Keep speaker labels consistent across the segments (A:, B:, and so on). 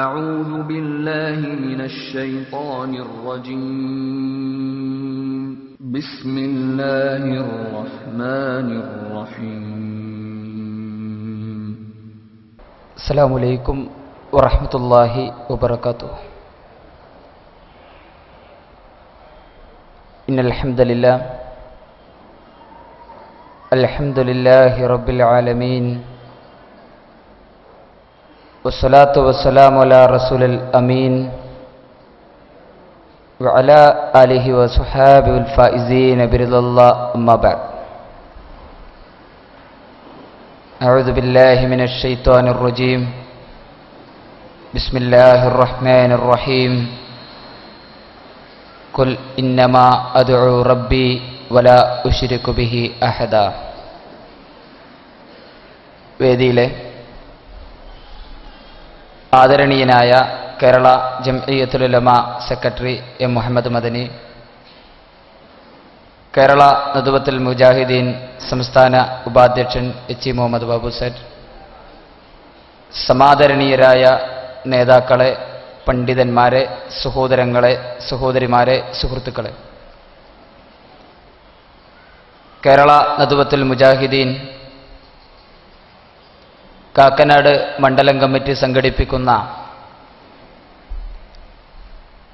A: أعوذ بالله من الشيطان الرجيم بسم الله الرحمن الرحيم
B: السلام عليكم ورحمة الله وبركاته. إن الحمد لله رب العالمين والصلاة والسلام على رسول الأمين وعلى آله وصحابه الفائزين برضا الله أما بعد. أعوذ بالله من الشيطان الرجيم بسم الله الرحمن الرحيم قل إنما أدعو ربي ولا أشرك به أحدا. വേദിയിലെ ആദരണീയനായ കേരള ജംഇയ്യത്തുൽ ഉലമ secretary M Muhammad Madani, Kerala Nadwathul മുജാഹിദീൻ സംസ്ഥാന ഉപാധ്യക്ഷൻ എച്ച് മുഹമ്മദ് ബാബു സർ, സമാദരണീയരായ നേതാക്കളെ, പണ്ഡിതന്മാരെ, സഹോദരങ്ങളെ, സഹോദരിമാരെ, സുഹൃത്തുക്കളെ, കേരള നദ്വത്തുൽ മുജാഹിദീൻ കാക്കനാട് മണ്ഡലം കമ്മിറ്റി സംഘടിപ്പിക്കുന്ന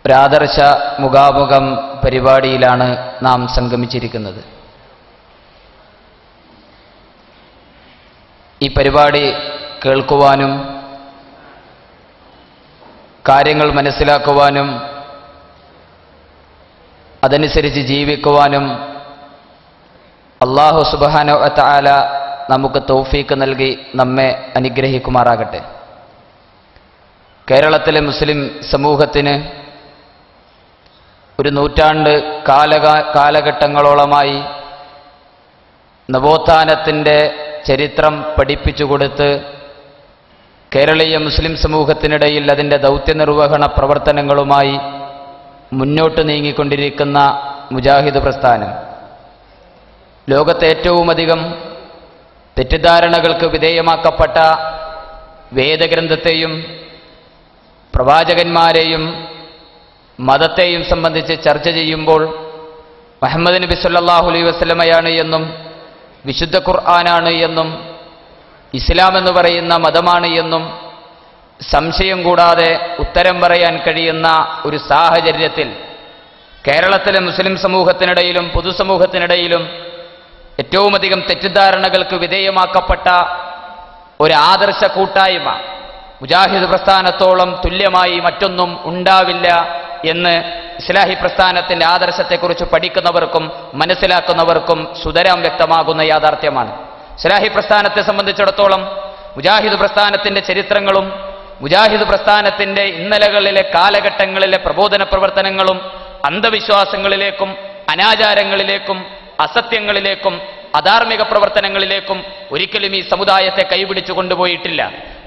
B: ഒരാദർശ മുഖാമുഖം പരിപാടിയിലാണ് നാം സംഗമിച്ചിരിക്കുന്നത്. ഈ പരിപാടി കേൾക്കുവാനും കാര്യങ്ങൾ മനസ്സിലാക്കുവാനും അതനുസരിച്ച് ജീവിക്കുവാനും അല്ലാഹു സുബ്ഹാനഹു വ തആല നമുക്ക് തൗഫീക്ക് നൽകി നമ്മെ അനുഗ്രഹിക്കുമാറാകട്ടെ. കേരളത്തിലെ മുസ്ലിം സമൂഹത്തിന് ഒരു നൂറ്റാണ്ട് കാലഘട്ടങ്ങളോളമായി നവോത്ഥാനത്തിൻ്റെ ചരിത്രം പഠിപ്പിച്ചു കൊടുത്ത് കേരളീയ മുസ്ലിം സമൂഹത്തിനിടയിൽ അതിൻ്റെ ദൗത്യനിർവഹണ പ്രവർത്തനങ്ങളുമായി മുന്നോട്ട് നീങ്ങിക്കൊണ്ടിരിക്കുന്ന മുജാഹിദ് പ്രസ്ഥാനം ലോകത്തെ ഏറ്റവുമധികം തെറ്റിദ്ധാരണകൾക്ക് വിധേയമാക്കപ്പെട്ട വേദഗ്രന്ഥത്തെയും പ്രവാചകന്മാരെയും മതത്തെയും സംബന്ധിച്ച് ചർച്ച ചെയ്യുമ്പോൾ മുഹമ്മദ് നബി സല്ലല്ലാഹു അലൈഹി വസല്ലമയാണ് എന്നും വിശുദ്ധ ഖുർആനാണ് എന്നും ഇസ്ലാം എന്ന് പറയുന്ന മതമാണ് എന്നും സംശയം കൂടാതെ ഉത്തരം പറയാൻ കഴിയുന്ന ഒരു സാഹചര്യത്തിൽ കേരളത്തിലെ മുസ്ലിം സമൂഹത്തിനിടയിലും പൊതുസമൂഹത്തിനിടയിലും ഏറ്റവുമധികം തെറ്റിദ്ധാരണകൾക്ക് വിധേയമാക്കപ്പെട്ട ഒരു ആദർശ കൂട്ടായ്മ മുജാഹിദ് പ്രസ്ഥാനത്തോളം തുല്യമായി മറ്റൊന്നും ഉണ്ടാവില്ല എന്ന് ഇസ്ലാഹി പ്രസ്ഥാനത്തിൻ്റെ ആദർശത്തെക്കുറിച്ച് പഠിക്കുന്നവർക്കും മനസ്സിലാക്കുന്നവർക്കും സുതരാം വ്യക്തമാകുന്ന യാഥാർത്ഥ്യമാണ്. ഇസ്ലാഹി പ്രസ്ഥാനത്തെ സംബന്ധിച്ചിടത്തോളം മുജാഹിദ് പ്രസ്ഥാനത്തിൻ്റെ ചരിത്രങ്ങളും മുജാഹിദ് പ്രസ്ഥാനത്തിൻ്റെ ഇന്നലകളിലെ കാലഘട്ടങ്ങളിലെ പ്രബോധന പ്രവർത്തനങ്ങളും അന്ധവിശ്വാസങ്ങളിലേക്കും അനാചാരങ്ങളിലേക്കും അസത്യങ്ങളിലേക്കും അധാർമിക പ്രവർത്തനങ്ങളിലേക്കും ഒരിക്കലും ഈ സമുദായത്തെ കൈപിടിച്ചു കൊണ്ടുപോയിട്ടില്ല.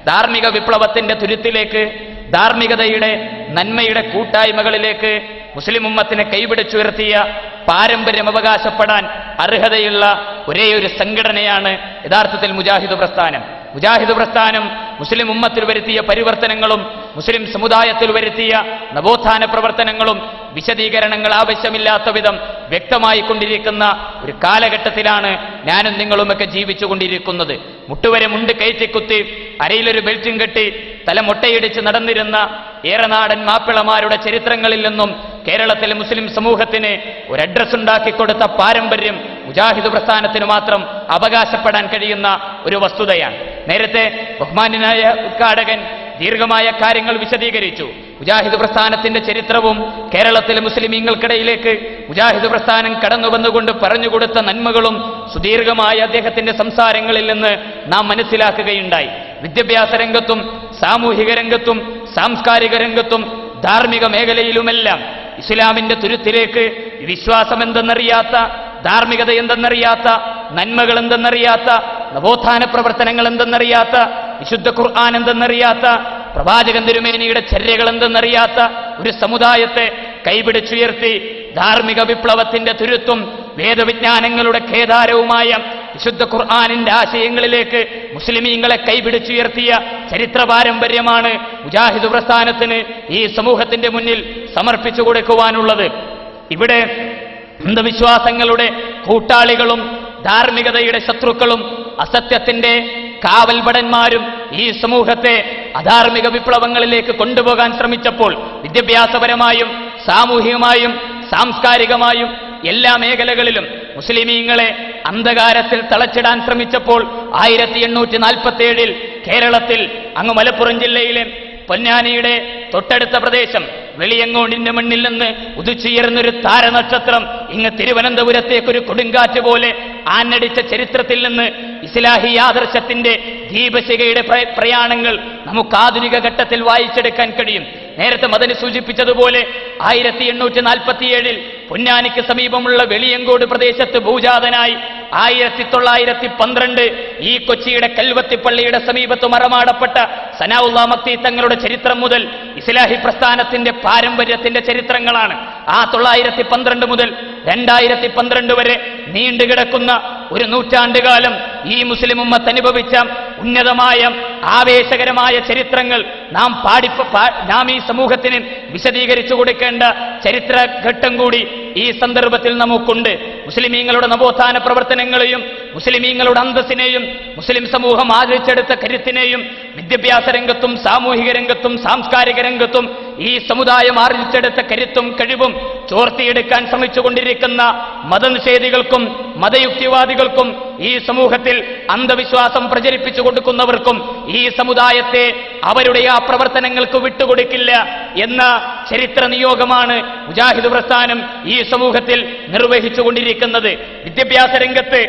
B: ധാർമ്മിക വിപ്ലവത്തിന്റെ തുരുത്തിലേക്ക്, ധാർമ്മികതയുടെ നന്മയുടെ കൂട്ടായ്മകളിലേക്ക് മുസ്ലിം ഉമ്മത്തിനെ കൈപിടിച്ചുയർത്തിയ പാരമ്പര്യം അവകാശപ്പെടാൻ അർഹതയുള്ള ഒരേയൊരു സംഘടനയാണ് യഥാർത്ഥത്തിൽ മുജാഹിദ് പ്രസ്ഥാനം. മുജാഹിദ് പ്രസ്ഥാനം മുസ്ലിം ഉമ്മത്തിൽ വരുത്തിയ പരിവർത്തനങ്ങളും മുസ്ലിം സമുദായത്തിൽ വരുത്തിയ നവോത്ഥാന പ്രവർത്തനങ്ങളും വിശദീകരണങ്ങൾ ആവശ്യമില്ലാത്ത വിധം വ്യക്തമായി കൊണ്ടിരിക്കുന്ന ഒരു കാലഘട്ടത്തിലാണ് ഞാനും നിങ്ങളുമൊക്കെ ജീവിച്ചുകൊണ്ടിരിക്കുന്നത്. മുട്ടുവരെ മുണ്ട് കയറ്റിക്കുത്തി അരയിലൊരു ബെൽറ്റും കെട്ടി തല മുട്ടയിടിച്ച് നടന്നിരുന്ന ഏറനാടൻ മാപ്പിളമാരുടെ ചരിത്രങ്ങളിൽ നിന്നും കേരളത്തിലെ മുസ്ലിം സമൂഹത്തിന് ഒരു അഡ്രസ് ഉണ്ടാക്കിക്കൊടുത്ത പാരമ്പര്യം മുജാഹിദ് പ്രസ്ഥാനത്തിന് മാത്രം അവകാശപ്പെടാൻ കഴിയുന്ന ഒരു വസ്തുതയാണ്. നേരത്തെ ബഹുമാന്യനായ ഉദ്ഘാടകൻ ദീർഘമായ കാര്യങ്ങൾ വിശദീകരിച്ചു. മുജാഹിദ് പ്രസ്ഥാനത്തിന്റെ ചരിത്രവും കേരളത്തിലെ മുസ്ലിമീങ്ങൾക്കിടയിലേക്ക് മുജാഹിദ് പ്രസ്ഥാനം കടന്നു വന്നുകൊണ്ട് പറഞ്ഞുകൊടുത്ത നന്മകളും സുദീർഘമായ അദ്ദേഹത്തിന്റെ സംസാരങ്ങളിൽ നിന്ന് നാം മനസ്സിലാക്കുകയുണ്ടായി. വിദ്യാഭ്യാസ രംഗത്തും സാമൂഹിക രംഗത്തും സാംസ്കാരിക രംഗത്തും ധാർമ്മിക മേഖലയിലുമെല്ലാം ഇസ്ലാമിന്റെ തുരുത്തിലേക്ക് വിശ്വാസം എന്തെന്നറിയാത്ത, ധാർമ്മികത എന്തെന്നറിയാത്ത, നന്മകൾ എന്തെന്നറിയാത്ത, നവോത്ഥാന പ്രവർത്തനങ്ങൾ എന്തെന്നറിയാത്ത, വിശുദ്ധ ഖുർആൻ എന്തെന്നറിയാത്ത, പ്രവാചകൻ തിരുമേനിയുടെ ചര്യകൾ എന്തെന്നറിയാത്ത ഒരു സമുദായത്തെ കൈപിടിച്ചുയർത്തി ധാർമ്മിക വിപ്ലവത്തിന്റെ തുരുത്തും വേദവിജ്ഞാനങ്ങളുടെ ഖേദാരവുമായ വിശുദ്ധ ഖുർആനിന്റെ ആശയങ്ങളിലേക്ക്
C: മുസ്ലിമീങ്ങളെ കൈപിടിച്ചുയർത്തിയ ചരിത്ര പാരമ്പര്യമാണ് മുജാഹിദ് പ്രസ്ഥാനത്തിന് ഈ സമൂഹത്തിന്റെ മുന്നിൽ സമർപ്പിച്ചു കൊടുക്കുവാനുള്ളത്. ഇവിടെ അന്ധവിശ്വാസങ്ങളുടെ കൂട്ടാളികളും ധാർമ്മികതയുടെ ശത്രുക്കളും അസത്യത്തിന്റെ കാവൽഭടന്മാരും ഈ സമൂഹത്തെ അധാർമിക വിപ്ലവങ്ങളിലേക്ക് കൊണ്ടുപോകാൻ ശ്രമിച്ചപ്പോൾ വിദ്യാഭ്യാസപരമായും സാമൂഹികമായും സാംസ്കാരികമായും എല്ലാ മേഖലകളിലും മുസ്ലിമീങ്ങളെ അന്ധകാരത്തിൽ തളച്ചിടാൻ ശ്രമിച്ചപ്പോൾ 1847 കേരളത്തിൽ അങ്ങ് മലപ്പുറം ജില്ലയിലെ പൊന്നാനിയുടെ തൊട്ടടുത്ത പ്രദേശം വെളിയങ്ങോടിന്റെ മണ്ണിൽ നിന്ന് ഉദിച്ചുയർന്നൊരു താരനക്ഷത്രം ഇങ്ങ് തിരുവനന്തപുരത്തേക്കൊരു കൊടുങ്കാറ്റ് പോലെ ആഞ്ഞടിച്ച ചരിത്രത്തിൽ നിന്ന് ഇസ്ലാഹി ആദർശത്തിന്റെ ദീപശിഖയുടെ പ്രയാണങ്ങൾ നമുക്ക് ആധുനിക ഘട്ടത്തിൽ വായിച്ചെടുക്കാൻ കഴിയും. നേരത്തെ മദനി സൂചിപ്പിച്ചതുപോലെ 1847 പൊന്നാനിക്ക് സമീപമുള്ള വെളിയങ്കോട് പ്രദേശത്ത് ഭൂജാതനായി 1912 ഈ കൊച്ചിയുടെ കൽവത്തിപ്പള്ളിയുടെ സമീപത്ത് മറമാടപ്പെട്ട സനാഉല്ലാ മക്തി തങ്ങളുടെ ചരിത്രം മുതൽ ഇസ്ലാഹി പ്രസ്ഥാനത്തിന്റെ പാരമ്പര്യത്തിന്റെ ചരിത്രങ്ങളാണ്. ആ 912 മുതൽ 2012 വരെ നീണ്ടുകിടക്കുന്ന ഒരു നൂറ്റാണ്ടുകാലം ഈ മുസ്ലിം ഉമ്മത്ത് അനുഭവിച്ച ഉന്നതമായ ആവേശകരമായ ചരിത്രങ്ങൾ നാം ഈ സമൂഹത്തിന് വിശദീകരിച്ചു കൊടുക്കേണ്ട ചരിത്രഘട്ടം കൂടി ഈ സന്ദർഭത്തിൽ നമുക്കുണ്ട്. മുസ്ലിമീങ്ങളുടെ നവോത്ഥാന പ്രവർത്തനങ്ങളെയും മുസ്ലിമീങ്ങളുടെ അന്തസ്സിനെയും മുസ്ലിം സമൂഹം ആദരിച്ചെടുത്ത കരുത്തിനെയും വിദ്യാഭ്യാസ രംഗത്തും സാമൂഹിക രംഗത്തും സാംസ്കാരിക രംഗത്തും ഈ സമുദായം ആർജിച്ചെടുത്ത കരുത്തും കഴിവും ചോർത്തിയെടുക്കാൻ ശ്രമിച്ചുകൊണ്ടിരിക്കുന്ന മതനിഷേധികൾക്കും മതയുക്തിവാദികൾക്കും ഈ സമൂഹത്തിൽ അന്ധവിശ്വാസം പ്രചരിപ്പിച്ചു കൊടുക്കുന്നവർക്കും ഈ സമുദായത്തെ അവരുടെ ആ പ്രവർത്തനങ്ങൾക്ക് വിട്ടുകൊടുക്കില്ല എന്ന ചരിത്ര നിയോഗമാണ് മുജാഹിദ് പ്രസ്ഥാനം ഈ സമൂഹത്തിൽ നിർവഹിച്ചുകൊണ്ടിരിക്കുന്നത്. വിദ്യാഭ്യാസ രംഗത്ത്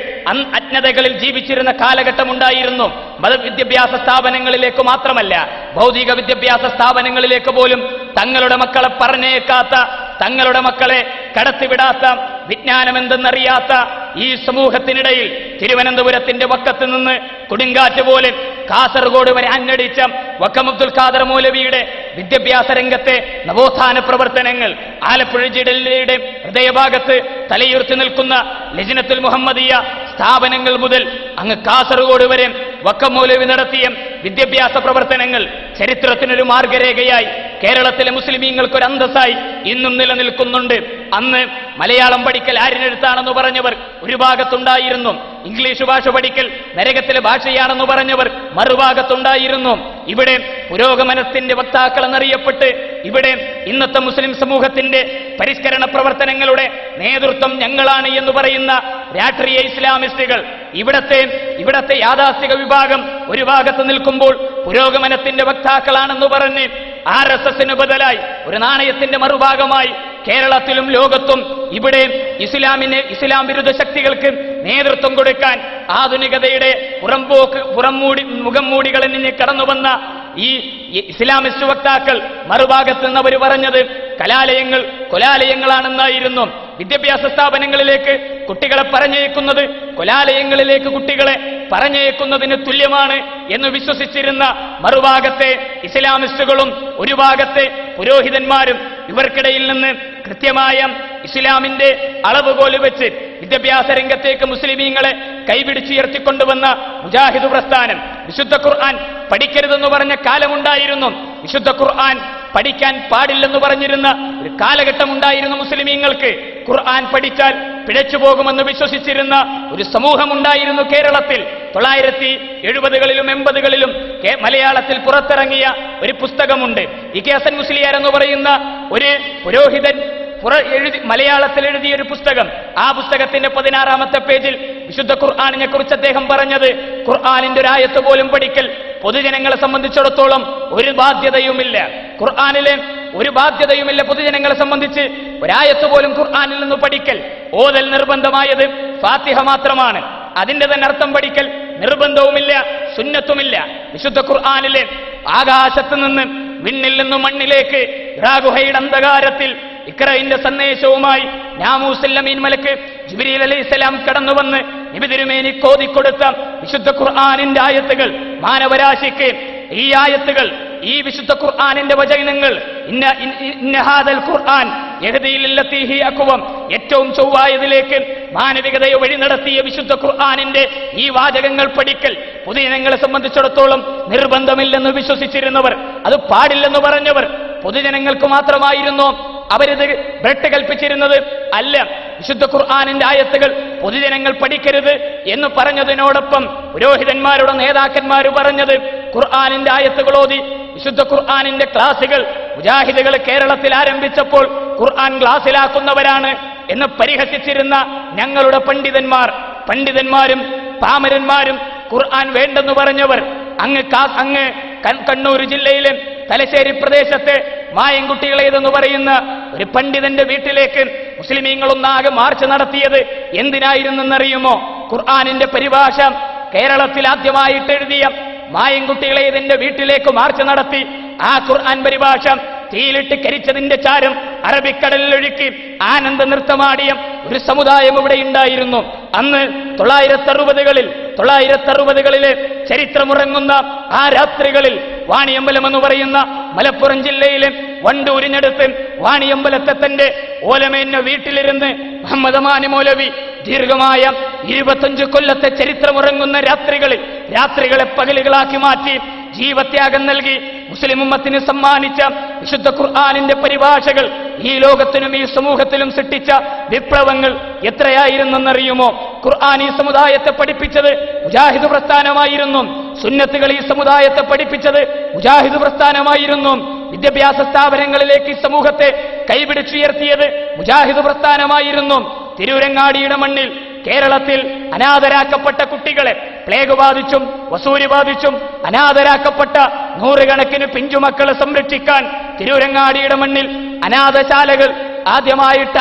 C: അജ്ഞതകളിൽ ജീവിച്ചിരുന്ന കാലഘട്ടമുണ്ടായിരുന്നു. മതവിദ്യാഭ്യാസ സ്ഥാപനങ്ങളിലേക്ക് മാത്രമല്ല, ഭൗതിക വിദ്യാഭ്യാസ സ്ഥാപനങ്ങളിലേക്ക് പോലും തങ്ങളുടെ മക്കളെ പറഞ്ഞേക്കാത്ത, തങ്ങളുടെ മക്കളെ കടത്തിവിടാത്ത, വിജ്ഞാനമെന്തെന്നറിയാത്ത ഈ സമൂഹത്തിനിടയിൽ തിരുവനന്തപുരത്തിന്റെ വക്കത്ത് നിന്ന് കൊടുങ്കാറ്റ് പോലെ കാസർഗോഡ് വരെ അഞ്ഞടിച്ച വക്കം അബ്ദുൽ ഖാദർ മൗലവിയുടെ വിദ്യാഭ്യാസ രംഗത്തെ നവോത്ഥാന പ്രവർത്തനങ്ങൾ, ആലപ്പുഴ ജില്ലയുടെ ഹൃദയഭാഗത്ത് തലയുയർത്തി നിൽക്കുന്ന ലജ്നത്തുൽ മുഹമ്മദിയ സ്ഥാപനങ്ങൾ മുതൽ അങ്ങ് കാസർഗോഡ് വരെ വക്കം മൗലവി നടത്തിയ വിദ്യാഭ്യാസ പ്രവർത്തനങ്ങൾ ചരിത്രത്തിനൊരു മാർഗരേഖയായി കേരളത്തിലെ മുസ്ലിമീങ്ങൾക്കൊരു അന്തസ്സായി ഇന്നും നിലനിൽക്കുന്നുണ്ട്. അന്ന് മലയാളം പഠിക്കൽ ആരിനെടുത്താണെന്ന് പറഞ്ഞവർ ഒരു ഭാഗത്തുണ്ടായിരുന്നു. ഇംഗ്ലീഷ് ഭാഷ പഠിക്കൽ നരകത്തിലെ ഭാഷയാണെന്ന് പറഞ്ഞവർ മറുഭാഗത്തുണ്ടായിരുന്നു. ഇവിടെ പുരോഗമനത്തിന്റെ വക്താക്കൾ എന്നറിയപ്പെട്ട് ഇവിടെ ഇന്നത്തെ മുസ്ലിം സമൂഹത്തിന്റെ പരിഷ്കരണ പ്രവർത്തനങ്ങളുടെ നേതൃത്വം ഞങ്ങളാണ് എന്ന് പറയുന്ന രാഷ്ട്രീയ ഇസ്ലാമിസ്റ്റുകൾ, ഇവിടത്തെ യാഥാസ്ഥിക വിഭാഗം ഒരു ഭാഗത്ത് നിൽക്കുമ്പോൾ പുരോഗമനത്തിന്റെ വക്താക്കളാണെന്ന് പറഞ്ഞ് RSSന് ബദലായി ഒരു നാണയത്തിന്റെ മറുഭാഗമായി കേരളത്തിലും ലോകത്തും ഇവിടെ ഇസ്ലാം വിരുദ്ധ ശക്തികൾക്ക് നേതൃത്വം കൊടുക്കാൻ ആധുനികതയുടെ മുഖം മൂടികളിൽ നിന്ന് കടന്നു വന്ന ഈ ഇസ്ലാമിസ്റ്റ് വക്താക്കൾ മറുഭാഗത്ത് നിന്ന് അവർ പറഞ്ഞത് കലാലയങ്ങൾ കൊലാലയങ്ങളാണെന്നായിരുന്നു. വിദ്യാഭ്യാസ സ്ഥാപനങ്ങളിലേക്ക് കുട്ടികളെ പറഞ്ഞേക്കുന്നത് കൊലാലയങ്ങളിലേക്ക് കുട്ടികളെ പറഞ്ഞേക്കുന്നതിന് തുല്യമാണ് എന്ന് വിശ്വസിച്ചിരുന്ന മറുഭാഗത്തെ ഇസ്ലാമിസ്റ്റുകളും ഒരു ഭാഗത്തെ പുരോഹിതന്മാരും ഇവർക്കിടയിൽ നിന്ന് കൃത്യമായ ഇസ്ലാമിന്റെ അളവുകോല് വെച്ച് വിദ്യാഭ്യാസ രംഗത്തേക്ക് മുസ്ലിമീങ്ങളെ കൈപിടിച്ചുയർത്തിക്കൊണ്ടുവന്ന മുജാഹിദ് പ്രസ്ഥാനം വിശുദ്ധ ഖുർആൻ പഠിക്കരുതെന്ന് പറഞ്ഞ കാലമുണ്ടായിരുന്നു. വിശുദ്ധ ഖുർആൻ പഠിക്കാൻ പാടില്ലെന്ന് പറഞ്ഞിരുന്ന ഒരു കാലഘട്ടമുണ്ടായിരുന്നു. മുസ്ലിമീങ്ങൾക്ക് ഖുർആൻ പഠിച്ചാൽ പിഴച്ചു പോകുമെന്ന് വിശ്വസിച്ചിരുന്ന ഒരു സമൂഹമുണ്ടായിരുന്നു കേരളത്തിൽ. 1970കളിലും 80കളിലും മലയാളത്തിൽ പുറത്തിറങ്ങിയ ഒരു പുസ്തകമുണ്ട്. ഇ.കെ. ഹസൻ മുസ്ലിയാർ എന്ന് പറയുന്ന ഒരു പുരോഹിതൻ മലയാളത്തിൽ എഴുതിയ ഒരു പുസ്തകം. ആ പുസ്തകത്തിന്റെ 16ാമത്തെ പേജിൽ വിശുദ്ധ ഖുർആനിനെ കുറിച്ച് അദ്ദേഹം പറഞ്ഞത്, ഖുർആനിന്റെ ഒരു ആയത്ത് പോലും പഠിക്കൽ പൊതുജനങ്ങളെ സംബന്ധിച്ചിടത്തോളം ഒരു ബാധ്യതയുമില്ല. ഖുർആനിലെ ഒരു ബാധ്യതയുമില്ല പൊതുജനങ്ങളെ സംബന്ധിച്ച്. ഒരായത്ത് പോലും ഖുർആനിൽ നിന്ന് പഠിക്കൽ, ഓതൽ നിർബന്ധമായത് ഫാത്തിഹ മാത്രമാണ്. അതിന്റെ തന്നെ അർത്ഥം പഠിക്കൽ നിർബന്ധവുമില്ല, സുന്നത്തുമില്ല. വിശുദ്ധ ഖുർആനിലെ ആകാശത്ത് നിന്ന് വിണ്ണിൽ നിന്നും മണ്ണിലേക്ക് ഇറാഖുഹയുടെ അന്ധകാരത്തിൽ ഇക്രയിന്റെ സന്ദേശവുമായി നാമൂസല്ലമീൻ മലക്ക് ജിബ്രീൽ അലൈഹിസ്സലാം കടന്നുവന്ന് നബി തിരുമേനി കോതിക്കൊടുത്ത വിശുദ്ധ ഖുർആനിന്റെ ആയത്തുകൾ മാനവരാശിക്ക് ഈ ആയത്തുകൾ, ഈ വിശുദ്ധ ഖുർആനിന്റെ വചനങ്ങൾ, ഇന്ന ഹാദൽ ഖുർആൻ യഹ്ദിയില്ലത്തീഹി അഖ്വം, ഏറ്റവും ചൊവ്വായതിലേക്ക് മാനവികതയെ വഴി നടത്തിയ വിശുദ്ധ ഖുർആനിന്റെ ഈ വാചകങ്ങൾ പഠിക്കൽ പൊതുജനങ്ങളെ സംബന്ധിച്ചിടത്തോളം നിർബന്ധമില്ലെന്ന് വിശ്വസിച്ചിരുന്നവർ, അത് പാടില്ലെന്ന് പറഞ്ഞവർ പൊതുജനങ്ങൾക്ക് മാത്രമായിരുന്നു അവരിത് ബ്രട്ട് കൽപ്പിച്ചിരുന്നത്. അല്ല, വിശുദ്ധ ഖുർആനിന്റെ ആയത്തുകൾ പൊതുജനങ്ങൾ പഠിക്കരുത് എന്ന് പറഞ്ഞതിനോടൊപ്പം പുരോഹിതന്മാരുടെ നേതാക്കന്മാർ പറഞ്ഞത് ഖുർആനിന്റെ ആയത്തുകൾ ഓതി വിശുദ്ധ ഖുർആനിന്റെ ക്ലാസുകൾ മുജാഹിദുകൾ കേരളത്തിൽ ആരംഭിച്ചപ്പോൾ ഖുർആൻ ക്ലാസ്സിലാക്കുന്നവരാണ് എന്ന് പരിഹസിച്ചിരുന്ന ഞങ്ങളുടെ പണ്ഡിതന്മാരും പാമരന്മാരും ഖുർആൻ വേണ്ടെന്ന് പറഞ്ഞവർ അങ്ങ് കണ്ണൂർ ജില്ലയിലെ തലശ്ശേരി പ്രദേശത്തെ മായൻകുട്ടികളേതെന്ന് പറയുന്ന ഒരു പണ്ഡിതന്റെ വീട്ടിലേക്ക് മുസ്ലിമീങ്ങളൊന്നാകെ മാർച്ച് നടത്തിയത് എന്തിനായിരുന്നെന്നറിയുമോ? ഖുർആനിന്റെ പരിഭാഷ കേരളത്തിൽ ആദ്യമായിട്ട് എഴുതിയ മായൻകുട്ടികളേതിന്റെ വീട്ടിലേക്ക് മാർച്ച് നടത്തി ആ ഖുർആൻ പരിഭാഷ തീയിലിട്ട് കരിച്ചതിന്റെ ചാരം അറബിക്കടലിലൊഴുക്കി ആനന്ദ നൃത്തമാടിയ ഒരു സമുദായം ഇവിടെ ഉണ്ടായിരുന്നു. അന്ന് 1960കളിലെ ചരിത്രമുറങ്ങുന്ന ആ രാത്രികളിൽ വാണിയമ്പലം എന്ന് പറയുന്ന മലപ്പുറം ജില്ലയിലെ വണ്ടൂരിനടുത്ത് വാണിയമ്പലത്തെ തന്റെ ഓലമേഞ്ഞ വീട്ടിലിരുന്ന് മുഹമ്മദ് അമാനി മൗലവി ദീർഘമായ 25 കൊല്ലത്തെ ചരിത്രമുറങ്ങുന്ന രാത്രികളെ പകലുകളാക്കി മാറ്റി ജീവത്യാഗം നൽകി മുസ്ലിം ഉമ്മത്തിന് സമ്മാനിച്ച വിശുദ്ധ ഖുർആനിന്റെ പരിഭാഷകൾ ഈ ലോകത്തിനും ഈ സമൂഹത്തിലും സൃഷ്ടിച്ച വിപ്ലവങ്ങൾ എത്രയായിരുന്നെന്നറിയുമോ? ഖുർആൻ ഈ സമുദായത്തെ പഠിപ്പിച്ചത് മുജാഹിദ് പ്രസ്ഥാനമായിരുന്നു. സുന്നത്തുകൾ ഈ സമുദായത്തെ പഠിപ്പിച്ചത് മുജാഹിദ് പ്രസ്ഥാനമായിരുന്നു. വിദ്യാഭ്യാസ സ്ഥാപനങ്ങളിലേക്ക് ഈ സമൂഹത്തെ കൈപിടിച്ചുയർത്തിയത് മുജാഹിദ് പ്രസ്ഥാനമായിരുന്നു. തിരൂരങ്ങാടിയുടെ മണ്ണിൽ കേരളത്തിൽ അനാഥരാക്കപ്പെട്ട കുട്ടികളെ പ്ലേഗ് ബാധിച്ചും വസൂരി ബാധിച്ചും അനാഥരാക്കപ്പെട്ട നൂറുകണക്കിന് പിഞ്ചുമക്കളെ സംരക്ഷിക്കാൻ തിരൂരങ്ങാടിയുടെ മണ്ണിൽ അനാഥശാലകൾ ആദ്യമായിട്ട്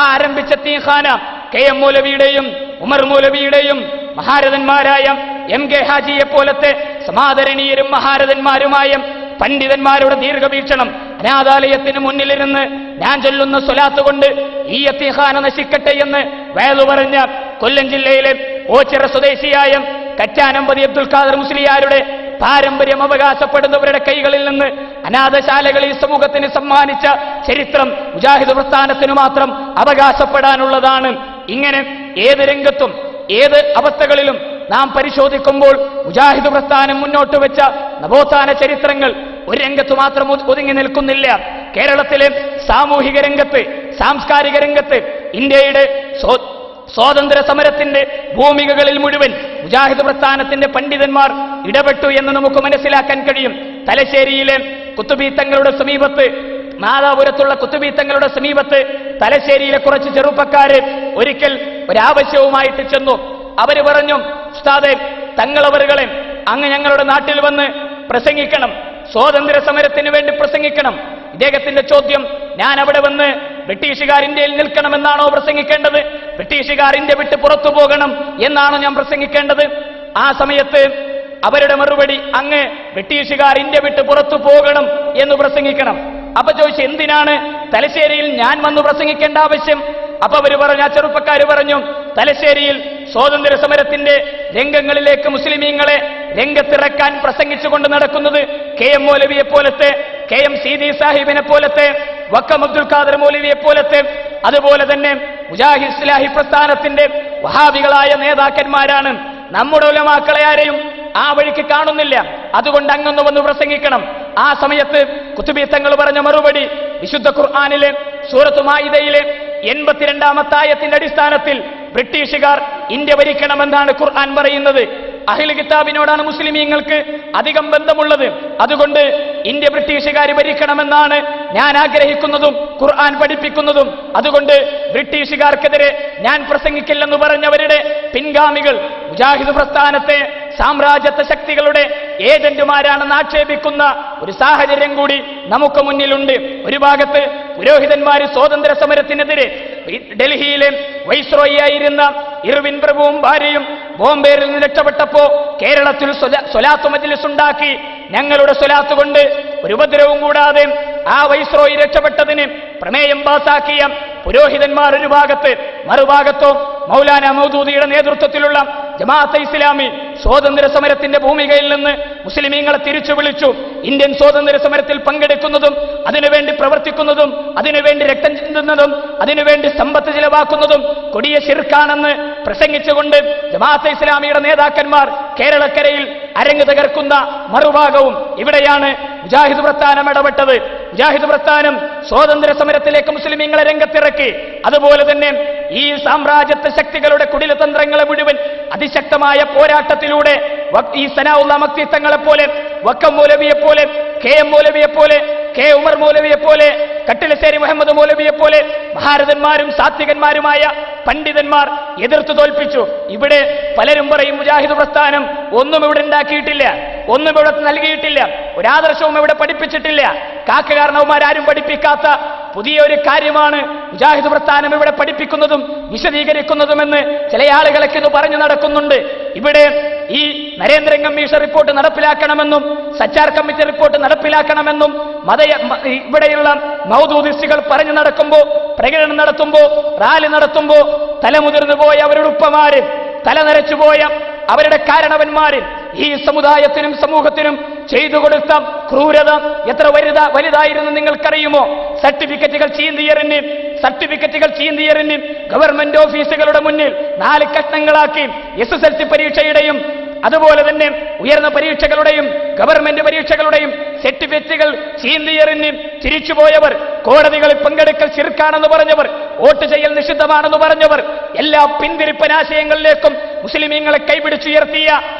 C: ആരംഭിച്ച തീഖാന KM മൗലവിയുടെയും ഉമർ മൗലവിയുടെയും മഹാരഥന്മാരായ MK ഹാജിയെ പോലത്തെ സമാദരണീയരും മഹാരഥന്മാരുമായ പണ്ഡിതന്മാരുടെ ദീർഘവീക്ഷണം അനാഥാലയത്തിന് മുന്നിലിരുന്ന് ഞാൻ ചൊല്ലുന്ന സ്വലാത്ത് കൊണ്ട് ഈ യതീഖാന നശിക്കട്ടെ എന്ന് വയലു പറഞ്ഞ കൊല്ലം ജില്ലയിലെ ഓച്ചിറ സ്വദേശിയായ കച്ചാനമ്പതി അബ്ദുൽ ഖാദർ മുസ്ലിയാരുടെ പാരമ്പര്യം അവകാശപ്പെടുന്നവരുടെ കൈകളിൽ നിന്ന് അനാഥശാലകൾ ഈ സമൂഹത്തിന് സമ്മാനിച്ച ചരിത്രം മുജാഹിദ് പ്രസ്ഥാനത്തിന് മാത്രം അവകാശപ്പെടാനുള്ളതാണ്. ഇങ്ങനെ ഏത് രംഗത്തും ഏത് അവസ്ഥകളിലും നാം പരിശോധിക്കുമ്പോൾ മുജാഹിദ് പ്രസ്ഥാനം മുന്നോട്ട് വെച്ച നവോത്ഥാന ചരിത്രങ്ങൾ ഒരു രംഗത്ത് മാത്രം ഒതുങ്ങി നിൽക്കുന്നില്ല. കേരളത്തിലെ സാമൂഹിക രംഗത്ത്, സാംസ്കാരിക രംഗത്ത്, ഇന്ത്യയുടെ സ്വാതന്ത്ര്യ സമരത്തിന്റെ ഭൂമികകളിൽ മുഴുവൻ മുജാഹിദ് പ്രസ്ഥാനത്തിന്റെ പണ്ഡിതന്മാർ ഇടപെട്ടു എന്ന് നമുക്ക് മനസ്സിലാക്കാൻ കഴിയും. തലശ്ശേരിയിലെ കുത്തുബി തങ്ങളുടെ സമീപത്ത്, നാദാപുരത്തുള്ള കുത്തുബി തങ്ങളുടെ സമീപത്ത് തലശ്ശേരിയിലെ കുറച്ച് ചെറുപ്പക്കാര് ഒരിക്കൽ ഒരാവശ്യവുമായിട്ട് ചെന്നു. അവര് പറഞ്ഞു, ഉസ്താദേ, തങ്ങളവറുകളെ അങ്ങ് ഞങ്ങളുടെ നാട്ടിൽ വന്ന് പ്രസംഗിക്കണം, സ്വാതന്ത്ര്യ സമരത്തിന് വേണ്ടി പ്രസംഗിക്കണം. ഇദ്ദേഹത്തിന്റെ ചോദ്യം, ഞാൻ അവിടെ വന്ന് ബ്രിട്ടീഷുകാർ ഇന്ത്യയിൽ നിൽക്കണമെന്നാണോ പ്രസംഗിക്കേണ്ടത്? ബ്രിട്ടീഷുകാർ ഇന്ത്യ വിട്ട് പുറത്തു പോകണം എന്നാണോ ഞാൻ പ്രസംഗിക്കേണ്ടത്? ആ സമയത്ത് അവരുടെ മറുപടി, അങ്ങ് ബ്രിട്ടീഷുകാർ ഇന്ത്യ വിട്ട് പുറത്തു പോകണം എന്ന് പ്രസംഗിക്കണം. അപ്പൊ ചോദിച്ചു, എന്തിനാണ് തലശ്ശേരിയിൽ ഞാൻ വന്ന് പ്രസംഗിക്കേണ്ട ആവശ്യം? അപ്പൊ അവര് പറഞ്ഞു, ആ ചെറുപ്പക്കാര് പറഞ്ഞു, തലശ്ശേരിയിൽ സ്വാതന്ത്ര്യ സമരത്തിന്റെ രംഗങ്ങളിലേക്ക് മുസ്ലിമീങ്ങളെ രംഗത്തിറക്കാൻ പ്രസംഗിച്ചുകൊണ്ട് നടക്കുന്നത് KM മൗലവിയെ പോലത്തെ, KM സീതി സാഹിബിനെ പോലത്തെ, വക്കം അബ്ദുൽ ഖാദർ മൗലവിയെ പോലത്തെ, അതുപോലെ തന്നെ മുജാഹിദ് ഇസ്ലാഹി പ്രസ്ഥാനത്തിന്റെ വഹാബികളായ നേതാക്കന്മാരാണ്. നമ്മുടെ ഉലമാക്കളെ ആരെയും ആ വഴിക്ക് കാണുന്നില്ല. അതുകൊണ്ട് അങ്ങൊന്ന് വന്ന് പ്രസംഗിക്കണം. ആ സമയത്ത് കുത്തുബി തങ്ങൾ പറഞ്ഞ മറുപടി, വിശുദ്ധ ഖുർആനിലെ സൂറത്ത് മാഇദയിലെ 82-ാമത്തെ ആയത്തിന്റെ അടിസ്ഥാനത്തിൽ ബ്രിട്ടീഷുകാർ ഇന്ത്യ ഭരിക്കണമെന്നാണ് ഖുർആൻ പറയുന്നത്. അഹ്ലു കിതാബിനോടാണ് മുസ്ലിമീങ്ങൾക്ക് അധികം ബന്ധമുള്ളത്. അതുകൊണ്ട് ഇന്ത്യ ബ്രിട്ടീഷുകാർ ഭരിക്കണമെന്നാണ് ഞാൻ ആഗ്രഹിക്കുന്നതും ഖുർആൻ പഠിപ്പിക്കുന്നതും. അതുകൊണ്ട് ബ്രിട്ടീഷുകാർക്കെതിരെ ഞാൻ പ്രസംഗിക്കില്ലെന്ന് പറഞ്ഞവരുടെ പിൻഗാമികൾ മുജാഹിദ് പ്രസ്ഥാനത്തെ സാമ്രാജ്യത്വ ശക്തികളുടെ ഏജന്റുമാരാണെന്ന് ആക്ഷേപിക്കുന്ന ഒരു സാഹചര്യം കൂടി നമുക്ക് മുന്നിലുണ്ട്. ഒരു ഭാഗത്ത് പുരോഹിതന്മാര് സ്വാതന്ത്ര്യ സമരത്തിനെതിരെ ഡൽഹിയിലെ വൈസ്രോയിയായിരുന്ന ഇർവിൻ പ്രഭുവും ഭാര്യയും ബോംബെയിൽ നിന്ന് രക്ഷപ്പെട്ടപ്പോ കേരളത്തിൽ സ്വലാത്ത് മജ്ലിസ് ഉണ്ടാക്കി. ഞങ്ങളുടെ സ്വലാത്ത് കൊണ്ട് ഒരു ഉപദ്രവവും കൂടാതെ ആ വൈസ്രോയി രക്ഷപ്പെട്ടതിന് പ്രമേയം പാസാക്കിയ പുരോഹിതന്മാർ ഒരു ഭാഗത്ത്, മറുഭാഗത്തോ മൗലാന മൗദൂദിയുടെ നേതൃത്വത്തിലുള്ള ജമാഅത്തെ ഇസ്ലാമി സ്വാതന്ത്ര്യ സമരത്തിന്റെ ഭൂമികയിൽ നിന്ന് മുസ്ലിമീങ്ങളെ തിരിച്ചു വിളിച്ചു. ഇന്ത്യൻ സ്വാതന്ത്ര്യ സമരത്തിൽ പങ്കെടുക്കുന്നതും അതിനുവേണ്ടി പ്രവർത്തിക്കുന്നതും അതിനുവേണ്ടി രക്തം ചിന്തുന്നതും അതിനുവേണ്ടി സമ്പത്ത് ചിലവാക്കുന്നതും കൊടിയ ശിർക്കാണെന്ന് പ്രസംഗിച്ചുകൊണ്ട് ജമാഅത്തെ ഇസ്ലാമിയുടെ നേതാക്കന്മാർ കേരളക്കരയിൽ അരങ്ങ് തകർക്കുന്ന മറുഭാഗവും ഇവിടെയാണ് മുജാഹിദ് പ്രസ്ഥാനം ഇടപെട്ടത്. മുജാഹിദ് പ്രസ്ഥാനം സ്വാതന്ത്ര്യ സമരത്തിലേക്ക് മുസ്ലിമീങ്ങളെ രംഗത്തിറക്കി. അതുപോലെ തന്നെ ഈ സാമ്രാജ്യത്വ ശക്തികളുടെ കുടിലതന്ത്രങ്ങളെ മുഴുവൻ അതിശക്തമായ പോരാട്ടത്തിലൂടെ ഈ സനാഉല്ലാ മക്തി തങ്ങളെ പോലെ, വക്കം മൗലവിയെ പോലെ, കെ എം മൗലവിയെ പോലെ, കെ ഉമർ മൗലവിയെ പോലെ, കട്ടിലശ്ശേരി മുഹമ്മദ് മൗലവിയെ പോലെ മഹാരഥന്മാരും സാത്വികന്മാരുമായ പണ്ഡിതന്മാർ എതിർത്തു തോൽപ്പിച്ചു. ഇവിടെ പലരും പറയും മുജാഹിദ് പ്രസ്ഥാനം ഒന്നും ഇവിടെ ഉണ്ടാക്കിയിട്ടില്ല, ഒന്നും ഇവിടെ നൽകിയിട്ടില്ല, ഒരാദർശവും ഇവിടെ പഠിപ്പിച്ചിട്ടില്ല. കാരണവന്മാരാരും പഠിപ്പിക്കാത്ത പുതിയ ഒരു കാര്യമാണ് മുജാഹിദ് പ്രസ്ഥാനം ഇവിടെ പഠിപ്പിക്കുന്നതും വിശദീകരിക്കുന്നതുമെന്ന് ചില ആളുകളൊക്കെ ഇത് പറഞ്ഞു നടക്കുന്നുണ്ട്. ഇവിടെ ഈ നരേന്ദ്രൻ കമ്മീഷൻ റിപ്പോർട്ട് നടപ്പിലാക്കണമെന്നും സച്ചാർ കമ്മിറ്റി റിപ്പോർട്ട് നടപ്പിലാക്കണമെന്നും ഇവിടെയുള്ള മൗദൂദിസ്റ്റുകൾ പറഞ്ഞു നടക്കുമ്പോൾ, പ്രകടനം നടത്തുമ്പോൾ, റാലി നടത്തുമ്പോൾ തലമുതിർന്നു പോയ അവരുടെ ഉപ്പമാര്, തല നരച്ചുപോയ അവരുടെ കാരണവന്മാര് ഈ സമുദായത്തിനും സമൂഹത്തിനും ചെയ്തു കൊടുത്ത ക്രൂരത എത്ര വലുതായിരുന്നു നിങ്ങൾക്കറിയുമോ? സർട്ടിഫിക്കറ്റുകൾ ചീന്തിയെറിഞ്ഞ് ഗവൺമെന്റ് ഓഫീസുകളുടെ മുന്നിൽ 4 കഷ്ണങ്ങളാക്കി SSLC പരീക്ഷയുടെയും അതുപോലെ തന്നെ ഉയർന്ന പരീക്ഷകളുടെയും ഗവൺമെന്റ് പരീക്ഷകളുടെയും സർട്ടിഫിക്കറ്റുകൾ ചീന്തിയെറിഞ്ഞ് തിരിച്ചുപോയവർ, കോടതികളിൽ പങ്കെടുക്കൽ ശിർക്കാണെന്ന് പറഞ്ഞവർ, വോട്ട് ചെയ്യൽ നിഷിദ്ധമാണെന്ന് പറഞ്ഞവർ, എല്ലാ പിന്തിരിപ്പനാശയങ്ങളിലേക്കും മുസ്ലിമീങ്ങളെ കൈപിടിച്ചുയർത്തിയ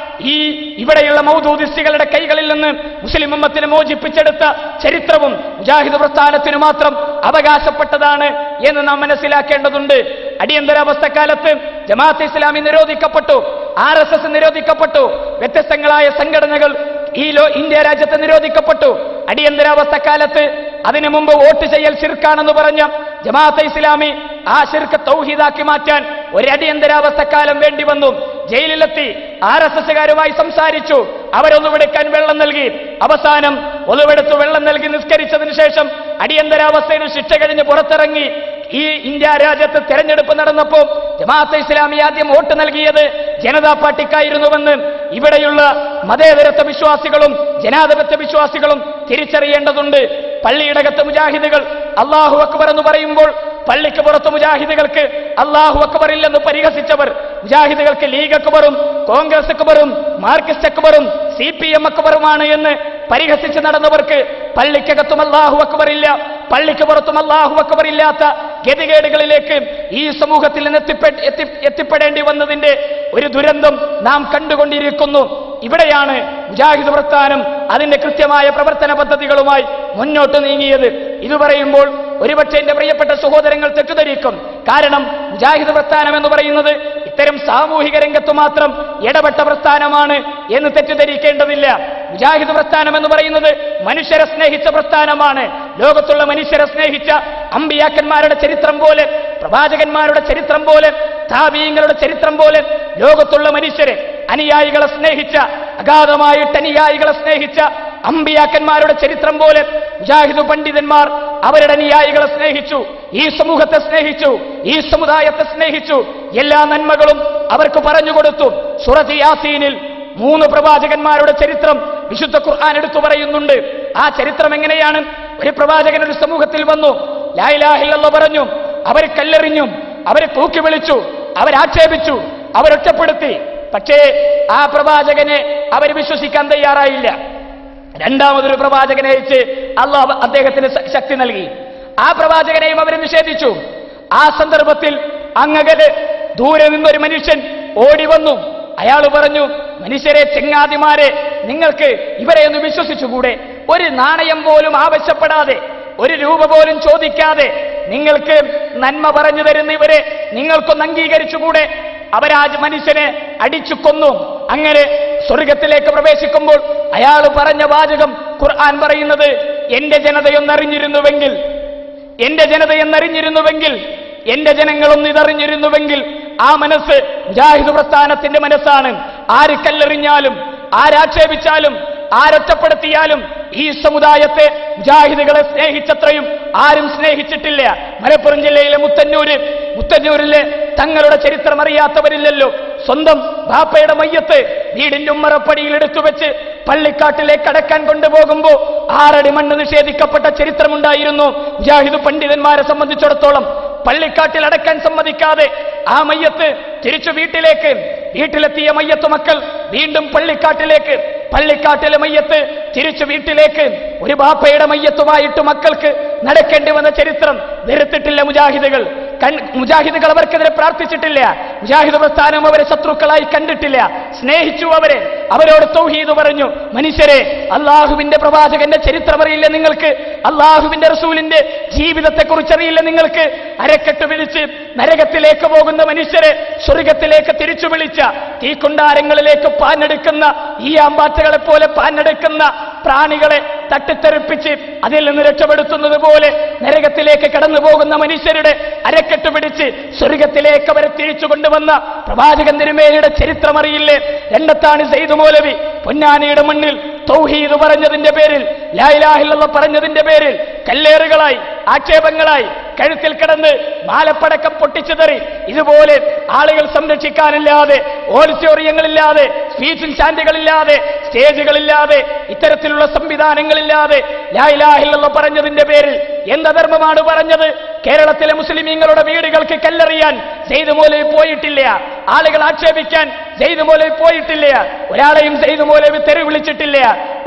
C: ഈ ഇവിടെയുള്ള മൗദൂദിസ്റ്റുകളുടെ കൈകളിൽ നിന്ന് മുസ്ലിം ഉമ്മത്തിനെ മോചിപ്പിച്ചെടുത്ത ചരിത്രവും മുജാഹിദ് പ്രസ്ഥാനത്തിന് മാത്രം അവകാശപ്പെട്ടതാണ് എന്ന് നാം മനസ്സിലാക്കേണ്ടതുണ്ട്. അടിയന്തരാവസ്ഥക്കാലത്ത് ജമാഅത്തെ ഇസ്ലാമി നിരോധിക്കപ്പെട്ടു, RSS നിരോധിക്കപ്പെട്ടു, വ്യത്യസ്തങ്ങളായ സംഘടനകൾ ഇന്ത്യ രാജ്യത്ത് നിരോധിക്കപ്പെട്ടു. അടിയന്തരാവസ്ഥക്കാലത്ത് അതിനു മുമ്പ് വോട്ട് ചെയ്യൽ ശിർക്കാണെന്ന് പറഞ്ഞ ജമാഅത്തെ ഇസ്ലാമി ആ ശിർക്ക് തൗഹീദാക്കി മാറ്റാൻ ഒരു അടിയന്തരാവസ്ഥക്കാലം വേണ്ടി വന്നു. ജയിലിലെത്തി RSSകാരുമായി സംസാരിച്ചു, അവരൊന്നുവെടുക്കാൻ വെള്ളം നൽകി. അവസാനം ഒന്നുവെടുത്ത് വെള്ളം നൽകി നിസ്കരിച്ചതിന് ശേഷം അടിയന്തരാവസ്ഥയുടെ ശിക്ഷ കഴിഞ്ഞ് പുറത്തിറങ്ങി. ഈ ഇന്ത്യ രാജ്യത്ത് തെരഞ്ഞെടുപ്പ് നടന്നപ്പോൾ ജമാഅത്തെ ഇസ്ലാമി ആദ്യം വോട്ട് നൽകിയത് ജനതാ പാർട്ടിക്കായിരുന്നുവെന്ന് ഇവിടെയുള്ള മതേതരത്വ വിശ്വാസികളും ജനാധിപത്യ വിശ്വാസികളും തിരിച്ചറിയേണ്ടതുണ്ട്. പള്ളിയിടകത്ത് മുജാഹിദുകൾ അല്ലാഹു അക്ബർ എന്ന് പറയുമ്പോൾ പള്ളിക്ക് പുറത്ത് മുജാഹിദുകൾക്ക് അല്ലാഹു അക്ബർ ഇല്ലെന്ന് പരിഹസിച്ചവർ, മുജാഹിദുകൾക്ക് ലീഗ് അക്ബറും കോൺഗ്രസ് അക്ബറും മാർക്സിസ്റ്റ് അക്ബറും CPM അക്ബറുമാണ് എന്ന് പരിഹസിച്ച് നടന്നവർക്ക് പള്ളിക്കകത്തും അല്ലാഹു അക്ബർ ഇല്ല, പള്ളിക്ക് പുറത്തും അല്ലാഹു അക്ബർ ഇല്ലാത്ത ഗതികേടുകളിലേക്ക് ഈ സമൂഹത്തിൽ നിന്ന് എത്തിപ്പെടേണ്ടി വന്നതിന്റെ ഒരു ദുരന്തം നാം കണ്ടുകൊണ്ടിരിക്കുന്നു. ഇവിടെയാണ് മുജാഹിദ് പ്രസ്ഥാനം അതിന്റെ കൃത്യമായ പ്രവർത്തന പദ്ധതികളുമായി മുന്നോട്ട് നീങ്ങിയത്. ഇത് പറയുമ്പോൾ ഒരുപക്ഷെ എന്റെ പ്രിയപ്പെട്ട സഹോദരങ്ങൾ തെറ്റിദ്ധരിക്കും. കാരണം മുജാഹിദ് പ്രസ്ഥാനം എന്ന് പറയുന്നത് ഇത്തരം സാമൂഹിക രംഗത്ത് മാത്രം ഇടപെട്ട പ്രസ്ഥാനമാണ് എന്ന് തെറ്റിദ്ധരിക്കേണ്ടതില്ല. മുജാഹിദ് പ്രസ്ഥാനം എന്ന് പറയുന്നത് മനുഷ്യരെ സ്നേഹിച്ച പ്രസ്ഥാനമാണ്. ലോകത്തുള്ള മനുഷ്യരെ സ്നേഹിച്ച അമ്പിയാക്കന്മാരുടെ ചരിത്രം പോലെ, പ്രവാചകന്മാരുടെ ചരിത്രം പോലെ, താബീങ്ങളുടെ ചരിത്രം പോലെ ലോകത്തുള്ള മനുഷ്യരെ, അനുയായികളെ സ്നേഹിച്ച, അഗാധമായിട്ട് അനുയായികളെ സ്നേഹിച്ച അമ്പിയാക്കന്മാരുടെ ചരിത്രം പോലെ മുജാഹിദ് പണ്ഡിതന്മാർ അവരുടെ അനുയായികളെ സ്നേഹിച്ചു, ഈ സമൂഹത്തെ സ്നേഹിച്ചു, ഈ സമുദായത്തെ സ്നേഹിച്ചു, എല്ലാ നന്മകളും അവർക്ക് പറഞ്ഞുകൊടുത്തു. സൂറത്ത് യാസീനിൽ 3 പ്രവാചകന്മാരുടെ ചരിത്രം വിശുദ്ധ ഖുർആൻ എടുത്തു പറയുന്നുണ്ട്. ആ ചരിത്രം എങ്ങനെയാണ്? ഒരു പ്രവാചകൻ ഒരു സമൂഹത്തിൽ വന്നു, ലാ ഇലാഹ ഇല്ലല്ലാഹ് പറഞ്ഞു, അവരെ കല്ലെറിഞ്ഞു, അവരെ തൂക്കി വിളിച്ചു, അവരാക്ഷേപിച്ചു, അവരൊറ്റപ്പെടുത്തി. പക്ഷേ ആ പ്രവാചകനെ അവർ വിശ്വസിക്കാൻ തയ്യാറായില്ല. രണ്ടാമതൊരു പ്രവാചകനെ അയച്ച് അല്ലാഹു അദ്ദേഹത്തിന് ശക്തി നൽകി. ആ പ്രവാചകനെയും അവർ നിഷേധിച്ചു. ആ സന്ദർഭത്തിൽ അങ്ങകലെ ദൂരെ നിന്നൊരു മനുഷ്യൻ ഓടി വന്നു. അയാൾ പറഞ്ഞു, മനുഷ്യരെ, ചെങ്ങാതിമാരെ, നിങ്ങൾക്ക് ഇവരെ ഒന്ന് വിശ്വസിച്ചുകൂടെ? ഒരു നാണയം പോലും ആവശ്യപ്പെടാതെ, ഒരു രൂപ പോലും ചോദിക്കാതെ നിങ്ങൾക്ക് നന്മ പറഞ്ഞു തരുന്ന ഇവരെ നിങ്ങൾക്കൊന്ന് അംഗീകരിച്ചുകൂടെ? അവരാ മനുഷ്യനെ അടിച്ചു കൊന്നു. അങ്ങനെ സ്വർഗത്തിലേക്ക് പ്രവേശിക്കുമ്പോൾ അയാൾ പറഞ്ഞ വാചകം ഖുർആൻ പറയുന്നത്, എന്റെ ജനതയൊന്നറിഞ്ഞിരുന്നുവെങ്കിൽ, എന്റെ ജനതയെന്നറിഞ്ഞിരുന്നുവെങ്കിൽ, എന്റെ ജനങ്ങളൊന്ന് ഇതറിഞ്ഞിരുന്നുവെങ്കിൽ. ആ മനസ്സ് മുജാഹിദ് പ്രസ്ഥാനത്തിന്റെ മനസ്സാണ്. ആര് കല്ലെറിഞ്ഞാലും, ആരാക്ഷേപിച്ചാലും, ആരൊറ്റപ്പെടുത്തിയാലും ഈ സമുദായത്തെ മുജാഹിദുകളെ സ്നേഹിച്ചത്രയും ആരും സ്നേഹിച്ചിട്ടില്ല. മലപ്പുറം ജില്ലയിലെ മുത്തന്നൂരിലെ തങ്ങളുടെ ചരിത്രം അറിയാത്തവരില്ലല്ലോ. സ്വന്തം ബാപ്പയുടെ മയ്യത്ത് വീടിന്റെ ഉമ്മറപ്പടിയിൽ എടുത്തു വെച്ച് പള്ളിക്കാട്ടിലേക്ക് അടക്കാൻ കൊണ്ടുപോകുമ്പോ 6 അടി മണ്ണ് നിഷേധിക്കപ്പെട്ട ചരിത്രമുണ്ടായിരുന്നു. മുജാഹിദ് പണ്ഡിതന്മാരെ സംബന്ധിച്ചിടത്തോളം പള്ളിക്കാട്ടിൽ അടക്കാൻ സമ്മതിക്കാതെ ആ മയ്യത്ത് തിരിച്ചു വീട്ടിലെത്തിയ മയ്യത്ത് മക്കൾ വീണ്ടും പള്ളിക്കാട്ടിലെ മയ്യത്ത് തിരിച്ചു വീട്ടിലേക്ക് ഒരു ബാപ്പയുടെ മയ്യത്തുമായിട്ട് മക്കൾക്ക് നടക്കേണ്ടി വന്ന ചരിത്രം വെറുത്തിട്ടില്ല മുജാഹിദുകൾ അവർക്കെതിരെ പ്രാർത്ഥിച്ചിട്ടില്ല. മുജാഹിദ് പ്രസ്ഥാനം അവരെ ശത്രുക്കളായി കണ്ടിട്ടില്ല. സ്നേഹിച്ചു അവരോട് തൗഹീദ് പറഞ്ഞു. മനുഷ്യരെ, അള്ളാഹുവിന്റെ പ്രവാചകന്റെ ചരിത്രം അറിയില്ല നിങ്ങൾക്ക്? അള്ളാഹുവിന്റെ റസൂലിന്റെ ജീവിതത്തെക്കുറിച്ച് അറിയില്ല നിങ്ങൾക്ക്? അരക്കെട്ട് വിളിച്ച് നരകത്തിലേക്ക് പോകുന്ന മനുഷ്യരെ സ്വർഗത്തിലേക്ക് തിരിച്ചു വിളിച്ച തീക്കുണ്ടാരങ്ങളിലേക്ക് പാഞ്ഞെടുക്കുന്ന ഈ ആമ്പാറ്റകളെ പോലെ പാഞ്ഞെടുക്കുന്ന പ്രാണികളെ തട്ടിത്തെറിപ്പിച്ച് അതിൽ നിന്ന് രക്ഷപ്പെടുത്തുന്നത് പോലെ നരകത്തിലേക്ക് കടന്നു പോകുന്ന മനുഷ്യരുടെ അരക്കെട്ട് പിടിച്ച് സ്വർഗത്തിലേക്ക് അവരെ തിരിച്ചു കൊണ്ടുവന്ന പ്രവാചകൻ തിരുമേനിയുടെ ചരിത്രം അറിയില്ലേ? രണ്ടത്താണ് സെയ്ദ് മൗലവി പൊന്നാനിയുടെ മണ്ണിൽ തൗഹീദ് പറഞ്ഞതിന്റെ പേരിൽ, ലാ ഇലാഹ ഇല്ലല്ലാഹ് പറഞ്ഞതിന്റെ പേരിൽ കല്ലേറുകളായി ആക്ഷേപങ്ങളായി കഴുത്തിൽ കിടന്ന് മാലപ്പടക്കം പൊട്ടിച്ചെതറി ഇതുപോലെ ആളുകൾ സംരക്ഷിക്കാനില്ലാതെ, ഓഡിറ്റോറിയങ്ങളില്ലാതെ, സ്പീച്ച് ചാൻഡുകളില്ലാതെ, സ്റ്റേജുകളില്ലാതെ, ഇത്തരത്തിലുള്ള സംവിധാനങ്ങളില്ലാതെ ലാ ഇലാഹ ഇല്ലല്ലാഹ് പറഞ്ഞതിന്റെ പേരിൽ എന്തധർമ്മമാണ് പറഞ്ഞത്? കേരളത്തിലെ മുസ്ലിമീങ്ങളുടെ വീടുകൾക്ക് കല്ലെറിയാൻ സെയ്ദ് മൗലവി പോയിട്ടില്ല. ആളുകൾ ആക്ഷേപിക്കാൻ സെയ്ദ് മൗലവി പോയിട്ടില്ല. ഒരാളെയും സെയ്ദ് മൗലവി തെറി വിളിച്ചിട്ടില്ല.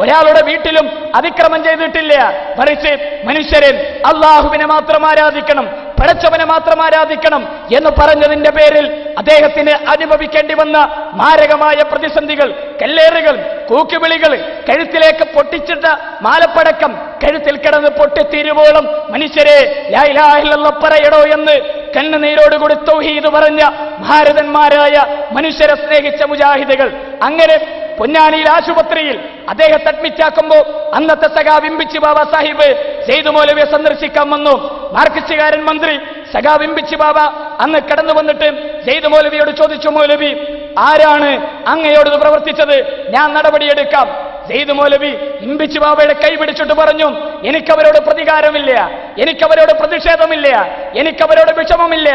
C: ഒരാളുടെ വീട്ടിലും അതിക്രമം ചെയ്തിട്ടില്ല. മറിച്ച് മനുഷ്യരെ അള്ളാഹുവിനെ മാത്രം ആരാധിക്കണം, പടച്ചവനെ മാത്രം ആരാധിക്കണം എന്ന് പറഞ്ഞതിന്റെ പേരിൽ അദ്ദേഹത്തിന് അനുഭവിക്കേണ്ടി വന്ന മാരകമായ പ്രതിസന്ധികൾ, കല്ലേറുകൾ, കൂക്കുവിളികൾ, കഴുത്തിലേക്ക് പൊട്ടിച്ചിട്ട മാലപ്പടക്കം കഴുത്തിൽ കിടന്ന് പൊട്ടിത്തീരുവോളം മനുഷ്യരെ ലാ ഇലാഹ ഇല്ലല്ലാഹ് പറയടോ എന്ന് കണ്ണുനീരോടുകൂടി തൗഹീദ് പറഞ്ഞ ഭാരതന്മാരായ മനുഷ്യരെ സ്നേഹിച്ച മുജാഹിദുകൾ. അങ്ങനെ പൊന്നാനിയിൽ ആശുപത്രിയിൽ അദ്ദേഹത്തെ അഡ്മിറ്റാക്കുമ്പോൾ അന്നത്തെ സഖാവ് ഇമ്പിച്ചി ബാബ സാഹിബ് സെയ്ദ് മൗലവിയെ സന്ദർശിക്കാൻ വന്നു. മാർക്സിസ്റ്റുകാരൻ മന്ത്രി സഖാവ് ഇമ്പിച്ചി ബാബ അന്ന് കടന്നു വന്നിട്ട് സെയ്ദ് മൗലവിയോട് ചോദിച്ചു, മൗലവി, ആരാണ് അങ്ങയോട് ഇത് പ്രവർത്തിച്ചത്? ഞാൻ നടപടിയെടുക്കാം. സെയ്ദ് മൗലവി ഇമ്പിച്ചി ബാബയുടെ കൈ പിടിച്ചിട്ട് പറഞ്ഞു, എനിക്കവരോട് പ്രതികാരമില്ല, എനിക്കവരോട് പ്രതിഷേധമില്ല, എനിക്കവരോട് വിഷമമില്ല.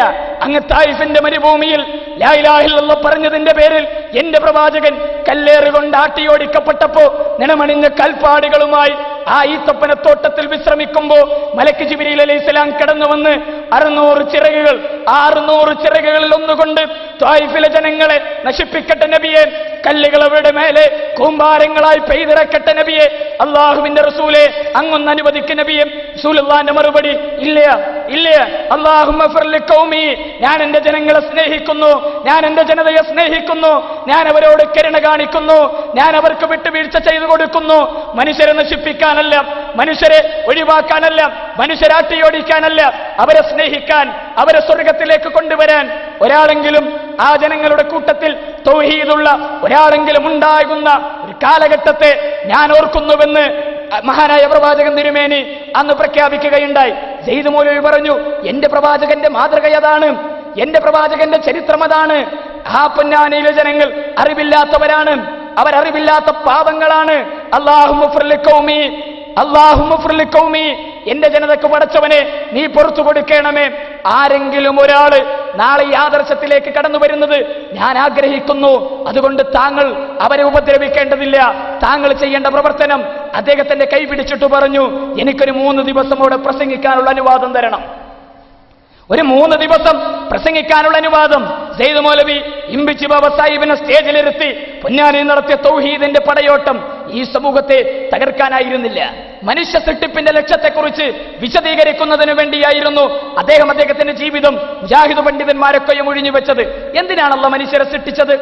C: അങ്ങ് തായിഫിന്റെ മരുഭൂമിയിൽ ലാ ഇലാഹ ഇല്ലല്ലാഹ് പറഞ്ഞതിന്റെ പേരിൽ എന്റെ പ്രവാചകൻ കല്ലേറുകൊണ്ട് ആട്ടിയോടിക്കപ്പെട്ടപ്പോ നിണമണിഞ്ഞ കൽപ്പാടുകളുമായി ആ ഈത്തപ്പനത്തോട്ടത്തിൽ വിശ്രമിക്കുമ്പോ മലക്ക് ജിബ്രീൽ അലൈഹിസ്സലാം കടന്നു വന്ന് 600 ചിറകുകൾ, 600 ചിറകുകളിൽ ഒന്നുകൊണ്ട് ത്വായിഫിലെ ജനങ്ങളെ നശിപ്പിക്കട്ടെ നബിയെ, കല്ലുകൾ അവരുടെ മേലെ കൂമ്പാരങ്ങളായി പെയ്തിറക്കട്ടെ നബിയെ, അള്ളാഹുവിന്റെ റസൂലെ അങ്ങൊന്ന് അനുവദിക്ക് നബിയെ. റസൂലുള്ളാഹിന്റെ മറുപടി, ഇല്ല, അല്ലാഹുമ്മ ഫിർ ലിഖൗമി, ഞാൻ എന്റെ ജനങ്ങളെ സ്നേഹിക്കുന്നു, ഞാൻ എന്റെ ജനതയെ സ്നേഹിക്കുന്നു, ഞാൻ അവരോട് കരുണ കാണിക്കുന്നു, ഞാൻ അവർക്ക് വിട്ടുവീഴ്ച ചെയ്തു കൊടുക്കുന്നു. മനുഷ്യരെ നശിപ്പിക്കാനല്ല, മനുഷ്യരെ ഒഴിവാക്കാനല്ല, മനുഷ്യരാട്ടിയോടിക്കാനല്ല, അവരെ സ്നേഹിക്കാൻ, അവരെ സ്വർഗത്തിലേക്ക് കൊണ്ടുവരാൻ ഒരാളെങ്കിലും ആ ജനങ്ങളുടെ കൂട്ടത്തിൽ തൗഹീദുള്ള ഒരാളെങ്കിലും ഉണ്ടാകുന്ന ഒരു കാലഘട്ടത്തെ ഞാൻ ഓർക്കുന്നുവെന്ന് മഹാനായ പ്രവാചകൻ തിരുമേനി അന്ന് പ്രഖ്യാപിക്കുകയുണ്ടായി. സെയ്ദ് മൗലവി പറഞ്ഞു, എന്റെ പ്രവാചകന്റെ മാതൃക അതാണ്, എന്റെ പ്രവാചകന്റെ ചരിത്രം അതാണ്. ആ പൊന്നാനിയിലെ ജനങ്ങൾ അറിവില്ലാത്തവരാണ്, അവരറിവില്ലാത്ത പാപങ്ങളാണ്. അല്ലാഹുമ്മ ഫിർ ലിഖൗമി, എന്റെ ജനതക്ക് പടച്ചവനെ നീ പുറത്തു കൊടുക്കണമേ. ആരെങ്കിലും ഒരാള് നാളെ ഈ ആദർശത്തിലേക്ക് കടന്നു വരുന്നത് ഞാൻ ആഗ്രഹിക്കുന്നു, അതുകൊണ്ട് താങ്കൾ അവരെ ഉപദ്രവിക്കേണ്ടതില്ല. താങ്കൾ ചെയ്യേണ്ട പ്രവർത്തനം, അദ്ദേഹത്തിന്റെ കൈ പിടിച്ചിട്ട് പറഞ്ഞു, എനിക്കൊരു 3 ദിവസം അവിടെ പ്രസംഗിക്കാനുള്ള അനുവാദം തരണം. ഒരു 3 ദിവസം പ്രസംഗിക്കാനുള്ള അനുവാദം. സെയ്ദ് മൗലവി ഇമ്പിച്ചി ബാബ സാഹിബിനെ സ്റ്റേജിലിരുത്തി പൊന്നാനിയിൽ നടത്തിയ തൗഹീദിന്റെ പടയോട്ടം ഈ സമൂഹത്തെ തകർക്കാനായിരുന്നില്ല, മനുഷ്യ സൃഷ്ടിപ്പിന്റെ ലക്ഷ്യത്തെക്കുറിച്ച് വിശദീകരിക്കുന്നതിന് വേണ്ടിയായിരുന്നു അദ്ദേഹത്തിന്റെ ജീവിതം മുജാഹിദ് പണ്ഡിതന്മാരൊക്കെയും ഒഴിഞ്ഞു വെച്ചത്. എന്തിനാണ് അല്ലാഹു മനുഷ്യരെ സൃഷ്ടിച്ചത്?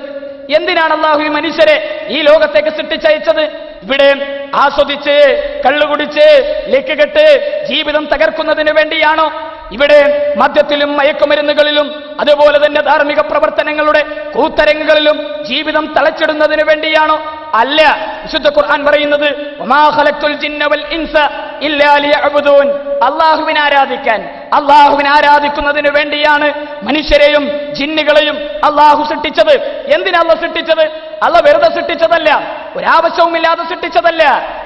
C: എന്തിനാണ് അല്ലാഹു ഈ മനുഷ്യരെ ഈ ലോകത്തേക്ക് സൃഷ്ടിച്ചയച്ചത്? ഇവിടെ ആസ്വദിച്ച് കള്ളുകുടിച്ച് ലക്കുകെട്ട് ജീവിതം തകർക്കുന്നതിന് വേണ്ടിയാണോ? ഇവിടെ മദ്യത്തിലും മയക്കുമരുന്നുകളിലും അതുപോലെ തന്നെ ധാർമ്മിക പ്രവർത്തനങ്ങളുടെ കൂത്തരങ്ങുകളിലും ജീവിതം തളച്ചിടുന്നതിന് വേണ്ടിയാണോ? അല്ല. വിശുദ്ധ ഖുർആൻ പറയുന്നത്, വമാ ഖലഖ്തുൽ ജിന്ന വൽ ഇൻസ ഇല്ലാ ലിയഅ്ബുദൂൻ, അല്ലാഹുവിനെ ആരാധിക്കാൻ, അല്ലാഹുവിനെ ആരാധിക്കുന്നതിന് വേണ്ടിയാണ് മനുഷ്യരെയും ജിന്നുകളെയും അല്ലാഹു സൃഷ്ടിച്ചത്. എന്തിനാ അല്ലാഹു സൃഷ്ടിച്ചത്? അല്ലാഹു വെറുതെ സൃഷ്ടിച്ചതല്ല, ഒരാവശ്യവുമില്ലാതെ സൃഷ്ടിച്ചതല്ല.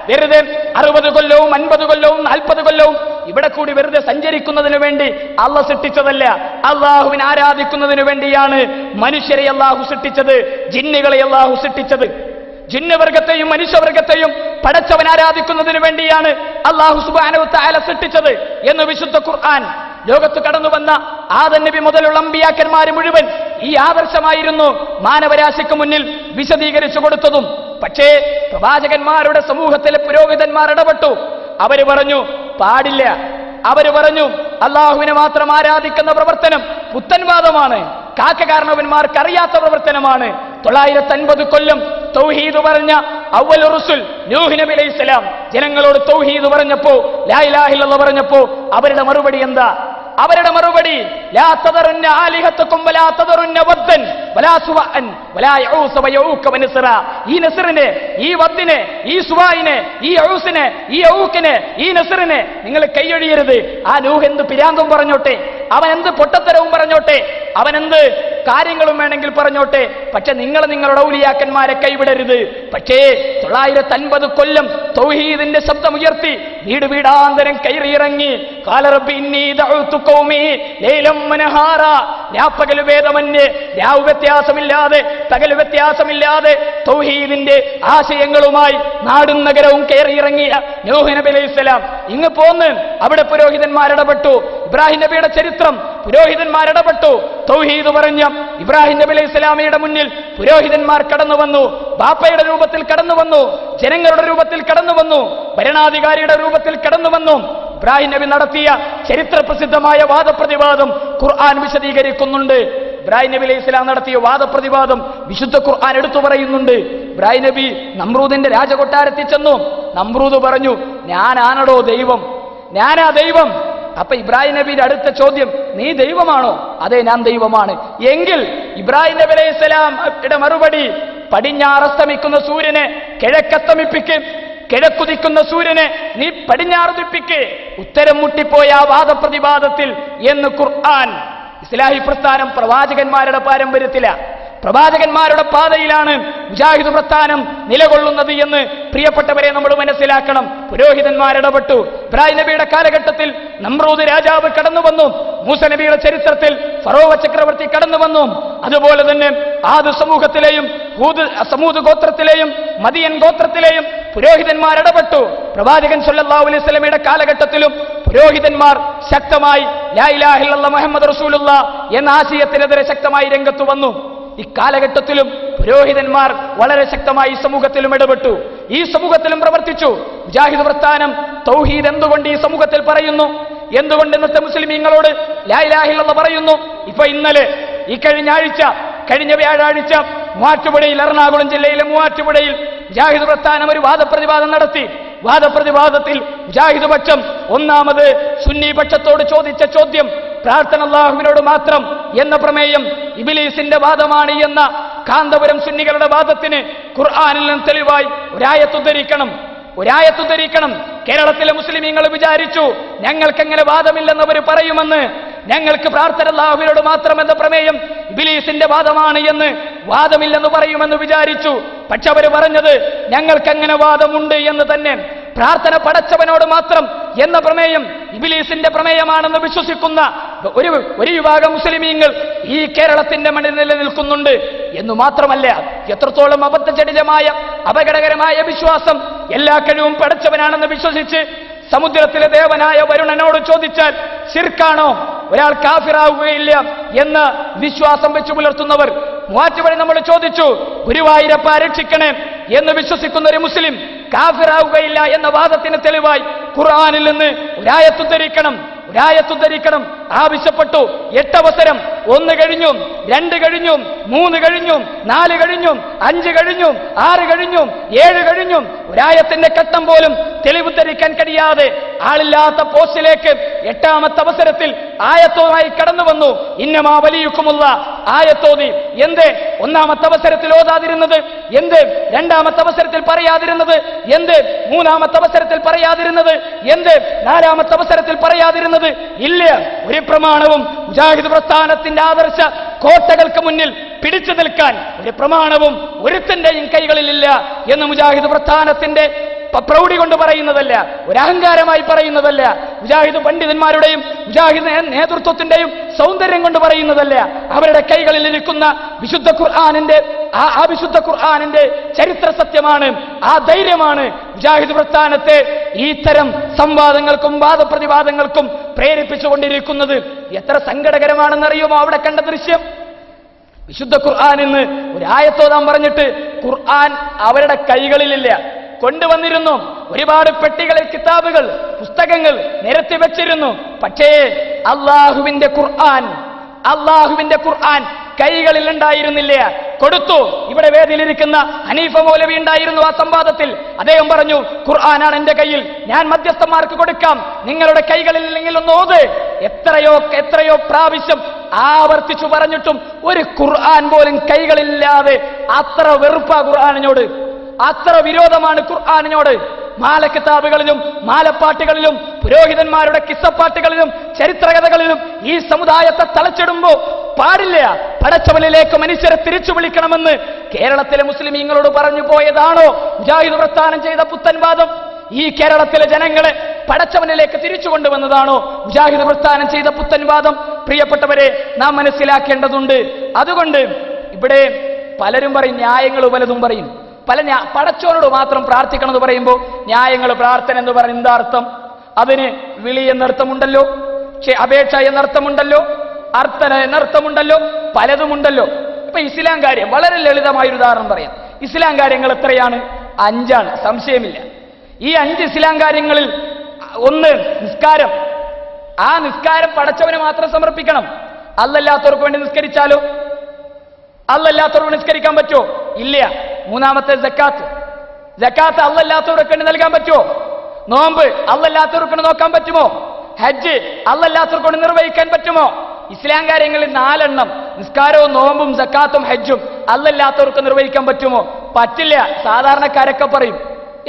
C: വെറുതെ 60 കൊല്ലവും 50 കൊല്ലവും 40 കൊല്ലവും ഇവിടെ കൂടി വെറുതെ സഞ്ചരിക്കുന്നതിന് വേണ്ടി അള്ളാഹ് സൃഷ്ടിച്ചതല്ല. അള്ളാഹുവിനെ ആരാധിക്കുന്നതിന് വേണ്ടിയാണ് മനുഷ്യരെ അള്ളാഹു സൃഷ്ടിച്ചത്, ജിന്നുകളെ അള്ളാഹു സൃഷ്ടിച്ചത്. ജിന്നുവർഗത്തെയും മനുഷ്യവർഗത്തെയും പടച്ചവൻ ആരാധിക്കുന്നതിന് വേണ്ടിയാണ് അള്ളാഹു സുബ്ഹാനഹു വ തആല സൃഷ്ടിച്ചത് എന്ന് വിശുദ്ധ ഖുർആൻ ലോകത്ത് കടന്നു വന്ന ആദം നബി മുതലുള്ള അമ്പിയാക്കന്മാർ മുഴുവൻ ഈ ആദർശമായിരുന്നു മാനവരാശിക്ക് മുന്നിൽ വിശദീകരിച്ചു കൊടുത്തതും. പക്ഷേ പ്രവാചകന്മാരുടെ സമൂഹത്തിലെ പുരോഹിതന്മാർ ഇടപെട്ടു. അവര് പറഞ്ഞു പാടില്ല. അവര് പറഞ്ഞു അള്ളാഹുവിനെ മാത്രം ആരാധിക്കുന്ന പ്രവർത്തനം പുത്തൻവാദമാണ്, കാക്കകാരണവന്മാർക്ക് അറിയാത്ത പ്രവർത്തനമാണ്. 950 കൊല്ലം തൗഹീദ് പറഞ്ഞ അവ്വൽ റസൂൽ നൂഹ് നബി അലൈഹിസ്സലാം ജനങ്ങളോട് തൗഹീദ് പറഞ്ഞപ്പോ, ലാ ഇലാഹ ഇല്ലല്ലാഹ് പറഞ്ഞപ്പോ അവരുടെ മറുപടി എന്താ? അവരുടെ മറുപടി ലാ തദറുന്ന ആലിഹതകും വലാ തദറുന്ന വദ്ദൻ വലാ സുവഅൻ വലാ യഊസ വയഊക വനസ്റ. ഈ നസ്റിനെ, ഈ വദ്ദിനെ, ഈ സുവായിനെ, ഈ യഊസിനെ, ഈ യഊക്കിനെ, ഈ നസ്റിനെ നിങ്ങൾ കൈയൊഴിയരുത്. ആ നൂഹ് എന്ത് പിരാന്തും പറഞ്ഞോട്ടെ, അവൻ എന്ത് പൊട്ടത്തരവും പറഞ്ഞോട്ടെ, അവൻ എന്ത് കാര്യങ്ങളും വേണമെങ്കിൽ പറഞ്ഞോട്ടെ, പക്ഷെ നിങ്ങൾ നിങ്ങളുടെ ഔലിയാക്കന്മാരെ കൈവിടരുത്. പക്ഷേ 950 കൊല്ലം തൗഹീദിന്റെ ശബ്ദമുയർത്തി വീട് വീടാന്തരം കയറിയിറങ്ങി ഖാല റബ്ബി ഇന്നി ദഅഉതു ഖൗമി ലൈലം വനഹാറ. രാപ്പകൽ ഭേദമന്യേ, രാവ് വ്യത്യാസമില്ലാതെ, പകൽ വ്യത്യാസമില്ലാതെ തൗഹീദിന്റെ ആശയങ്ങളുമായി നാടും നഗരവും കയറിയിറങ്ങിയ നൂഹ് നബി അലൈഹിസ്സലാം ഇങ്ങ് പോന്ന് അവിടെ പുരോഹിതന്മാരിടപെട്ടു. ഇബ്രാഹിം നബിയുടെ ചരിത്രം പുരോഹിതന്മാരിടപെട്ടു. തൗഹീദ് പറഞ്ഞ ഇബ്രാഹിം നബി അലൈഹി സ്വലാമയുടെ മുന്നിൽ പുരോഹിതന്മാർ കടന്നു വന്നു. ബാപ്പയുടെ രൂപത്തിൽ കടന്നു വന്നു, ജനങ്ങളുടെ രൂപത്തിൽ കടന്നു വന്നു, ഭരണാധികാരിയുടെ രൂപത്തിൽ കടന്നു വന്നു. ഇബ്രാഹിം നബി നടത്തിയ ചരിത്ര പ്രസിദ്ധമായ വാദപ്രതിവാദം ഖുർആൻ വിശദീകരിക്കുന്നുണ്ട്. ഇബ്രാഹിം നബി അലൈഹി സ്വലാം നടത്തിയ വാദപ്രതിവാദം വിശുദ്ധ ഖുർആൻ എടുത്തു പറയുന്നുണ്ട്. ഇബ്രാഹിം നബി നമ്രൂദിന്റെ രാജകൊട്ടാരത്തിൽ ചെന്നു. നമ്രൂദ് പറഞ്ഞു, ഞാനാണോ ദൈവം? ഞാനാ ദൈവം. അപ്പൊ ഇബ്രാഹിം നബിയുടെ അടുത്ത ചോദ്യം, നീ ദൈവമാണോ? അതെ, ഞാൻ ദൈവമാണ്. എങ്കിൽ ഇബ്രാഹിം നബി അലൈഹി സ്വലാമിന്റെ മറുപടി, പടിഞ്ഞാറസ്തമിക്കുന്ന സൂര്യനെ കിഴക്കസ്തമിപ്പിക്ക്, കിഴക്കുദിക്കുന്ന സൂര്യനെ നീ പടിഞ്ഞാറുദിപ്പിക്ക്. ഉത്തരം മുട്ടിപ്പോയ ആ വാദപ്രതിവാദത്തിൽ എന്ന് ഖുർആൻ. ഇസ്ലാഹി പ്രസ്ഥാനം പ്രവാചകന്മാരുടെ പാരമ്പര്യത്തില, പ്രവാചകന്മാരുടെ പാതയിലാണ് മുജാഹിദ് പ്രസ്ഥാനം നിലകൊള്ളുന്നത് എന്ന് പ്രിയപ്പെട്ടവരെ നമ്മൾ മനസ്സിലാക്കണം. പുരോഹിതന്മാരിടപെട്ടു. ഇബ്രാഹിം നബിയുടെ കാലഘട്ടത്തിൽ നമ്രൂദ് രാജാവ് കടന്നു വന്നു. മൂസ നബിയുടെ ചരിത്രത്തിൽ ഫറോവ ചക്രവർത്തി കടന്നു വന്നു. അതുപോലെ തന്നെ ആദ് സമൂഹത്തിലെയും സമൂദ് ഗോത്രത്തിലെയും മദിയൻ ഗോത്രത്തിലെയും പുരോഹിതന്മാരിടപെട്ടു. പ്രവാചകൻ സല്ലല്ലാഹു അലൈഹി വസല്ലമയുടെ കാലഘട്ടത്തിലും പുരോഹിതന്മാർ ശക്തമായി ലാ ഇലാഹ ഇല്ലല്ലാഹ് മുഹമ്മദ് റസൂലുള്ളാഹ് എന്ന ആശയത്തിനെതിരെ ശക്തമായി രംഗത്ത് വന്നു. ഇക്കാലഘട്ടത്തിലും പുരോഹിതന്മാർ വളരെ ശക്തമായി സമൂഹത്തിലും ഇടപെട്ടു, ഈ സമൂഹത്തിലും പ്രവർത്തിച്ചു. മുജാഹിദ് പ്രസ്ഥാനം തൗഹീദ് എന്തുകൊണ്ട് ഈ സമൂഹത്തിൽ പറയുന്നു? എന്തുകൊണ്ട് ഇന്നത്തെ മുസ്ലിമീങ്ങളോട് ലാ ഇലാഹ ഇല്ലല്ലാഹ് പറയുന്നു? ഇപ്പൊ ഇന്നലെ ഈ കഴിഞ്ഞ വ്യാഴാഴ്ച മൂവാറ്റുപുഴയിൽ, എറണാകുളം ജില്ലയിലെ മൂവാറ്റുപുഴയിൽ മുജാഹിദ് പ്രസ്ഥാനം ഒരു വാദപ്രതിവാദം നടത്തി. വാദപ്രതിവാദത്തിൽ മുജാഹിദ് പക്ഷം ഒന്നാമത് സുന്നി പക്ഷത്തോട് ചോദിച്ച ചോദ്യം, പ്രാർത്ഥന അല്ലാഹുവിനോട് മാത്രം എന്ന പ്രമേയം ഇബ്ലീസിന്റെ വാദമാണ് എന്ന കാന്തപുരം സുന്നികളുടെ വാദത്തിന് ഖുർആനിൽ നിന്ന് തെളിവായി ഒരായത്തുദ്ധരിക്കണം. കേരളത്തിലെ മുസ്ലിമീങ്ങൾ വിചാരിച്ചു ഞങ്ങൾക്കെങ്ങനെ വാദമില്ലെന്നവർ പറയുമെന്ന്. ഞങ്ങൾക്ക് പ്രാർത്ഥന അല്ലാഹുവിനോട് മാത്രം എന്ന പ്രമേയം ഇബ്ലീസിന്റെ വാദമാണ് എന്ന്, വാദമില്ലെന്ന് പറയുമെന്ന് വിചാരിച്ചു. പക്ഷെ അവർ പറഞ്ഞത് ഞങ്ങൾക്കെങ്ങനെ വാദമുണ്ട് എന്ന് തന്നെ. പ്രാർത്ഥന പടച്ചവനോട് മാത്രം എന്ന പ്രമേയം ഇബ്ലീസിന്റെ പ്രമേയമാണെന്ന് വിശ്വസിക്കുന്ന ഒരു വിഭാഗം മുസ്ലിമീങ്ങൾ ഈ കേരളത്തിന്റെ മണ്ണിൽ നിലനിൽക്കുന്നുണ്ട് എന്ന് മാത്രമല്ല, എത്രത്തോളം അബദ്ധജടിലമായ അപകടകരമായ വിശ്വാസം, എല്ലാ കഴിവും പടച്ചവനാണെന്ന് വിശ്വസിച്ച് സമുദ്രത്തിലെ ദേവനായ വരുണനോട് ചോദിച്ചാൽ ശിർക്കാണോ, ഒരാൾ കാഫിറാവുകയില്ല എന്ന വിശ്വാസം വെച്ചു പുലർത്തുന്നവർ. മൂവാറ്റുപുഴ നമ്മൾ ചോദിച്ചു, ഗുരുവായൂരപ്പ രക്ഷിക്കണേ എന്ന് വിശ്വസിക്കുന്ന ഒരു മുസ്ലിം കാഫിറാവുകയില്ല എന്ന വാദത്തിന് തെളിവായി ഖുർആനിൽ നിന്ന് ഒരായത്തുദ്ധരിക്കണം ആവശ്യപ്പെട്ടു. 8 അവസരം, 1 കഴിഞ്ഞു, 2 കഴിഞ്ഞു, 3 കഴിഞ്ഞു, 4 കഴിഞ്ഞു, 5 കഴിഞ്ഞു, 6 കഴിഞ്ഞു, 7 കഴിഞ്ഞു. ഒരായത്തിന്റെ ഘട്ടം പോലും തെളിവുദ്ധരിക്കാൻ കഴിയാതെ ആളില്ലാത്ത പോസ്റ്റിലേക്ക് 8ാമത്തെ അവസരത്തിൽ ആയത്തുമായി കടന്നു വന്നു. ഇന്നമാ വലിയുക്കുമുള്ള ആയത്തോതി. എന്ത് 1ാമത്തെ അവസരത്തിൽ ഓതാതിരുന്നത്? എന്ത് 2ാമത്തെ അവസരത്തിൽ പറയാതിരുന്നത്? എന്ത് 3ാമത്തെ അവസരത്തിൽ പറയാതിരുന്നത്? എന്ത് 4ാമത്തെ അവസരത്തിൽ പറയാതിരുന്നത്? ഇല്ല, ഒരു പ്രമാണവും മുജാഹിദ് പ്രസ്ഥാനത്തിന്റെ ആദർശ കോട്ടകൾക്ക് മുന്നിൽ പിടിച്ചു നിൽക്കാൻ ഒരു പ്രമാണവും ഒരുത്തന്റെയും കൈകളിലില്ല എന്ന് മുജാഹിദ് പ്രസ്ഥാനത്തിന്റെ പ്രൗഢി കൊണ്ട് പറയുന്നതല്ല, ഒരു അഹങ്കാരമായി പറയുന്നതല്ല. മുജാഹിദ് പണ്ഡിതന്മാരുടെയും മുജാഹിദ് നേതൃത്വത്തിന്റെയും സൗന്ദര്യം കൊണ്ട് പറയുന്നതല്ല. അവരുടെ കൈകളിൽ ഇരിക്കുന്ന വിശുദ്ധ ഖുർആനിന്റെ ആ വിശുദ്ധ ഖുർആനിന്റെ ചരിത്ര സത്യമാണ്, ആ ധൈര്യമാണ് മുജാഹിദ് പ്രസ്ഥാനത്തെ ഇത്തരം സംവാദങ്ങൾക്കും വാദപ്രതിവാദങ്ങൾക്കും പ്രേരിപ്പിച്ചുകൊണ്ടിരിക്കുന്നത്. എത്ര സങ്കടകരമാണെന്നറിയുമോ അവിടെ കണ്ട ദൃശ്യം? വിശുദ്ധ ഖുർആനിൽ നിന്ന് ഒരു ആയത്തോതാൻ പറഞ്ഞിട്ട് ഖുർആൻ അവരുടെ കൈകളിലില്ല, കൊണ്ടുവന്നിരുന്നു. ഒരുപാട് പെട്ടികളിൽ കിതാബുകൾ, പുസ്തകങ്ങൾ നിരത്തി വെച്ചിരുന്നു. പക്ഷേ അള്ളാഹുവിന്റെ ഖുർആൻ കൈകളിൽ ഉണ്ടായിരുന്നില്ല, കൊടുത്തു. ഇവിടെ വേദിയിലിരിക്കുന്ന ഹനീഫ മൗലവി ഉണ്ടായിരുന്നു ആ സംവാദത്തിൽ. അദ്ദേഹം പറഞ്ഞു, ഖുർആനാണ് എന്റെ കയ്യിൽ, ഞാൻ മധ്യസ്ഥന്മാർക്ക് കൊടുക്കാം, നിങ്ങളുടെ കൈകളിൽ ഇല്ലെങ്കിൽ ഒന്ന് ഓത്. എത്രയോ പ്രാവശ്യം ആവർത്തിച്ചു പറഞ്ഞിട്ടും ഒരു ഖുർആൻ പോലും കൈകളില്ലാതെ അത്ര വെറുപ്പാ ഖുർആനിനോട്, അത്ര വിരോധമാണ് ഖുർആനിനോട്. മാലക്കിതാബുകളിലും മാലപ്പാട്ടുകളിലും പുരോഹിതന്മാരുടെ കിസ്സപ്പാട്ടുകളിലും ചരിത്രകഥകളിലും ഈ സമുദായത്തെ തളച്ചിടുമ്പോ പാടില്ല. പടച്ചവനിലേക്ക് മനുഷ്യരെ തിരിച്ചു വിളിക്കണമെന്ന് കേരളത്തിലെ മുസ്ലിമീങ്ങളോട് പറഞ്ഞു പോയതാണോ മുജാഹിദ് പ്രസ്ഥാനം ചെയ്ത പുത്തൻവാദം? ഈ കേരളത്തിലെ ജനങ്ങളെ പടച്ചവനിലേക്ക് തിരിച്ചു കൊണ്ടുവന്നതാണോ മുജാഹിദ് പ്രസ്ഥാനം ചെയ്ത പുത്തൻവാദം? പ്രിയപ്പെട്ടവരെ, നാം മനസ്സിലാക്കേണ്ടതുണ്ട്. അതുകൊണ്ട് ഇവിടെ പലരും പറയും, ന്യായങ്ങൾ പലതും പറയും. പടച്ചവനോട് മാത്രം പ്രാർത്ഥിക്കണം എന്ന് പറയുമ്പോൾ ന്യായങ്ങൾ, പ്രാർത്ഥന എന്ന് പറയുന്ന എന്താ അർത്ഥം? അതിന് വിളി എന്നർത്ഥമുണ്ടല്ലോ, അപേക്ഷ എന്നർത്ഥമുണ്ടല്ലോ, അർത്ഥന എന്നർത്ഥമുണ്ടല്ലോ, പലതുമുണ്ടല്ലോ. ഇപ്പൊ ഇസ്ലാം കാര്യം വളരെ ലളിതമായൊരു ഉദാഹരണം പറയാം. ഇസ്ലാം കാര്യങ്ങൾ എത്രയാണ്? 5ആണ്, സംശയമില്ല. ഈ 5 ഇസ്ലാം കാര്യങ്ങളിൽ ഒന്ന് നിസ്കാരം. ആ നിസ്കാരം പടച്ചവന് മാത്രം സമർപ്പിക്കണം. അല്ലല്ലാത്തവർക്ക് വേണ്ടി നിസ്കരിച്ചാലോ? അല്ലല്ലാത്തവർക്ക് നിസ്കരിക്കാൻ പറ്റുമോ? ഇല്ല. മൂന്നാമത്തെ ജക്കാത്ത് അല്ലല്ലാത്തവർക്ക് വേണ്ടി നൽകാൻ പറ്റുമോ? നോമ്പ് അല്ലല്ലാത്തവർക്ക് നോക്കാൻ പറ്റുമോ? ഹജ്ജ് അല്ലല്ലാത്തവർക്ക് കൊണ്ട് നിർവഹിക്കാൻ പറ്റുമോ? ഇസ്ലാം കാര്യങ്ങളിൽ 4 എണ്ണം, നിസ്കാരവും നോമ്പും സക്കാത്തും ഹജ്ജും അല്ലല്ലാത്തവർക്ക് നിർവഹിക്കാൻ പറ്റുമോ? പറ്റില്ല. സാധാരണക്കാരൊക്കെ പറയും.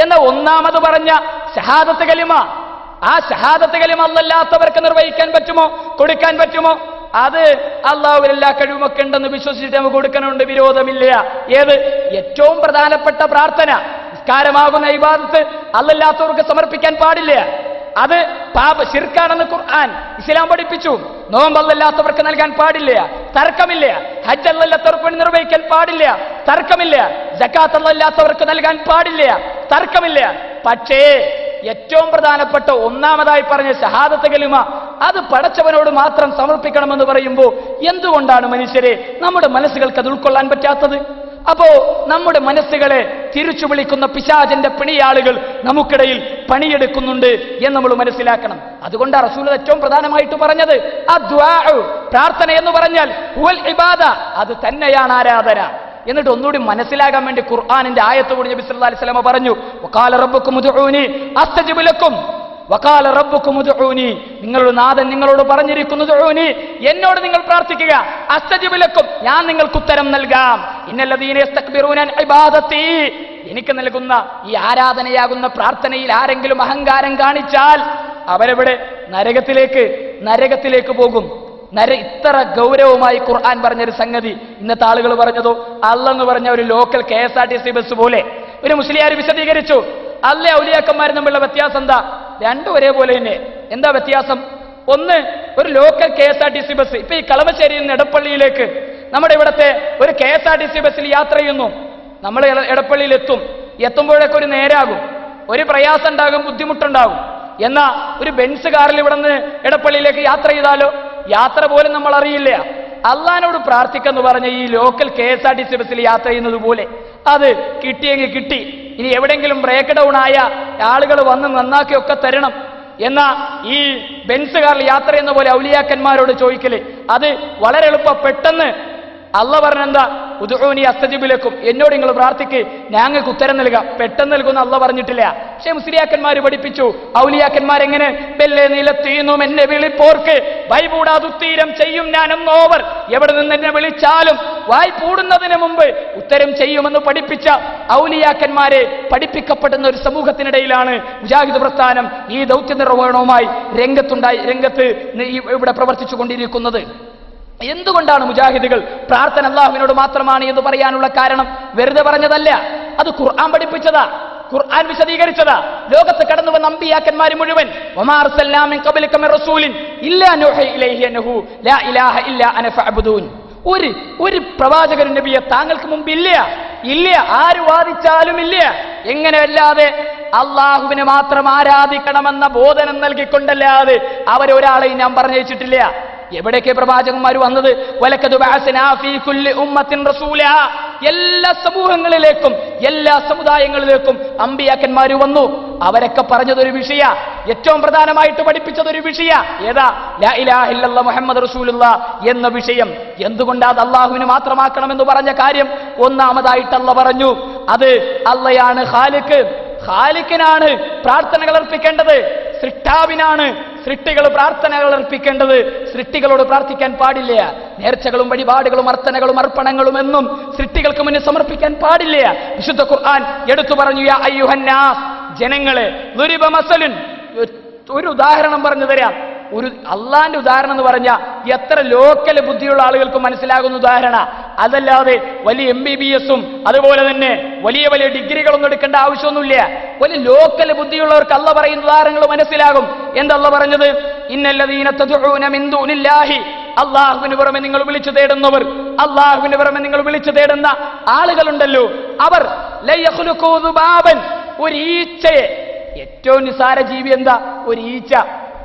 C: എന്നാൽ ഒന്നാമത് പറഞ്ഞ ഷഹാദത്ത് കലിമ, ആ ഷഹാദത്ത് കലിമ അല്ലല്ലാത്തവർക്ക് നിർവഹിക്കാൻ പറ്റുമോ, കൊടുക്കാൻ പറ്റുമോ? അത് അള്ളാഹുവിൽ എല്ലാ കഴിവുമൊക്കെ ഉണ്ടെന്ന് വിശ്വസിച്ചിട്ട് നമുക്ക് കൊടുക്കണമുണ്ട്, വിരോധമില്ല. ഏത്? ഏറ്റവും പ്രധാനപ്പെട്ട പ്രാർത്ഥന, നിസ്കാരമാകുന്ന ഇബാദത്ത് അല്ലല്ലാത്തവർക്ക് സമർപ്പിക്കാൻ പാടില്ല. അത് ശിർക്കാണെന്ന് ഖുർആൻ ഇസ്ലാം പഠിപ്പിച്ചു. നോമ്പ് അല്ലല്ലാത്തവർക്ക് നൽകാൻ പാടില്ല, തർക്കമില്ല. ഹജ്ജ് അല്ലല്ലാത്തവർക്ക് വേണ്ടി നിർവഹിക്കാൻ പാടില്ല, തർക്കമില്ല. സക്കാത്ത് അല്ലല്ലാത്തവർക്ക് നൽകാൻ പാടില്ല, തർക്കമില്ല. പക്ഷേ ഏറ്റവും പ്രധാനപ്പെട്ട ഒന്നാമതായി പറഞ്ഞ ഷഹാദത്ത് കലിമ, അത് പടച്ചവനോട് മാത്രം സമർപ്പിക്കണമെന്ന് പറയുമ്പോൾ എന്തുകൊണ്ടാണ് മനുഷ്യരെ നമ്മുടെ മനസ്സുകൾക്ക് അത് ഉൾക്കൊള്ളാൻ പറ്റാത്തത്? അപ്പോ നമ്മുടെ മനസ്സുകളെ തിരിച്ചു വിളിക്കുന്ന പിശാചിന്റെ പിണിയാളുകൾ നമുക്കിടയിൽ പണിയെടുക്കുന്നുണ്ട് എന്ന് നമ്മൾ മനസ്സിലാക്കണം. അതുകൊണ്ടാണ് റസൂൽ ഏറ്റവും പ്രധാനമായിട്ട് പറഞ്ഞത് പ്രാർത്ഥന എന്ന് പറഞ്ഞാൽ ഹുവൽ ഇബാദ, അത് തന്നെയാണ് ആരാധന. എന്നിട്ട് ഒന്നുകൂടി മനസ്സിലാകാൻ വേണ്ടി ഖുർആനിന്റെ ആയത്ത് കൂടി നബി സല്ലല്ലാഹു അലൈഹി വസല്ലം പറഞ്ഞു, വഖാല റബ്ബുക്കും ഉദ്ഉനി അസ്തജിബ് ലക്കും. വഖാല റബ്ബുക്കും ഉദ്ഉനി, നിങ്ങളുടെ നാഥൻ നിങ്ങളോട് പറഞ്ഞിരിക്കുന്നു, ഉദ്ഉനി, എന്നോട് നിങ്ങൾ പ്രാർത്ഥിക്കുക, അസ്തജിബ് ലക്കും, ഞാൻ നിങ്ങൾക്ക് ഉത്തരം നൽകാം. ഇന്നല്ലദീന യസ്തക്ബിറൂന അൻ ഇബാദതി, എനിക്ക് നൽകുന്ന ഈ ആരാധനയാകുന്ന പ്രാർത്ഥനയിൽ ആരെങ്കിലും അഹങ്കാരം കാണിച്ചാൽ അവരെവിടെ? നരകത്തിലേക്ക് പോകും. ഇത്ര ഗൗരവമായി ഖുർആൻ പറഞ്ഞൊരു സംഗതി ഇന്നത്തെ ആളുകൾ പറഞ്ഞതോ? അല്ലെന്ന് പറഞ്ഞ ഒരു ലോക്കൽ KSRTC ബസ് പോലെ ഒരു മുസ്ലിയാർ വിശദീകരിച്ചു. അല്ലേ ഔലിയാക്കന്മാരും തമ്മിലുള്ള വ്യത്യാസം എന്താ? രണ്ടും ഒരേപോലെ തന്നെ. എന്താ വ്യത്യാസം? ഒന്ന്, ഒരു ലോക്കൽ KSRTC ബസ് ഇപ്പൊ ഈ കളമശ്ശേരിയിൽ നിന്ന് എടപ്പള്ളിയിലേക്ക് നമ്മുടെ ഇവിടത്തെ ഒരു KSRTC ബസ്സിൽ യാത്ര ചെയ്യുന്നു. നമ്മൾ എടപ്പള്ളിയിൽ എത്തുമ്പോഴൊക്കെ ഒരു നേരാകും, ഒരു പ്രയാസം ഉണ്ടാകും, ബുദ്ധിമുട്ടുണ്ടാകും. എന്നാ ഒരു ബെൻസ് കാറിൽ ഇവിടെ നിന്ന് എടപ്പള്ളിയിലേക്ക് യാത്ര ചെയ്താലോ യാത്ര പോലും നമ്മൾ അറിയില്ല. അള്ളാനോട് പ്രാർത്ഥിക്കെന്ന് പറഞ്ഞ ഈ ലോക്കൽ KSRTC ബസ്സിൽ യാത്ര ചെയ്യുന്നത് പോലെ അത് കിട്ടിയെങ്കിൽ കിട്ടി. ഇനി എവിടെയെങ്കിലും ബ്രേക്ക് ഡൗൺ ആയ ആളുകൾ വന്ന് നന്നാക്കിയൊക്കെ തരണം. എന്നാ ഈ ബെൻസ് കാറിൽ യാത്ര ചെയ്യുന്ന പോലെ ഔലിയാക്കന്മാരോട് ചോദിക്കല് അത് വളരെ എളുപ്പം. പെട്ടെന്ന് അള്ള പറഞ്ഞെന്താ? ഉദ്ഉനി അസ്തജിബ് ലക്കും, എന്നോട് നിങ്ങൾ പ്രാർത്ഥിക്ക്, ഞങ്ങൾക്ക് ഉത്തരം നൽകാം. പെട്ടെന്ന് നൽകുന്ന അള്ള പറഞ്ഞിട്ടില്ല. പക്ഷെ മുസ്ലിയാക്കന്മാർ പഠിപ്പിച്ചു, ഔലിയാക്കന്മാരെങ്ങനെ? ബെല്ലെ നിലത്തീന്നും എന്നെ വിളിപ്പോർക്ക് വൈപൂടാതുത്തീരം ചെയ്യും ഞാനെന്നോവർ, എവിടെ നിന്ന് എന്നെ വിളിച്ചാലും വായ് പൂടുന്നതിന് മുമ്പ് ഉത്തരം ചെയ്യുമെന്ന് പഠിപ്പിച്ച ഔലിയാക്കന്മാരെ പഠിപ്പിക്കപ്പെടുന്ന ഒരു സമൂഹത്തിനിടയിലാണ് മുജാഹിദ് പ്രസ്ഥാനം ഈ ദൗത്യ നിർവഹണവുമായി രംഗത്ത് ഇവിടെ പ്രവർത്തിച്ചു കൊണ്ടിരിക്കുന്നത്. എന്തുകൊണ്ടാണ് മുജാഹിദുകൾ പ്രാർത്ഥന അല്ലാഹുവിനോട് മാത്രമാണ് എന്ന് പറയാനുള്ള കാരണം വെറുതെ പറഞ്ഞതല്ല, അത് ഖുർആൻ പഠിപ്പിച്ചതാ. ഖുർആൻ വിശദീകരിച്ചതാ. ലോകത്ത് കടന്നു വന്ന അമ്പിയാക്കന്മാർ മുഴുവൻ വമാ അർസൽനാ മിൻ ഖബ്ലിക മിർ റസൂലിൻ ഇല്ലാ നൂഹി ഇലൈഹി അന്നഹു ലാ ഇലാഹ ഇല്ലാ അന ഫഅബ്ദൂൻ. ഒരു പ്രവാചകൻ നബിയെ താങ്കൾക്ക് മുമ്പ് ഇല്ല, ആര് വാദിച്ചാലും ഇല്ല. എങ്ങനെയല്ലാതെ അള്ളാഹുവിനെ മാത്രം ആരാധിക്കണമെന്ന ബോധനം നൽകിക്കൊണ്ടല്ലാതെ അവരൊരാളെയും ഞാൻ പറഞ്ഞയച്ചിട്ടില്ല. എവിടേക്ക് പ്രവാചകന്മാർ വന്നത്? വലഖദ് ബഅസ്നാ ഫീ കുല്ലി ഉമ്മത്തിൻ റസൂലാ. എല്ലാ സമൂഹങ്ങളിലേക്കും എല്ലാ സമുദായങ്ങളിലേക്കും അമ്പിയാക്കന്മാർ വന്നു. അവരൊക്കെ പറഞ്ഞതൊരു വിഷയ, ഏറ്റവും പ്രധാനമായിട്ട് പഠിപ്പിച്ചതൊരു വിഷയ ഏതാ? ലാ ഇലാഹ ഇല്ലല്ലാഹ് മുഹമ്മദ് റസൂലുള്ളാഹ് എന്ന വിഷയം. എന്തുകൊണ്ടാ അത് അള്ളാഹുവിനെ മാത്രമാക്കണമെന്ന് പറഞ്ഞ കാര്യം? ഒന്നാമതായിട്ട് അള്ളാഹ് പറഞ്ഞു, അത് അള്ളയാണ് ഖാലിഖ്. ഖാലിഖിനാണ് പ്രാർത്ഥനകൾ അർപ്പിക്കേണ്ടത്, സൃഷ്ടാവിനാണ് സൃഷ്ടികൾ പ്രാർത്ഥനകൾ അർപ്പിക്കേണ്ടത്. സൃഷ്ടികളോട് പ്രാർത്ഥിക്കാൻ പാടില്ല. നേർച്ചകളും വഴിപാടുകളും അർത്ഥനകളും അർപ്പണങ്ങളും എന്നും സൃഷ്ടികൾക്ക് മുന്നിൽ സമർപ്പിക്കാൻ പാടില്ല. വിശുദ്ധ ഖുർആൻ എടുത്തു പറഞ്ഞു, യാ അയ്യുഹന്നാസ്, ജനങ്ങളെ, ദുരിബ മസലുൻ, ഒരു ഉദാഹരണം പറഞ്ഞു തരാം. ഒരു അള്ളാന്റെ ഉദാഹരണം എന്ന് പറഞ്ഞാൽ എത്ര ലോക്കൽ ബുദ്ധിയുള്ള ആളുകൾക്ക് മനസ്സിലാകുന്ന ഉദാഹരണ. അതല്ലാതെ വലിയ MBBS അതുപോലെ തന്നെ വലിയ വലിയ ഡിഗ്രികളൊന്നും എടുക്കേണ്ട ആവശ്യമൊന്നുമില്ല. വലിയ ലോക്കൽ ബുദ്ധിയുള്ളവർക്ക് അള്ള പറയുന്ന ഉദാഹരണങ്ങൾ മനസ്സിലാകും. എന്താ അള്ള പറഞ്ഞത്? ഇന്നല്ലദീന തദ്ഉന മിൻ ദൂനില്ലാഹി, അള്ളാഹുവിന് പുറമെ നിങ്ങൾ വിളിച്ചു തേടുന്നവർ, അള്ളാഹുവിന് പുറമെ നിങ്ങൾ വിളിച്ചു തേടുന്ന ആളുകളുണ്ടല്ലോ, അവർ ലയഖ്ലുഖൂ ദുബാബൻ, ഒരു ഈച്ചയെ, ഏറ്റവും നിസാര ജീവി എന്താ? ഒരു ഈച്ച.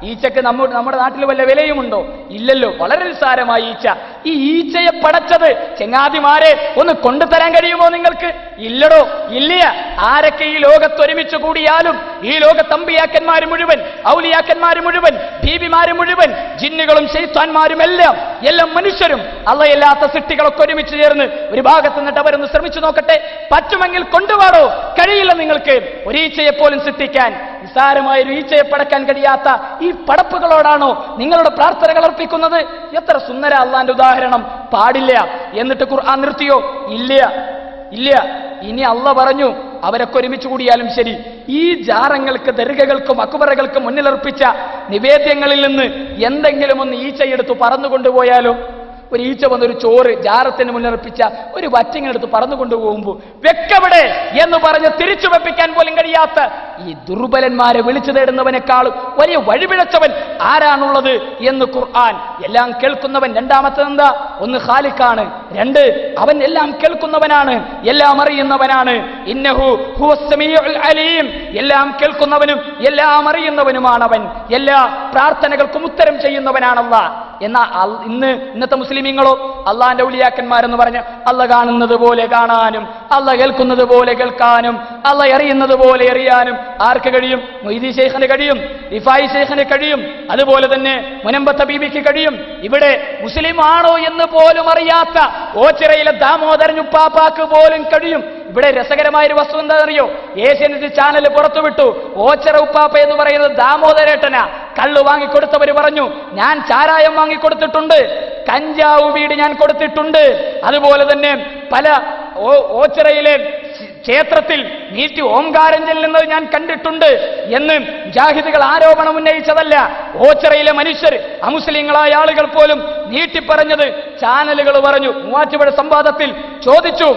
C: ഈച്ചക്ക് നമ്മുടെ നാട്ടിൽ വല്ല വിലയുമുണ്ടോ? ഇല്ലല്ലോ, വളരെ നിസ്സാരമായ ഈച്ച. ഈ ഈച്ചയെ പടച്ചത് ചെങ്ങാതിമാരെ ഒന്ന് കൊണ്ടുതരാൻ കഴിയുമോ നിങ്ങൾക്ക്? ഇല്ലടോ, ഇല്ല. ആരൊക്കെ ഈ ലോകത്ത് ഒരുമിച്ച് കൂടിയാലും, ഈ ലോകത്ത് അമ്പിയാക്കന്മാര് മുഴുവൻ, ഔലിയാക്കന്മാര് മുഴുവൻ, ബീബിമാര് മുഴുവൻ, ജിന്നുകളും ശൈത്താന്മാരും എല്ലാം മനുഷ്യരും അള്ളയല്ലാത്ത സൃഷ്ടികളൊക്കെ ഒരുമിച്ച് ചേർന്ന് ഒരു ഭാഗത്ത് നിന്നിട്ട് അവരൊന്ന് ശ്രമിച്ചു നോക്കട്ടെ. പറ്റുമെങ്കിൽ കൊണ്ടുപോടോ. കഴിയില്ല നിങ്ങൾക്ക് ഒരു ഈച്ചയെ പോലും സൃഷ്ടിക്കാൻ. നിസ്സാരമായ ഒരു ഈച്ചയെ പടക്കാൻ കഴിയാത്ത ഈ പടപ്പുകളോടാണോ നിങ്ങളുടെ പ്രാർത്ഥനകൾ അർപ്പിക്കുന്നത്? എത്ര സുന്ദര അള്ളാന്റെ ഉദാഹരണം. പാടില്ല. എന്നിട്ട് ഖുർആൻ നിർത്തിയോ? ഇല്ല. ഇനി അള്ള പറഞ്ഞു, അവരൊക്കെ ഒരുമിച്ച് കൂടിയാലും ശരി, ഈ ജാറങ്ങൾക്ക്, ദർഗകൾക്കും അക്ബറകൾക്കും മുന്നിലർപ്പിച്ച നിവേദ്യങ്ങളിൽ നിന്ന് എന്തെങ്കിലും ഒന്ന് ഈച്ചയെടുത്ത് പറന്നുകൊണ്ടുപോയാലോ? ഒരു ഈച്ച വന്നൊരു ചോറ് ജാറത്തിന് മുന്നിലർപ്പിച്ച ഒരു വറ്റിങ്ങെടുത്ത് പറന്നുകൊണ്ടുപോകുമ്പോൾ വെക്കവിടെ എന്ന് പറഞ്ഞ് തിരിച്ചു വെപ്പിക്കാൻ പോലും കഴിയാത്ത ഈ ദുർബലന്മാരെ വിളിച്ചു തേടുന്നവനേക്കാളും വലിയ വഴിപിഴച്ചവൻ ആരാണുള്ളത് എന്ന് ഖുർആൻ. എല്ലാം കേൾക്കുന്നവൻ. രണ്ടാമത്തെ എന്താ? ഒന്ന് ഖാലിഖാണ്, രണ്ട് അവൻ എല്ലാം കേൾക്കുന്നവനാണ്, എല്ലാം അറിയുന്നവനാണ്. ഇന്നഹു ഹുവസ് സമീഉൽ അലീം, എല്ലാം കേൾക്കുന്നവനും എല്ലാം അറിയുന്നവനുമാണ് അവൻ. എല്ലാ പ്രാർത്ഥനകൾക്കും ഉത്തരം ചെയ്യുന്നവനാണല്ല. എന്നാ ഇന്നത്തെ മുസ്ലിമീങ്ങളോ? അള്ളാന്റെ ഔലിയാക്കന്മാരെന്ന് പറഞ്ഞ് അള്ള കാണുന്നത് പോലെ കാണാനും, അള്ള കേൾക്കുന്നത് പോലെ കേൾക്കാനും, അള്ള അറിയുന്നത് പോലെ അറിയാനും ആർക്ക് കഴിയും? മൊയ്തി ശൈഖിന് കഴിയും, റിഫായി ശൈഖിന് കഴിയും, അതുപോലെ തന്നെ മുനമ്പത്ത ബീബിക്ക് കഴിയും. ഇവിടെ മുസ്ലിം ആണോ എന്ന് പോലും അറിയാത്ത ഓച്ചിറയിലെ ദാമോദരൻ ഉപ്പാപ്പാക്ക് പോലും കഴിയും. ഇവിടെ രസകരമായൊരു വസ്തു എന്താ അറിയോ? ഏഷ്യാനെറ്റ് ചാനൽ പുറത്തുവിട്ടു, ഓച്ചിറ ഉപ്പാപ്പ എന്ന് പറയുന്നത് ദാമോദരേട്ടനാ. കള്ളു വാങ്ങിക്കൊടുത്തവർ പറഞ്ഞു, ഞാൻ ചാരായം വാങ്ങിക്കൊടുത്തിട്ടുണ്ട്, കഞ്ചാവ് വീട് ഞാൻ കൊടുത്തിട്ടുണ്ട്, അതുപോലെ തന്നെ പല ഓച്ചിറയിലെ ക്ഷേത്രത്തിൽ നീട്ടി ഓംകാരം ചെല്ലുന്നത് ഞാൻ കണ്ടിട്ടുണ്ട് എന്ന് മുജാഹിദുകൾ ആരോപണം ഉന്നയിച്ചതല്ല. ഓച്ചിറയിലെ മനുഷ്യർ, അമുസ്ലിങ്ങളായ ആളുകൾ പോലും നീട്ടിപ്പറഞ്ഞത് ചാനലുകൾ പറഞ്ഞു. മൂവാറ്റുപുഴ സംവാദത്തിൽ ചോദിച്ചു,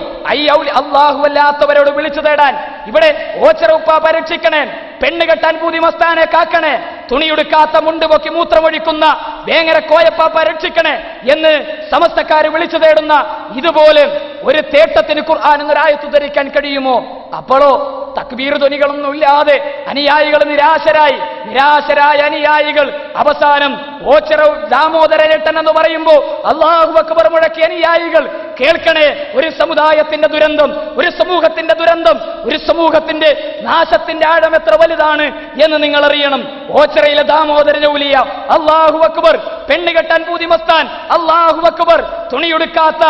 C: അല്ലാഹുവല്ലാത്തവരോട് വിളിച്ചു തേടാൻ ഇവിടെ ഓച്ചിറ ഉപ്പാപ്പ രക്ഷിക്കണേ, പെണ്ണ് കെട്ടാൻ പൂതി മസ്താനെ കാക്കണേ, തുണിയെടുക്കാത്ത മുണ്ട് പൊക്കി മൂത്രമൊഴിക്കുന്ന വേങ്ങര കോയപ്പാപ്പ രക്ഷിക്കണേ എന്ന് സമസ്തക്കാര് വിളിച്ചു തേടുന്ന ഇതുപോലെ ഒരു തേട്ടത്തിന് ഖുർആൻ എന്നൊരായത്ത് ധരിക്കാൻ കഴിയുമോ? അപ്പോഴോ തക്ബീർ ധ്വനികളൊന്നുമില്ലാതെ അനുയായികൾ നിരാശരായ അനുയായികൾ അവസാനം ഓച്ചിറ ദാമോദരേട്ടൻ എന്ന് പറയുമ്പോ അല്ലാഹു അക്ബർ മുഴക്കിയ അനുയായികൾ കേൾക്കണേ, ഒരു സമുദായത്തിന്റെ ദുരന്തം, ഒരു സമൂഹത്തിന്റെ ദുരന്തം, ഒരു സമൂഹത്തിന്റെ നാശത്തിന്റെ ആഴം എത്ര വലുതാണ് എന്ന് നിങ്ങൾ അറിയണം. ഓച്ചിറയിലെ ദാമോദരൻ ഔലിയ അല്ലാഹു അക്ബർ, പെണ്ണ് കെട്ടാൻ പൂതി മസ്താൻ അല്ലാഹു അക്ബർ, തുണിയെടുക്കാത്ത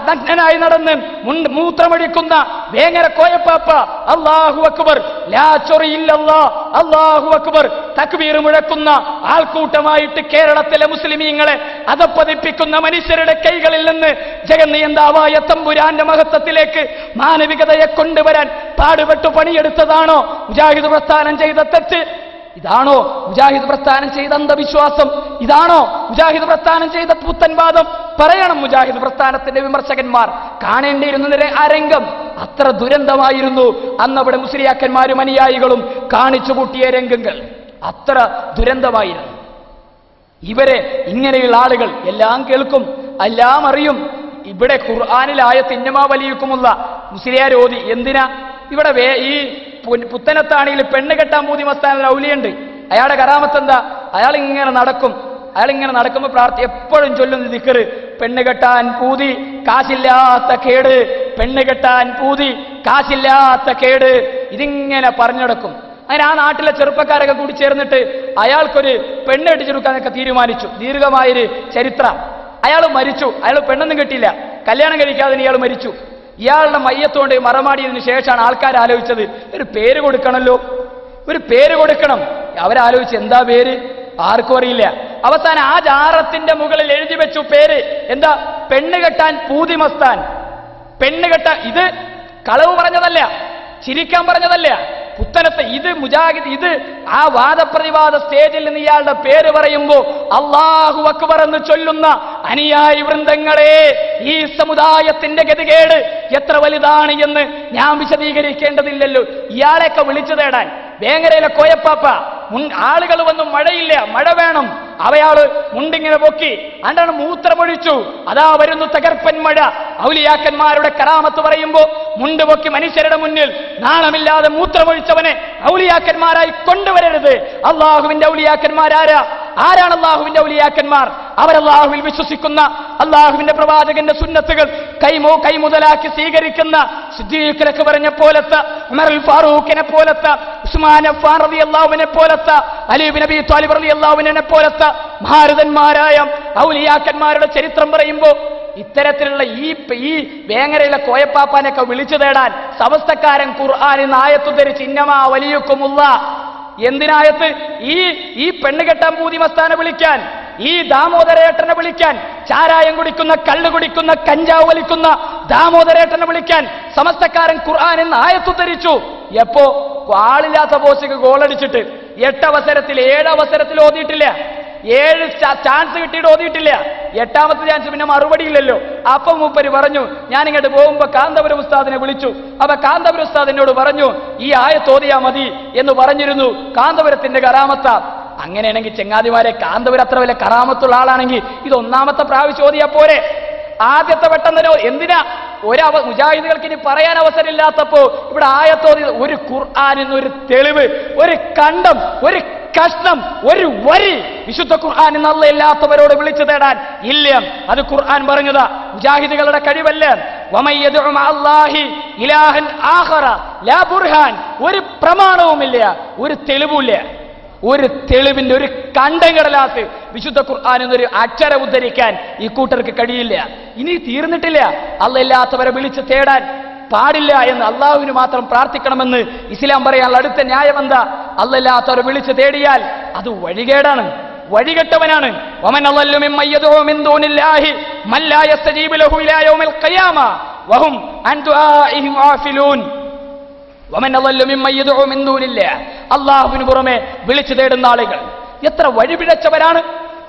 C: നഗ്നനായി നടന്ന് മൂത്രമൊഴിക്കുന്ന വേങ്ങര കോയപ്പാപ്പ അല്ലാഹു അക്ബർ, ലാ ചൊറിയില്ലല്ലാ അല്ലാഹു അക്ബർ, തക്ബീർ മുഴക്കുന്ന ആൾക്കൂട്ടമായിട്ട് കേരളത്തിലെ മുസ്ലിമീങ്ങളെ അധപ്പതിപ്പിക്കുന്ന മനുഷ്യരുടെ കൈകളിൽ നിന്ന് ജഗന്നിയന്താവായ തമ്പുരാന്റെ മഹത്വത്തിലേക്ക് മാനവികതയെ കൊണ്ടുവരാൻ പാടുപെട്ട് പണിയെടുത്തതാണോ മുജാഹിദ് പ്രസ്ഥാനം ചെയ്ത തെറ്റ്? ഇതാണോ മുജാഹിദ് പ്രസ്ഥാനം ചെയ്ത അന്ധവിശ്വാസം? ഇതാണോ മുജാഹിദ് പ്രസ്ഥാനം ചെയ്ത പുത്തൻവാദം? പറയണം മുജാഹിദ് പ്രസ്ഥാനത്തിന്റെ വിമർശകന്മാർ. കാണേണ്ടിയിരുന്ന ആ രംഗം അത്ര ദുരന്തമായിരുന്നു അന്നവിടെ മുസ്ലിയാക്കന്മാരും അനുയായികളും കാണിച്ചു കൂട്ടിയ രംഗങ്ങൾ. അത്ര ദുരന്തമായിരുന്നു. ഇവരെ ഇങ്ങനെയുള്ള ആളുകൾ എല്ലാം കേൾക്കും, എല്ലാം അറിയും. ഇവിടെ ഖുർആനിലായ തിന്നമാ വലിയക്കുമുള്ള മുസ്ലിയാർ ഓതി. എന്തിനാ ഇവിടെ ഈ പുത്തനത്താണിയിൽ പെണ്ണ് കെട്ടാൻ പൂതി മസ്താന ഔലിയുണ്ട്. അയാളുടെ കറാമത്ത് എന്താ? അയാളിങ്ങനെ നടക്കും. അയാളിങ്ങനെ നടക്കുമ്പോൾ എപ്പോഴും ചൊല്ലുന്ന ദിക്ർ, പെണ്ണ് കെട്ടാൻ പൂതി കാശില്ലാത്ത കേട്, പെണ്ണ് കെട്ടാൻ പൂതി കാശില്ലാത്ത കേട്, ഇതിങ്ങനെ പറഞ്ഞെടുക്കും. അങ്ങനെ ആ നാട്ടിലെ ചെറുപ്പക്കാരൊക്കെ കൂടി ചേർന്നിട്ട് അയാൾക്കൊരു പെണ്ണ് കെട്ടിച്ചെടുക്കാനൊക്കെ തീരുമാനിച്ചു. ദീർഘമായൊരു ചരിത്രം. അയാൾ മരിച്ചു. അയാൾ പെണ്ണൊന്നും കിട്ടിയില്ല. കല്യാണം കഴിക്കാതെ ഇയാൾ മരിച്ചു. ഇയാളുടെ മയ്യത്തോണ്ട് മറമാടിയതിനു ശേഷമാണ് ആൾക്കാർ ആലോചിച്ചത്, ഒരു പേര് കൊടുക്കണമല്ലോ, ഒരു പേര് കൊടുക്കണം. അവരാലോചിച്ച് എന്താ പേര്? ആർക്കും അറിയില്ല. അവസാനം ആ ജാറത്തിന്റെ മുകളിൽ എഴുതി വെച്ചു പേര്. എന്താ? പെണ്ണ് കെട്ടാൻ പൂതി മസ്താൻ. പെണ്ണ് കെട്ടാൻ. ഇത് കളവ് പറഞ്ഞതല്ല, ചിരിക്കാൻ പറഞ്ഞതല്ല. പുത്തനത്തെ ഇത് മുജാഹിദ്, ഇത് ആ വാദപ്രതിവാദ സ്റ്റേജിൽ നിന്ന് ഇയാളുടെ പേര് പറയുമ്പോ അല്ലാഹു അക്ബർ എന്ന് ചൊല്ലുന്ന അനുയായി വൃന്ദങ്ങളെ, ഈ സമുദായത്തിന്റെ ഗതികേട് എത്ര വലുതാണ് എന്ന് ഞാൻ വിശദീകരിക്കേണ്ടതില്ലല്ലോ. ഇയാളെയൊക്കെ വിളിച്ചു തേടാൻ വേങ്ങരയിലെ കോയപ്പാപ്പ ആളുകൾ വന്നു, മഴയില്ല, മഴ വേണം. അവയാള് മുണ്ടിങ്ങനെ പൊക്കി അണ്ടാണ് മൂത്രമൊഴിച്ചു. അതാ വരുന്നു തകർപ്പൻ മഴ. ഔലിയാക്കന്മാരുടെ കറാമത്ത് പറയുമ്പോ മുണ്ട് പൊക്കി മനുഷ്യരുടെ മുന്നിൽ നാണമില്ലാതെ മൂത്രമൊഴിച്ചവനെ ഔലിയാക്കന്മാരായി കൊണ്ടുവരരുത്. അള്ളാഹുവിന്റെ ഔലിയാക്കന്മാരാരാ? ആരാണ് അള്ളാഹുവിന്റെ ഔലിയാക്കന്മാർ? അവരല്ലാഹുവിൽ വിശ്വസിക്കുന്ന, അള്ളാഹുവിന്റെ പ്രവാചകന്റെ സുന്നത്തുകൾ കൈമുതലാക്കി സ്വീകരിക്കുന്ന, സിദ്ദീഖ് പറഞ്ഞ പോലത്തെ, ഉമറുൽ ഫാറൂഖിനെ പോലത്തെ, ഉസ്മാൻ അഫ്ഫാൻ റളിയല്ലാഹുവിനെ പോലത്തെ, അലി ഇബ്നു അബീ ത്വാലിബ് റളിയല്ലാഹുവിനെ പോലത്തെ മഹാരഥന്മാരായ ഔലിയാക്കന്മാരുടെ ചരിത്രം പറയുമ്പോ ഇത്തരത്തിലുള്ള ഈ വേങ്ങരയിലെ കോയപ്പാപ്പാനൊക്കെ വിളിച്ചു തേടാൻ സമസ്തക്കാരൻ ഖുർആനിൽ ആയത്ത് ധരിച്ച് ഇന്നമാ വലിയക്കുമുള്ള. എന്തിനായത്ത്? ഈ പെണ്ണ് കെട്ടാൻ പൂതി മസ്താനെ വിളിക്കാൻ, ഈ ദാമോദരേട്ടനെ വിളിക്കാൻ, ചാരായം കുടിക്കുന്ന, കള്ളു കുടിക്കുന്ന, കഞ്ചാവ് വലിക്കുന്ന ദാമോദരേട്ടനെ വിളിക്കാൻ സമസ്തക്കാരൻ ഖുർആനിൽ ആയത്ത് ധരിച്ചു. എപ്പോ? ആളില്ലാത്ത പോസ്റ്റിക്ക് ഗോളടിച്ചിട്ട് 8 അവസരത്തിൽ 7 അവസരത്തിൽ ഓതിയിട്ടില്ല. 7 ചാൻസ് കിട്ടിയിട്ട് ഓതിയിട്ടില്ല. 8ാമത്തെ ചാൻസ് പിന്നെ മറുപടി ഇല്ലല്ലോ. അപ്പം മൂപ്പര് പറഞ്ഞു, ഞാനിങ്ങോട്ട് പോകുമ്പോ കാന്തപുരം ഉസ്താദിനെ വിളിച്ചു. അപ്പൊ കാന്തപുരം ഉസ്താദിനോട് പറഞ്ഞു, ഈ ആയത്ത് ഓതിയാ മതി എന്ന് പറഞ്ഞിരുന്നു. കാന്തപുരത്തിന്റെ കറാമത്ത. അങ്ങനെയാണെങ്കിൽ ചെങ്ങാതിമാരെ, കാന്തപുരം അത്ര വലിയ കറാമത്തുള്ള ആളാണെങ്കിൽ ഇത് 1ാമത്തെ പ്രാവശ്യം ഓതിയാ പോരെ? ആദ്യത്തെ പെട്ടെന്നോ എന്തിനാ? മുജാഹിദുകൾക്ക് ഇനി പറയാൻ അവസരമില്ലാത്തപ്പോ ഇവിടെ ആയത്തോതി ഒരു ഖുർആനിന്നൊരു തെളിവ്, ഒരു കണ്ടം, ഒരു കഷ്ണം, ഒരു വരി വിശുദ്ധ ഖുർആനിൽ അല്ലാത്തവരോട് വിളിച്ചു തേടാൻ ഇല്ല. അത് ഖുർആൻ പറഞ്ഞതാ, മുജാഹിദുകളുടെ കഴിവല്ല. വമയ്യദഉ മഅല്ലാഹി ഇലാഹൻ ആഖറ ലാ ബുർഹാൻ. ഒരു പ്രമാണവുമില്ല, ഒരു തെളിവുമില്ല. ഒരു തെളിവിന്റെ ഒരു കണ്ടങ്കടലാസ് വിശുദ്ധ ഖുർആനിൽ ഒരു അക്ഷരം ഉദ്ധരിക്കാൻ ഈ കൂട്ടർക്ക് കഴിയില്ല. ഇനി തീർന്നിട്ടില്ല. അല്ലാത്തവരെ വിളിച്ച് തേടാൻ പാടില്ല എന്ന് അള്ളാഹുവിന് മാത്രം പ്രാർത്ഥിക്കണമെന്ന് ഇസ്ലാം പറയാനുള്ള അടുത്ത ന്യായം എന്താ? അല്ലാത്തവരെ വിളിച്ച് തേടിയാൽ അത് വഴികേടാണ്, വഴികെട്ടവനാണ്. വമൻ അളല്ലു മിമ്മൻ യദ്ഉ മിൻ ദൂനില്ലാഹി മൻ ലാ യസ്തജീബു ലഹു ഇലാ യൗമിൽ ഖിയാമ വഹും അൻ ദുആഇഹിം ഗാഫിലൂൻ. അള്ളാഹുവിന് പുറമെ വിളിച്ചു തേടുന്ന ആളുകൾ എത്ര വഴിപിഴച്ചവരാണ്,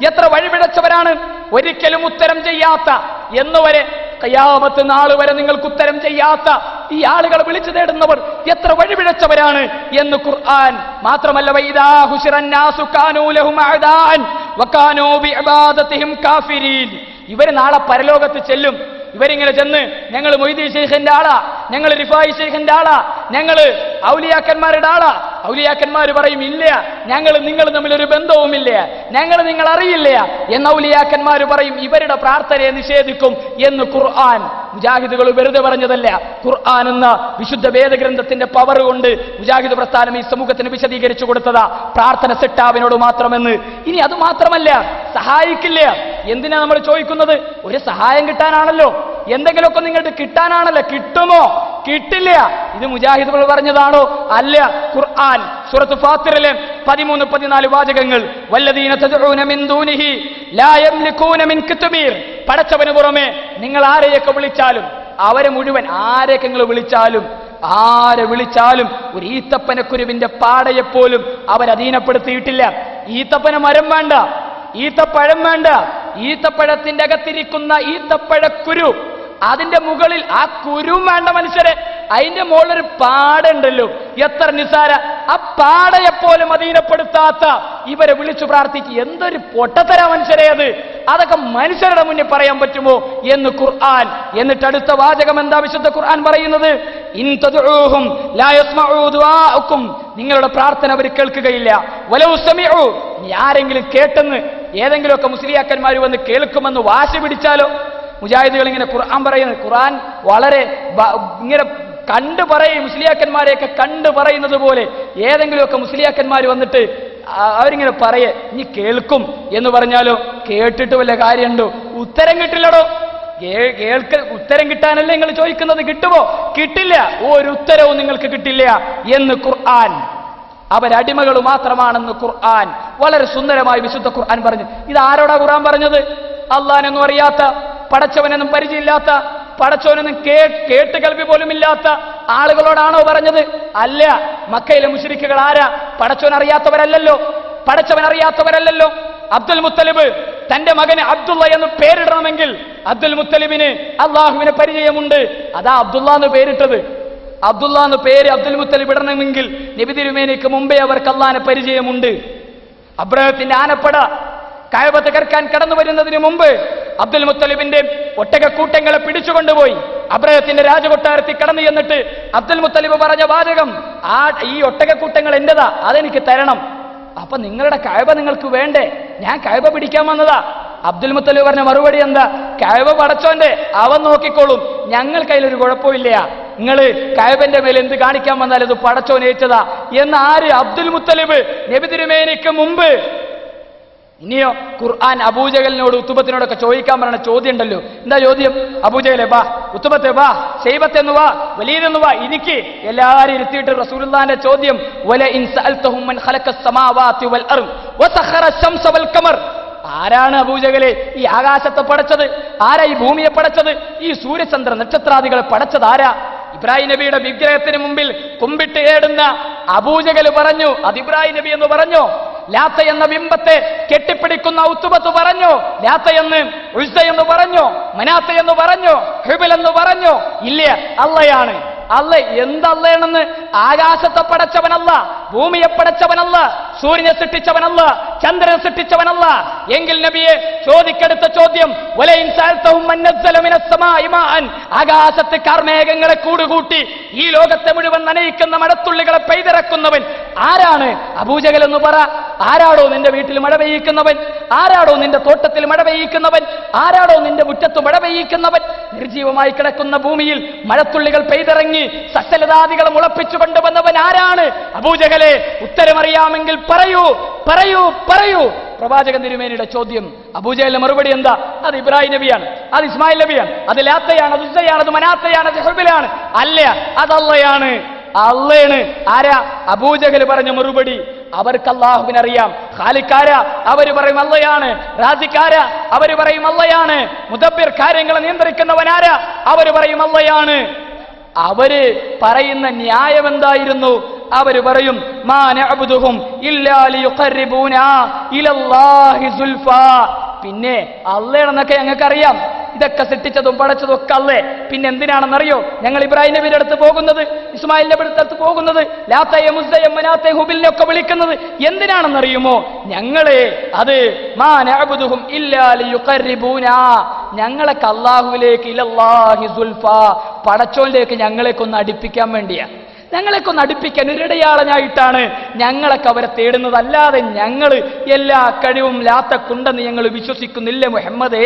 C: എത്ര വഴിപിഴച്ചവരാണ്. ഒരിക്കലും ഉത്തരം ചെയ്യാത്ത, എന്നുവരെ ഖിയാമത്ത് നാൾ വരെ നിങ്ങൾക്ക് ഉത്തരം ചെയ്യാത്ത ഈ ആളുകൾ വിളിച്ചു തേടുന്നവർ എത്ര വഴിപിഴച്ചവരാണ് എന്ന് ഖുർആൻ. മാത്രമല്ല, വൈദാ ഹുശിറന്നാസു കാനൂ ലഹും അഅദാൻ വകാനൂ ബിഇബാദതിഹിം കാഫിരീൻ. ഇവർ നാളെ പരലോകത്ത് ചെല്ലും. ഇവരിങ്ങനെ ചെന്ന്, ഞങ്ങൾ മൊയ്തീൻ ശൈഖിന്റെ ആളാ, ഞങ്ങൾ റിഫായി ശൈഖിന്റെ ആളാ, ഞങ്ങൾ ഔലിയാക്കന്മാരുടെ ആളാ. ഔലിയാക്കന്മാർ പറയും, ഇല്ല, നിങ്ങൾ തമ്മിലൊരു ബന്ധവുമില്ല, ഞങ്ങൾ നിങ്ങൾ അറിയില്ല എന്ന് ഔലിയാക്കന്മാർ പറയും. ഇവരുടെ പ്രാർത്ഥനയെ നിഷേധിക്കും എന്ന് ഖുർആൻ. മുജാഹിദുകൾ വെറുതെ പറഞ്ഞതല്ല. ഖുർആൻ എന്ന വിശുദ്ധ വേദഗ്രന്ഥത്തിന്റെ പവർ കൊണ്ട് മുജാഹിദ് പ്രസ്ഥാനം ഈ സമൂഹത്തിന് വിശദീകരിച്ചു കൊടുത്തതാ പ്രാർത്ഥന സെട്ടാവിനോട് മാത്രമെന്ന്. ഇനി അത് മാത്രമല്ല, സഹായിക്കില്ല. എന്തിനാ നമ്മൾ ചോദിക്കുന്നത്? ഒരു സഹായം കിട്ടാനാണല്ലോ, എന്തെങ്കിലുമൊക്കെ നിങ്ങൾക്ക് കിട്ടാനാണല്ലോ. കിട്ടുമോ? കിട്ടില്ല. ഇത് മുജാഹിദുകൾ പറഞ്ഞതാണോ? അല്ല. ഖുർആൻ സൂറത്ത് ഫാത്തിറിലെ 13-14 വാചകങ്ങൾ. വല്ലദീന തദ്ഊന മിൻ ദൂനിഹി ലാ യംലികൂന മിൻ കിത്മീർ. പടച്ചവന് പുറമെ നിങ്ങൾ ആരെയൊക്കെ വിളിച്ചാലും, അവരെ മുഴുവൻ ആരെയൊക്കെ നിങ്ങൾ വിളിച്ചാലും, ആരെ വിളിച്ചാലും ഒരു ഈത്തപ്പനക്കുരുവിന്റെ പാടയെപ്പോലും അവരധീനപ്പെടുത്തിയിട്ടില്ല. ഈത്തപ്പന മരം വേണ്ട, ഈത്തപ്പഴം വേണ്ട, ഈത്തപ്പഴത്തിന്റെ അകത്തിരിക്കുന്ന ഈത്തപ്പഴക്കുരു, അതിന്റെ മുകളിൽ ആ കുരു വേണ്ട മനുഷ്യരെ. അതിന്റെ മുകളിലൊരു പാടുണ്ടല്ലോ, എത്ര നിസാര. ആ പാടയെപ്പോലും അധീനപ്പെടുത്താത്ത ഇവരെ വിളിച്ചു പ്രാർത്ഥിച്ച് എന്തൊരു പൊട്ടത്തര മനുഷ്യരെ അത്. അതൊക്കെ മനുഷ്യരുടെ മുന്നിൽ പറയാൻ പറ്റുമോ എന്ന് ഖുർആൻ. എന്നിട്ട് അടുത്ത വാചകം എന്താ വിശുദ്ധ ഖുർആൻ പറയുന്നത്? ഇൻ തദ്ഉഹും ലാ യസ്മഉ ദുആഅക്കും, നിങ്ങളുടെ പ്രാർത്ഥന അവർ കേൾക്കുകയില്ല. വലൗ സമിഉ, ഇനി ആരെങ്കിലും കേട്ടെന്ന് ഏതെങ്കിലുമൊക്കെ മുസ്ലിയാക്കന്മാർ വന്ന് കേൾക്കുമെന്ന് വാശി പിടിച്ചാലോ? മുജാഹിദുകൾ ഇങ്ങനെ ഖുർആൻ പറയുന്നത്, ഖുർആൻ വളരെ ഇങ്ങനെ കണ്ടു പറയും, മുസ്ലിയാക്കന്മാരെയൊക്കെ കണ്ടു പറയുന്നത് പോലെ ഏതെങ്കിലുമൊക്കെ മുസ്ലിയാക്കന്മാർ വന്നിട്ട് അവരിങ്ങനെ പറയേ ഇനി കേൾക്കും എന്ന് പറഞ്ഞാലോ? കേട്ടിട്ട് വല്ല കാര്യമുണ്ടോ? ഉത്തരം കിട്ടില്ലടോ. ഉത്തരം കിട്ടാനല്ലേ നിങ്ങൾ ചോദിക്കുന്നത്? കിട്ടുമോ? കിട്ടില്ല. ഒരു ഉത്തരവും നിങ്ങൾക്ക് കിട്ടില്ല എന്ന് ഖുർആൻ. അവരടിമകൾ മാത്രമാണെന്ന് ഖുർആൻ വളരെ സുന്ദരമായി വിശുദ്ധ ഖുർആൻ പറഞ്ഞു. ഇത് ആരോടാ ഖുർആൻ പറഞ്ഞത്? അള്ളാഹ്നൊന്നും അറിയാത്ത, പടച്ചവനൊന്നും പരിചയമില്ലാത്ത, പടച്ചവനൊന്നും കേട്ട് കേൾവി പോലും ഇല്ലാത്ത ആളുകളോടാണോ പറഞ്ഞത്? അല്ല. മക്കയിലെ മുശ്രിക്കുകൾ ആരാ? പടച്ചവൻ അറിയാത്തവരല്ലല്ലോ, പടച്ചവൻ അറിയാത്തവരല്ലല്ലോ. അബ്ദുൽ മുത്തലിബ് തന്റെ മകന് അബ്ദുള്ള എന്ന് പേരിടണമെങ്കിൽ അബ്ദുൽ മുത്തലിബിന് അള്ളാഹുവിനെ പരിചയമുണ്ട്. അതാ അബ്ദുള്ള എന്ന് പേരിട്ടത്. അബ്ദുള്ള എന്ന് പേര് അബ്ദുൽ മുത്തലിബ് ഇടണമെങ്കിൽ നബി തിരുമേനിക്ക് മുമ്പേ അവർക്ക് അള്ളാഹിനെ പരിചയമുണ്ട്. അബ്രഹത്തിന്റെ ആനപ്പട കഅബ തകർക്കാൻ കടന്നു വരുന്നതിന് മുമ്പ് അബ്ദുൽ മുത്തലിബിന്റെ ഒട്ടകക്കൂട്ടങ്ങളെ പിടിച്ചുകൊണ്ടുപോയി അബ്രഹത്തിന്റെ രാജകൊട്ടാരത്തിൽ കടന്നു ചെന്നിട്ട് അബ്ദുൽ മുത്തലിബ് പറഞ്ഞ വാചകം, ഈ ഒട്ടകക്കൂട്ടങ്ങൾ എന്റേതാ, അതെനിക്ക് തരണം. അപ്പൊ നിങ്ങളുടെ കഅബ നിങ്ങൾക്ക് വേണ്ടേ? ഞാൻ കഅബ പിടിക്കാൻ വന്നതാ. അബ്ദുൽ മുത്തലിബ് പറഞ്ഞ മറുപടി എന്താ? കഅബ പടച്ചോന്റെ, അവൻ നോക്കിക്കോളും, ഞങ്ങൾക്ക് അതിലൊരു കുഴപ്പമില്ല. നിങ്ങള് കഅബന്റെ മേലെ എന്ത് കാണിക്കാൻ വന്നാലും ഇത് പടച്ചോൻ ഏറ്റതാ എന്ന് ആര്? അബ്ദുൽ മുത്തലിബ് നബി തിരുമേനിക്ക് മുമ്പ്. ഇനിയോ ഖുർആൻ അബൂജഹലിനോട് ഉത്തുബത്തിനോടൊക്കെ ചോദിക്കാൻ പറഞ്ഞ ചോദ്യം ഉണ്ടല്ലോ. എന്താ ചോദ്യം? അബൂജഹലെ വാ, ഉത്തുബത്തെ വാ, ശൈബത്തെന്ന് വാ, വലീദെന്ന് വാ. എനിക്ക് എല്ലാവരും ഇരുത്തിയിട്ട് റസൂലുള്ളാഹിന്റെ ചോദ്യം, വല ഇൻ സഅൽതഹും മൻ ഖലഖസ് സമാവാതി വൽ അർദ് വസഖറ ശംസ വൽ ഖമർ. ആരാണ് അബൂജഹലെ ഈ ആകാശത്തെ പടച്ചത്? ആരാ ഈ ഭൂമിയെ പടച്ചത്? ഈ സൂര്യചന്ദ്ര നക്ഷത്രാദികളെ പടച്ചത് ആരാ? ഇബ്രാഹിം നബിയുടെ വിഗ്രഹത്തിന് മുമ്പിൽ കുമ്പിട്ട് ഏടുന്ന അബൂജഹൽ പറഞ്ഞു അത് ഇബ്രാഹിം നബി എന്ന് പറഞ്ഞു. ലാത്ത എന്ന ബിംബത്തെ കെട്ടിപ്പിടിക്കുന്ന ഉത്തുബത്ത് പറഞ്ഞു ലാത്ത എന്ന്, ഉസ്സ എന്ന് പറഞ്ഞു, മനാത്ത എന്ന് പറഞ്ഞു, ഹുബൽ എന്ന് പറഞ്ഞു. ഇല്ല, അള്ളയാണ്. അല്ല എന്തല്ലയാണെന്ന്? ആകാശത്തെ പടച്ചവനല്ല, ഭൂമിയെ പടച്ചവനല്ല, സൂര്യനെ സൃഷ്ടിച്ചവനല്ല, ചന്ദ്രനെ സൃഷ്ടിച്ചവനല്ല. എങ്കിൽ നബിയെ ചോദിക്കെടുത്ത ചോദ്യം, ആകാശത്ത് കാർമേഘങ്ങളെ കൂടുകൂട്ടി ഈ ലോകത്തെ മുഴുവൻ നനയിക്കുന്ന മഴത്തുള്ളികളെ പെയ്തിറക്കുന്നവൻ ആരാണ്? അബൂജഹൽ എന്ന് പറ. ആരാടോ നിന്റെ വീട്ടിൽ മഴ പെയ്യിക്കുന്നവൻ? ആരാടോ നിന്റെ തോട്ടത്തിൽ മഴ പെയ്യിക്കുന്നവൻ? ആരാടോ നിന്റെ മുറ്റത്ത് മഴ പെയ്യിക്കുന്നവൻ? നിർജീവമായി കിടക്കുന്ന ഭൂമിയിൽ മഴത്തുള്ളികൾ പെയ്തിറങ്ങി സസ്യലതാദികൾ മുളപ്പിച്ചു കൊണ്ടുവന്നവൻ ആരാണ്? അബൂജഹലെ, ഉത്തരമറിയാമെങ്കിൽ പറയൂ, പറയൂ, പറയൂ. പ്രവാചകൻ തിരുമേനിയുടെ ചോദ്യം. അബൂജഹലിന്റെ മറുപടി എന്താ? അത് ഇബ്രാഹിം നബിയാണ്, അത് ഇസ്മായിൽ നബിയാണ്, അത് ലാത്തയാണ്, അത് ഉസ്സയാണ്, അത് മനാത്തയാണ്, അത് ഹുബലാണ്. അല്ല, അതല്ലയാണ്, അള്ളയാണ്. ആരാ? അബൂജഹൽ പറഞ്ഞ മറുപടി, അവർക്ക് അല്ലാഹുവിനറിയാം. ഖാലിക്കാര, അവര് പറയും അള്ളയാണ്. റാസിക്കാര, അവര് പറയും അള്ളയാണ്. മുദബ്ബിർ, കാര്യങ്ങളെ നിയന്ത്രിക്കുന്നവനാരാ? അവര് പറയും അള്ളയാണ്. അവര് പറയുന്ന ന്യായം എന്തായിരുന്നു? അവര് പറയും മാ നഅബ്ദുഹും ഇല്ലാ ലിയുഖർരിബൂനാ ഇലല്ലാഹി സുൽഫാ. പിന്നെ അള്ളയാണെന്നൊക്കെ ഞങ്ങൾക്കറിയാം, ഇതൊക്കെ സൃഷ്ടിച്ചതും പടച്ചതും ഒക്കെ അല്ലേ, പിന്നെ എന്തിനാണെന്നറിയോ ഞങ്ങൾ ഇബ്രാഹിം നബിയുടെ അടുത്ത് പോകുന്നത്, ഇസ്മായിൽ നബിയുടെ അടുത്ത് പോകുന്നത്, ലാത്തയും മുസ്സയും മനാത്തയും ഹുബിലിനെ ഒക്കെ വിളിക്കുന്നത് എന്തിനാണെന്നറിയുമോ? ഞങ്ങളെ അത് മാ നഅബ്ദുഹും ഇല്ലാ ലിയുഖർരിബൂനാ, ഞങ്ങളൊക്കെ അല്ലാഹുവിലേക്ക് ഇലല്ലാഹി സുൽഫാ, പടച്ചോനിലേക്ക് ഞങ്ങളെക്കൊന്ന് അടുപ്പിക്കാൻ വേണ്ടിയാ. ഞങ്ങളെക്കൊന്ന് അടുപ്പിക്കാൻ ഒരിടയാളനായിട്ടാണ് ഞങ്ങളൊക്കെ അവരെ തേടുന്നത്. അല്ലാതെ ഞങ്ങൾ എല്ലാ കഴിവും ലാത്തക്കുണ്ടെന്ന് ഞങ്ങൾ വിശ്വസിക്കുന്നില്ല മുഹമ്മദേ,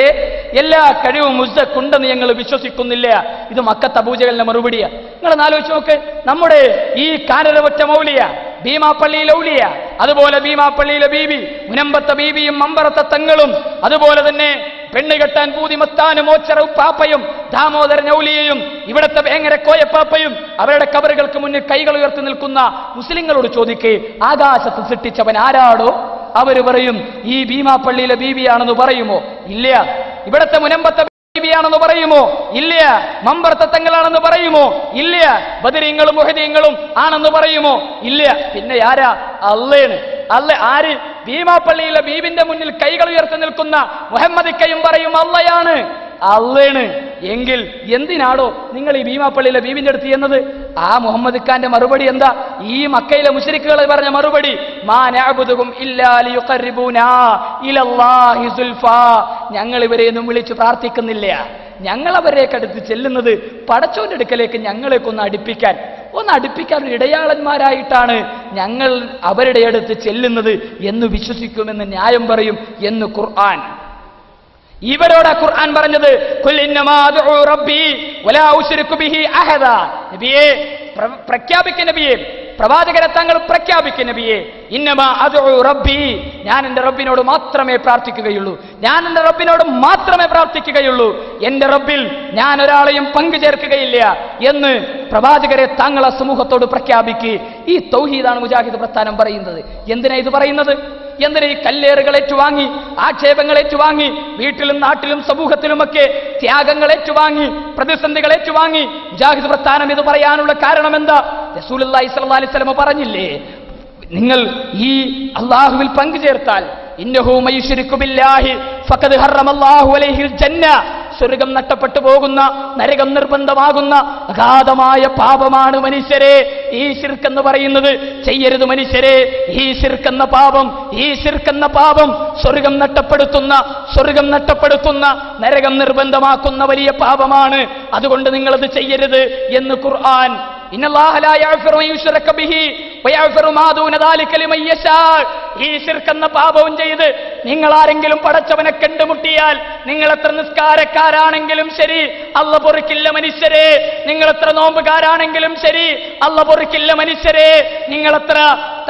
C: എല്ലാ കഴിവും മുസ്സക്കുണ്ടെന്ന് ഞങ്ങൾ വിശ്വസിക്കുന്നില്ല. ഇത് മക്കത്ത് അബൂജഹലിന്റെ മറുപടിയാ. നിങ്ങളൊന്ന് ആലോചിച്ച് നോക്ക്. നമ്മുടെ ഈ കാനരവറ്റ മൗലിയ, ഭീമാപ്പള്ളിയിലെ ഔലിയ, അതുപോലെ ഭീമാപ്പള്ളിയിലെ ബീബി, മുനമ്പത്തെ ബീബിയും മമ്പറത്തെ തങ്ങളും, അതുപോലെ തന്നെ പെണ്ണ് കെട്ടാൻ പൂതിമത്താനും മോച്ചറ ഉപ്പാപ്പയും ദാമോദരൻ ഔലിയയും ഇവിടത്തെ വേങ്ങര കോയപ്പാപ്പയും അവരുടെ കബറുകൾക്ക് മുന്നിൽ കൈകൾ ഉയർത്തി നിൽക്കുന്ന മുസ്ലിങ്ങളോട് ചോദിക്കേ, ആകാശത്ത് സൃഷ്ടിച്ചവൻ ആരാടോ? അവര് പറയും ഈ ഭീമാപ്പള്ളിയിലെ ബീബിയാണെന്ന് പറയുമോ? ഇല്ല. ഇവിടത്തെ മുനമ്പത്തെ ബീബിയാണെന്ന് പറയുമോ? ഇല്ല. മമ്പറത്തെ തങ്ങളാണെന്ന് പറയുമോ? ഇല്ല. ബദരീങ്ങളും മുഹദീങ്ങളും ആണെന്ന് പറയുമോ? ഇല്ല. പിന്നെ ആരാ? അള്ളയാണ്. അല്ല ആര്? ഭീമാപ്പള്ളിയിലെ ബീബിന്റെ മുന്നിൽ കൈകൾ ഉയർത്തി നിൽക്കുന്ന മുഹമ്മദിക്കയും പറയും അള്ളയാണ്, അള്ളയാണ്. എങ്കിൽ എന്തിനാണോ നിങ്ങൾ ഈ ഭീമാപ്പള്ളിയിലെ ബീവിന്റെ അടുത്ത് ചെന്നത്? ആ മുഹമ്മദ് ഖാന്റെ മറുപടി എന്താ? ഈ മക്കയിലെ മുശ്രിക്കുകൾ പറഞ്ഞ മറുപടി, മാ നഅബുദുഹും ഇല്ലാ ലിയുഖർരിബൂനാ ഇലല്ലാഹി സുൽഫാ. ഞങ്ങൾ ഇവരെയൊന്നും വിളിച്ചു പ്രാർത്ഥിക്കുന്നില്ല, ഞങ്ങൾ അവരേക്കടുത്ത് ചെല്ലുന്നത് പടച്ചോന്റെ അടുക്കലേക്ക് ഞങ്ങളെക്കൊന്ന് അടുപ്പിക്കാൻ ഒരു ഇടയാളന്മാരായിട്ടാണ് ഞങ്ങൾ അവരുടെ അടുത്ത് ചെല്ലുന്നത് എന്ന് വിശ്വസിക്കുമെന്ന് ന്യായം പറയും എന്ന് ഖുർആൻ. ഇവരോടാ ഖുർആൻ പറഞ്ഞത്, ഖുൽ ഇന്നമാ അദ്ഉ റബ്ബി വലാ ഉശ്രികു ബിഹി അഹദ. നബിയേ പ്രഖ്യാപിക്കുന്ന നബിയേ, പ്രവാചകരെ താങ്കൾ പ്രഖ്യാപിക്കുന്ന നബിയേ, ഇന്നമാ അദ്ഉ റബ്ബി, ഞാൻ എൻ്റെ റബ്ബിനോട് മാത്രമേ പ്രാർത്ഥിക്കുകയുള്ളൂ, ഞാൻ എൻ്റെ റബ്ബിനോട് മാത്രമേ പ്രാർത്ഥിക്കുകയുള്ളൂ, എൻ്റെ റബ്ബിൽ ഞാൻ ഒരാളെയും പങ്കു ചേർക്കുകയില്ല എന്ന് പ്രവാചകരെ താങ്കൾ ആ സമൂഹത്തോട് പ്രഖ്യാപിക്കുക. ഈ തൗഹീദാണ് മുജാഹിദ് പ്രസ്ഥാനം പറയുന്നത്. എന്തിനാ ഇത് പറയുന്നത്? എന്തിനാ ഈ കല്ലേറുകൾ ഏറ്റുവാങ്ങി, ആക്ഷേപങ്ങൾ ഏറ്റുവാങ്ങി, വീട്ടിലും നാട്ടിലും സമൂഹത്തിലുമൊക്കെ ത്യാഗങ്ങൾ ഏറ്റുവാങ്ങി, പ്രതിസന്ധികൾ ഏറ്റുവാങ്ങി മുജാഹിദ് പ്രസ്ഥാനം ഇത് പറയാനുള്ള കാരണം എന്താ? റസൂലുള്ളാഹി സ്വല്ലല്ലാഹു അലൈഹി വസല്ലം പറഞ്ഞില്ലേ, നിങ്ങൾ ഈ അല്ലാഹുവിൽ പങ്കുചേർത്താൽ ഇന്നഹു മയുശ്രികു ബില്ലാഹി ഫഖദ് ഹറമല്ലാഹു അലൈഹിൽ ജന്ന, സ്വർഗം നഷ്ടപ്പെട്ടു പോകുന്ന, നരകം നിർബന്ധമാകുന്ന അഗാധമായ പാപമാണ് മനുഷ്യരെ ഈ ശിർക്ക് എന്ന് പറയുന്നത്. ചെയ്യരുത് മനുഷ്യരെ ഈ ശിർക്ക് എന്ന പാപം, സ്വർഗം നഷ്ടപ്പെടുത്തുന്ന നരകം നിർബന്ധമാക്കുന്ന വലിയ പാപമാണ്. അതുകൊണ്ട് നിങ്ങളത് ചെയ്യരുത് എന്ന് ഖുർആൻ. ഇന്നല്ലാഹ ലാ യഗ്ഫിറു അൻ യുശ്റക ബിഹി വയഗ്ഫിറു മാ ദൂന ദാലിക ലിമൻ യശാ. ഈ ശിർക്ക് എന്ന പാപവും ചെയ്ത് നിങ്ങൾ ആരെങ്കിലും പടച്ചവനെ കണ്ടുമുട്ടിയാൽ, നിങ്ങൾ എത്ര നിസ്കാരക്കാരാണെങ്കിലും ശരി അല്ല പൊറുക്കില്ല മനുഷ്യരെ, നിങ്ങൾ എത്ര നോമ്പുകാരാണെങ്കിലും ശരി അല്ല പൊറുക്കില്ല മനുഷ്യരെ, നിങ്ങൾ എത്ര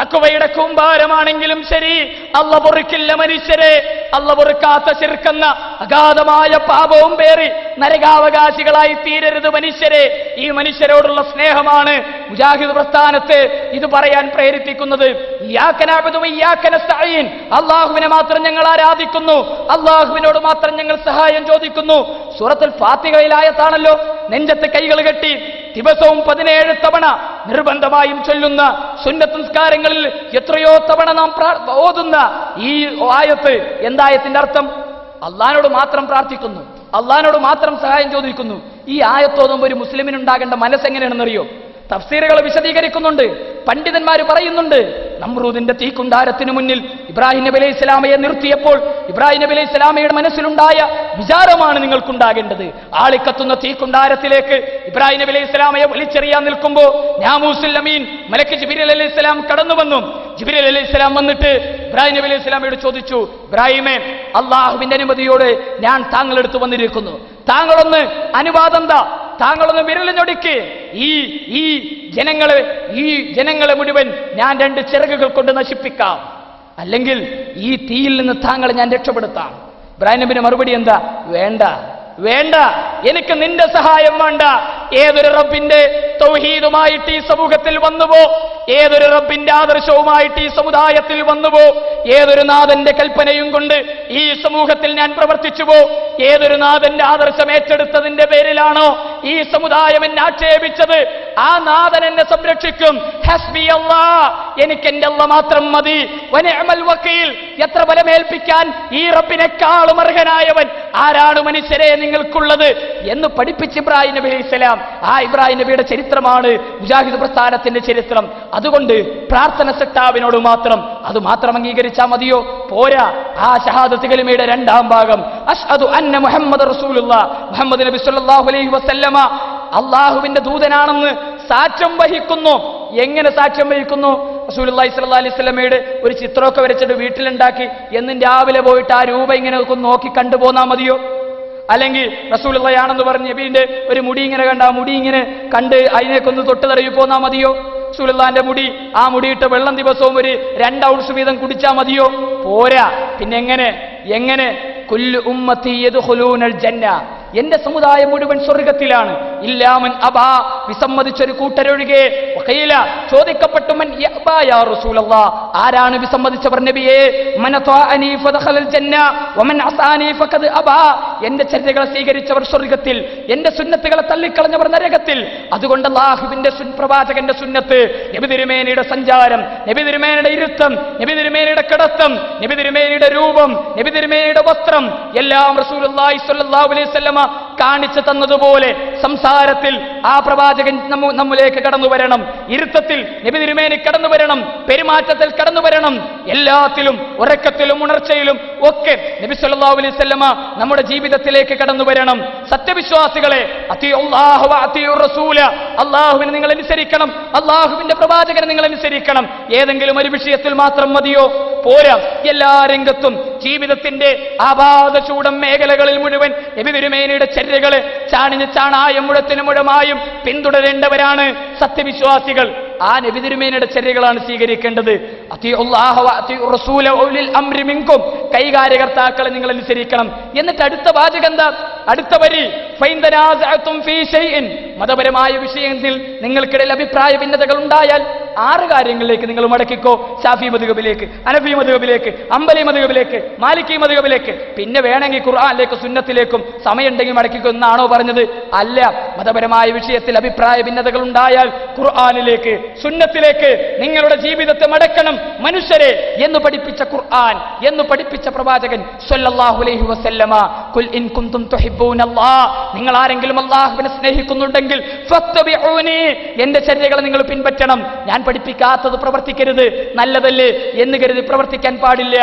C: തഖ്വയുടെ കൂമ്പാരമാണെങ്കിലും ശരി അല്ല പൊറുക്കില്ല മനുഷ്യരെ. അല്ല പൊറുക്കാത്ത ശിർക്കെന്ന അഗാധമായ പാപവും പേറി നരകാവകാശികളായി തീരരുത് മനുഷ്യരെ. ഈ മനുഷ്യരോടുള്ള സ്നേഹമാണ് മുജാഹിദ് പ്രസ്ഥാനത്തെ ഇത് പറയാൻ പ്രേരിപ്പിക്കുന്നത്. ഇയ്യാക നഅ്ബുദു വഇയ്യാക നസ്തഈൻ, അല്ലാഹുവിനെ മാത്രം ഞങ്ങൾ ആരാധിക്കുന്നു, അല്ലാഹുവിനോട് മാത്രം ഞങ്ങൾ സഹായം ചോദിക്കുന്നു. സൂറത്തുൽ ഫാത്തിഹയിലെ ആയത്താണല്ലോ. നെഞ്ചത്ത് കൈകൾ കെട്ടി ദിവസവും 17 തവണ നിർബന്ധമായും ചൊല്ലുന്ന സുന്നത്ത് നിസ്കാരങ്ങളിൽ എത്രയോ തവണ നാം ഓതുന്ന ഈ ആയത്ത്, എന്തായത്തിന്റെ അർത്ഥം? അള്ളാഹിനോട് മാത്രം പ്രാർത്ഥിക്കുന്നു, അള്ളാഹിനോട് മാത്രം സഹായം ചോദിക്കുന്നു. ഈ ആയത്തോതുമ്പോൾ ഒരു മുസ്ലിമിനുണ്ടാകേണ്ട മനസ്സെങ്ങനെയാണെന്നറിയോ? തഫ്സീറുകൾ വിശദീകരിക്കുന്നുണ്ട്, പണ്ഡിതന്മാർ പറയുന്നുണ്ട്. നമ്രൂദിന്റെ തീക്കുണ്ടാരത്തിന് മുന്നിൽ ഇബ്രാഹിം നബി അലൈഹി സ്വലാമയെ നിർത്തിയപ്പോൾ ഇബ്രാഹിം നബി അലൈഹി സ്വലാമയുടെ മനസ്സിലുണ്ടായ വിചാരമാണ് നിങ്ങൾക്കുണ്ടാകേണ്ടത്. ആളിക്കത്തുന്ന തീക്കുണ്ടാരത്തിലേക്ക് ഇബ്രാഹിം നബി അലൈഹി സ്വലാമയെ വലിച്ചെറിയാൻ നിൽക്കുമ്പോൾ നാമൂസുൽ അമീൻ മലക്ക് ജിബ്രീൽ അലൈഹി സ്വലാം കടന്നു വന്നു. ജിബ്രീൽ അലൈഹി സ്വലാം വന്നിട്ട് ഇബ്രാഹിം നബി അലൈഹി സ്വലാമയോട് ചോദിച്ചു, ഇബ്രാഹിമേ, അള്ളാഹുവിന്റെ അനുമതിയോടെ ഞാൻ താങ്കളെടുത്ത് വന്നിരിക്കുന്നു, താങ്കളൊന്ന് അനുവാദം താ, താങ്കളൊന്ന് വിരലിഞ്ഞൊടിക്ക്, ഈ ജനങ്ങളെ മുഴുവൻ ഞാൻ 2 ചിറകുകൾ കൊണ്ട് നശിപ്പിക്കാം, അല്ലെങ്കിൽ ഈ തീയിൽ നിന്ന് താങ്കളെ ഞാൻ രക്ഷപ്പെടുത്താം. ഇബ്രാഹിം നബിയുടെ മറുപടി എന്താ? വേണ്ട, എനിക്ക് നിന്റെ സഹായം വേണ്ട. ഏതൊരു റബ്ബിന്റെ തൗഹീദുമായിട്ട് ഈ സമൂഹത്തിൽ വന്നുവോ, ഏതൊരു റബ്ബിന്റെ ആദർശവുമായിട്ട് ഈ സമുദായത്തിൽ വന്നുവോ, ഏതൊരു നാഥന്റെ കൽപ്പനയും കൊണ്ട് ഈ സമൂഹത്തിൽ ഞാൻ പ്രവർത്തിച്ചുവോ, ഏതൊരു നാഥന്റെ ആദർശം ഏറ്റെടുത്തതിന്റെ പേരിലാണോ ഈ സമുദായം എന്നെ ആക്ഷേപിച്ചത്, ആ നാഥൻ എന്നെ സംരക്ഷിക്കും. ഹസ്ബി അല്ലാഹ്, എനിക്ക് എന്റെ അല്ലാഹ് മാത്രം മതി. വനിഅമൽ വക്കീൽ, എത്ര ബലമേൽപ്പിക്കാൻ ഈ റബ്ബിനെക്കാളും അർഹനായവൻ ആരാണ് മനുഷ്യരെ നിങ്ങൾക്കുള്ളത് എന്ന് പഠിപ്പിച്ച് ഇബ്രാഹിം നബി അലൈഹിസ്സലാം. ആ ഇബ്രാഹിം നബിയുടെ ചരിത്രമാണ് മുജാഹിദ് പ്രസ്ഥാനത്തിന്റെ ചരിത്രം. അതുകൊണ്ട് പ്രാർത്ഥന സട്ടാവിനോട് മാത്രം അത് മാത്രം അംഗീകരിച്ചാൽ മതിയോ? പോരാ. ആ ഷഹാദത്ത് കലിമയുടെ 2ാം ഭാഗം അശ്ഹദു അന്ന മുഹമ്മദ് റസൂലുള്ളാഹ്, മുഹമ്മദ് നബി സല്ലല്ലാഹു അലൈഹി വസല്ലമ അള്ളാഹുവിന്റെ ദൂതനാണെന്ന് സാക്ഷ്യം വഹിക്കുന്നു. എങ്ങനെ സാക്ഷ്യം വഹിക്കുന്നു? റസൂലുള്ളാഹി സ്വല്ലല്ലാഹു അലൈഹി വസല്ലമയുടെ ഒരു ചിത്രമൊക്കെ വരച്ചിട്ട് വീട്ടിലുണ്ടാക്കി എന്നും രാവിലെ പോയിട്ട് ആ രൂപ ഇങ്ങനെ നോക്കി കണ്ടുപോന്നാ മതിയോ? അല്ലെങ്കിൽ റസൂലുള്ളാഹിയാണെന്ന് പറഞ്ഞ് നബീന്റെ ഒരു മുടി ഇങ്ങനെ കണ്ട ആ മുടി ഇങ്ങനെ കണ്ട് അതിനേക്കൊന്ന് തൊട്ട് തടവി പോന്നാ മതിയോ? റസൂലുള്ളാഹിന്റെ മുടി, ആ മുടിയിട്ട് വെള്ളം ദിവസവും ഒരു 2 ഔൺസ് വീതം കുടിച്ചാൽ മതിയോ? പോരാ. പിന്നെ എങ്ങനെ? കുല്ലു ഉമ്മത്തി യദ്ഖുലൂനൽ ജന്ന, എന്റെ സമുദായം മുഴുവൻ സ്വർഗത്തിലാണ്. ഇല്ലാമൻ അബാ, വിസമ്മതിച്ചൊരു കൂട്ടരൊഴികെ. വഖീല, ചോദിക്കപ്പെട്ടു, മൻ യഅബാ യാ റസൂലല്ലാഹ്, ആരാണ് വിസമ്മതിച്ചവർ നബിയേ? മൻ അതാഅനി ഫദഖലൽ ജന്ന വമൻ അസാനി ഫഖദ് അബാ, എന്റെ ചര്യകളെ സ്വീകരിച്ചവർ സ്വർഗത്തിൽ, എന്റെ സുന്നത്തുകളെ തള്ളിക്കളഞ്ഞവർ നരകത്തിൽ. അതുകൊണ്ട് അല്ലാഹുവിന്റെ പ്രവാചകന്റെ സുന്നത്ത്, നബി തിരുമേനിയുടെ സഞ്ചാരം, നബി തിരുമേനിയുടെ ഇരുത്തം, നബി തിരുമേനിയുടെ കിടത്തം, നബി തിരുമേനിയുടെ രൂപം, നബി തിരുമേനിയുടെ വസ്ത്രം എല്ലാം റസൂലുള്ളാഹി സ്വല്ലല്ലാഹു അലൈഹി വസല്ലമ കാണിച്ചു തന്നതുപോലെ സംസാരത്തിൽ ആ പ്രവാചകൻ നമ്മിലേക്ക് കടന്നു വരണം, ഇരുത്തത്തിൽ നബി തിരുമേനി കടന്നു വരണം, പെരുമാറ്റത്തിൽ കടന്നു വരണം, എല്ലാത്തിലും ഉറക്കത്തിലും ഉണർച്ചയിലും ഒക്കെ നബി സല്ലല്ലാഹു അലൈഹി വസല്ലമ നമ്മുടെ ജീവിതത്തിലേക്ക് കടന്നു വരണം. സത്യവിശ്വാസികളെ, അത്തിയുല്ലാഹു വ അത്തിയുർ റസൂല, അല്ലാഹുവിനെ നിങ്ങൾ അനുസരിക്കണം, അല്ലാഹുവിന്റെ പ്രവാചകനെ നിങ്ങൾ അനുസരിക്കണം. ഏതെങ്കിലും ഒരു വിഷയത്തിൽ മാത്രം മതിയോ? പോരാ. എല്ലാ രംഗത്തും ജീവിതത്തിന്റെ ആപാദചൂടം മേഖലകളിൽ മുഴുവൻ നബി തിരുമേനിയുടെ ചര്യകളെ ചാണായം മുഴത്തിന് മുഴമായും പിന്തുടരേണ്ടവരാണ് സത്യവിശ്വാസികൾ. ആ നബി തിരുമേനിയുടെ ചര്യകളാണ് സ്വീകരിക്കേണ്ടത്. കൈകാര്യകർത്താക്കളെ നിങ്ങൾ അനുസരിക്കണം. എന്നിട്ട് അടുത്ത വാചകം എന്താ? അടുത്ത വരി, മതപരമായ വിഷയത്തിൽ നിങ്ങൾക്കിടയിൽ അഭിപ്രായ ഭിന്നതകൾ ഉണ്ടായാൽ 6 കാര്യങ്ങളിലേക്ക് നിങ്ങൾ മടക്കിക്കോ. ഷാഫി മദ്ഹബിലേക്ക്, ഹനഫി മദ്ഹബിലേക്ക്, ഹംബലി മദ്ഹബിലേക്ക്, മാലിക്കി മദ്ഹബിലേക്ക്, പിന്നെ വേണമെങ്കിൽ ഖുർആനിലേക്ക് സുന്നത്തിലേക്കും സമയമുണ്ടെങ്കിൽ മടക്കിക്കോ എന്നാണോ പറഞ്ഞത്? അല്ല. മതപരമായ വിഷയത്തിൽ അഭിപ്രായ ഭിന്നതകൾ ഉണ്ടായാൽ ഖുർആനിലേക്ക്, സുന്നത്തിലേക്ക് നിങ്ങളുടെ ജീവിതത്തെ മടക്കണം മനുഷ്യരെ എന്ന് പഠിപ്പിച്ച ഖുർആൻ, എന്ന് പഠിപ്പിച്ച പ്രവാചകൻ സ്വല്ലല്ലാഹു അലൈഹി വസല്ലമ. ഖുൽ ഇൻ കുൻതും തുഹിബ്ബൂനല്ലാഹ്, നിങ്ങൾ ആരെങ്കിലും അല്ലാഹുവിനെ സ്നേഹിക്കുന്നുണ്ടെങ്കിൽ ഫത്തബിഊനി, എന്റെ ചര്യകളെ നിങ്ങൾ പിൻപറ്റണം. ഞാൻ പഠിപ്പിക്കാത്തത് പ്രവർത്തിക്കരുത്. നല്ലതല്ലേ എന്ന് കരുതി പ്രവർത്തിക്കാൻ പാടില്ല.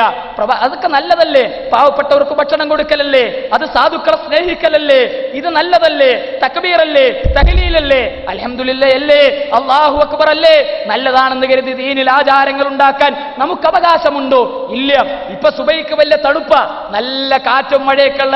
C: അതൊക്കെ നല്ലതല്ലേ? പാവപ്പെട്ടവർക്ക് ഭക്ഷണം കൊടുക്കലല്ലേ? അത് സാധുക്കളെ സ്നേഹിക്കലല്ലേ? ഇത് നല്ലതല്ലേ? തക്ബീറല്ലേ? തഹ്ലീലല്ലേ? അൽഹംദുലില്ലാഹ് അല്ലേ? അല്ലാഹു അക്ബർ അല്ലേ? നല്ലതാണെന്ന് കരുതി ദീനിൽ ആചാരങ്ങൾ ഉണ്ടാക്കാൻ നമുക്ക് അവകാശമുണ്ടോ? ഇല്ല. ഇപ്പൊ സുബൈക്ക് വലിയ തണുപ്പ, നല്ല കാറ്റും മഴയൊക്കെയുള്ള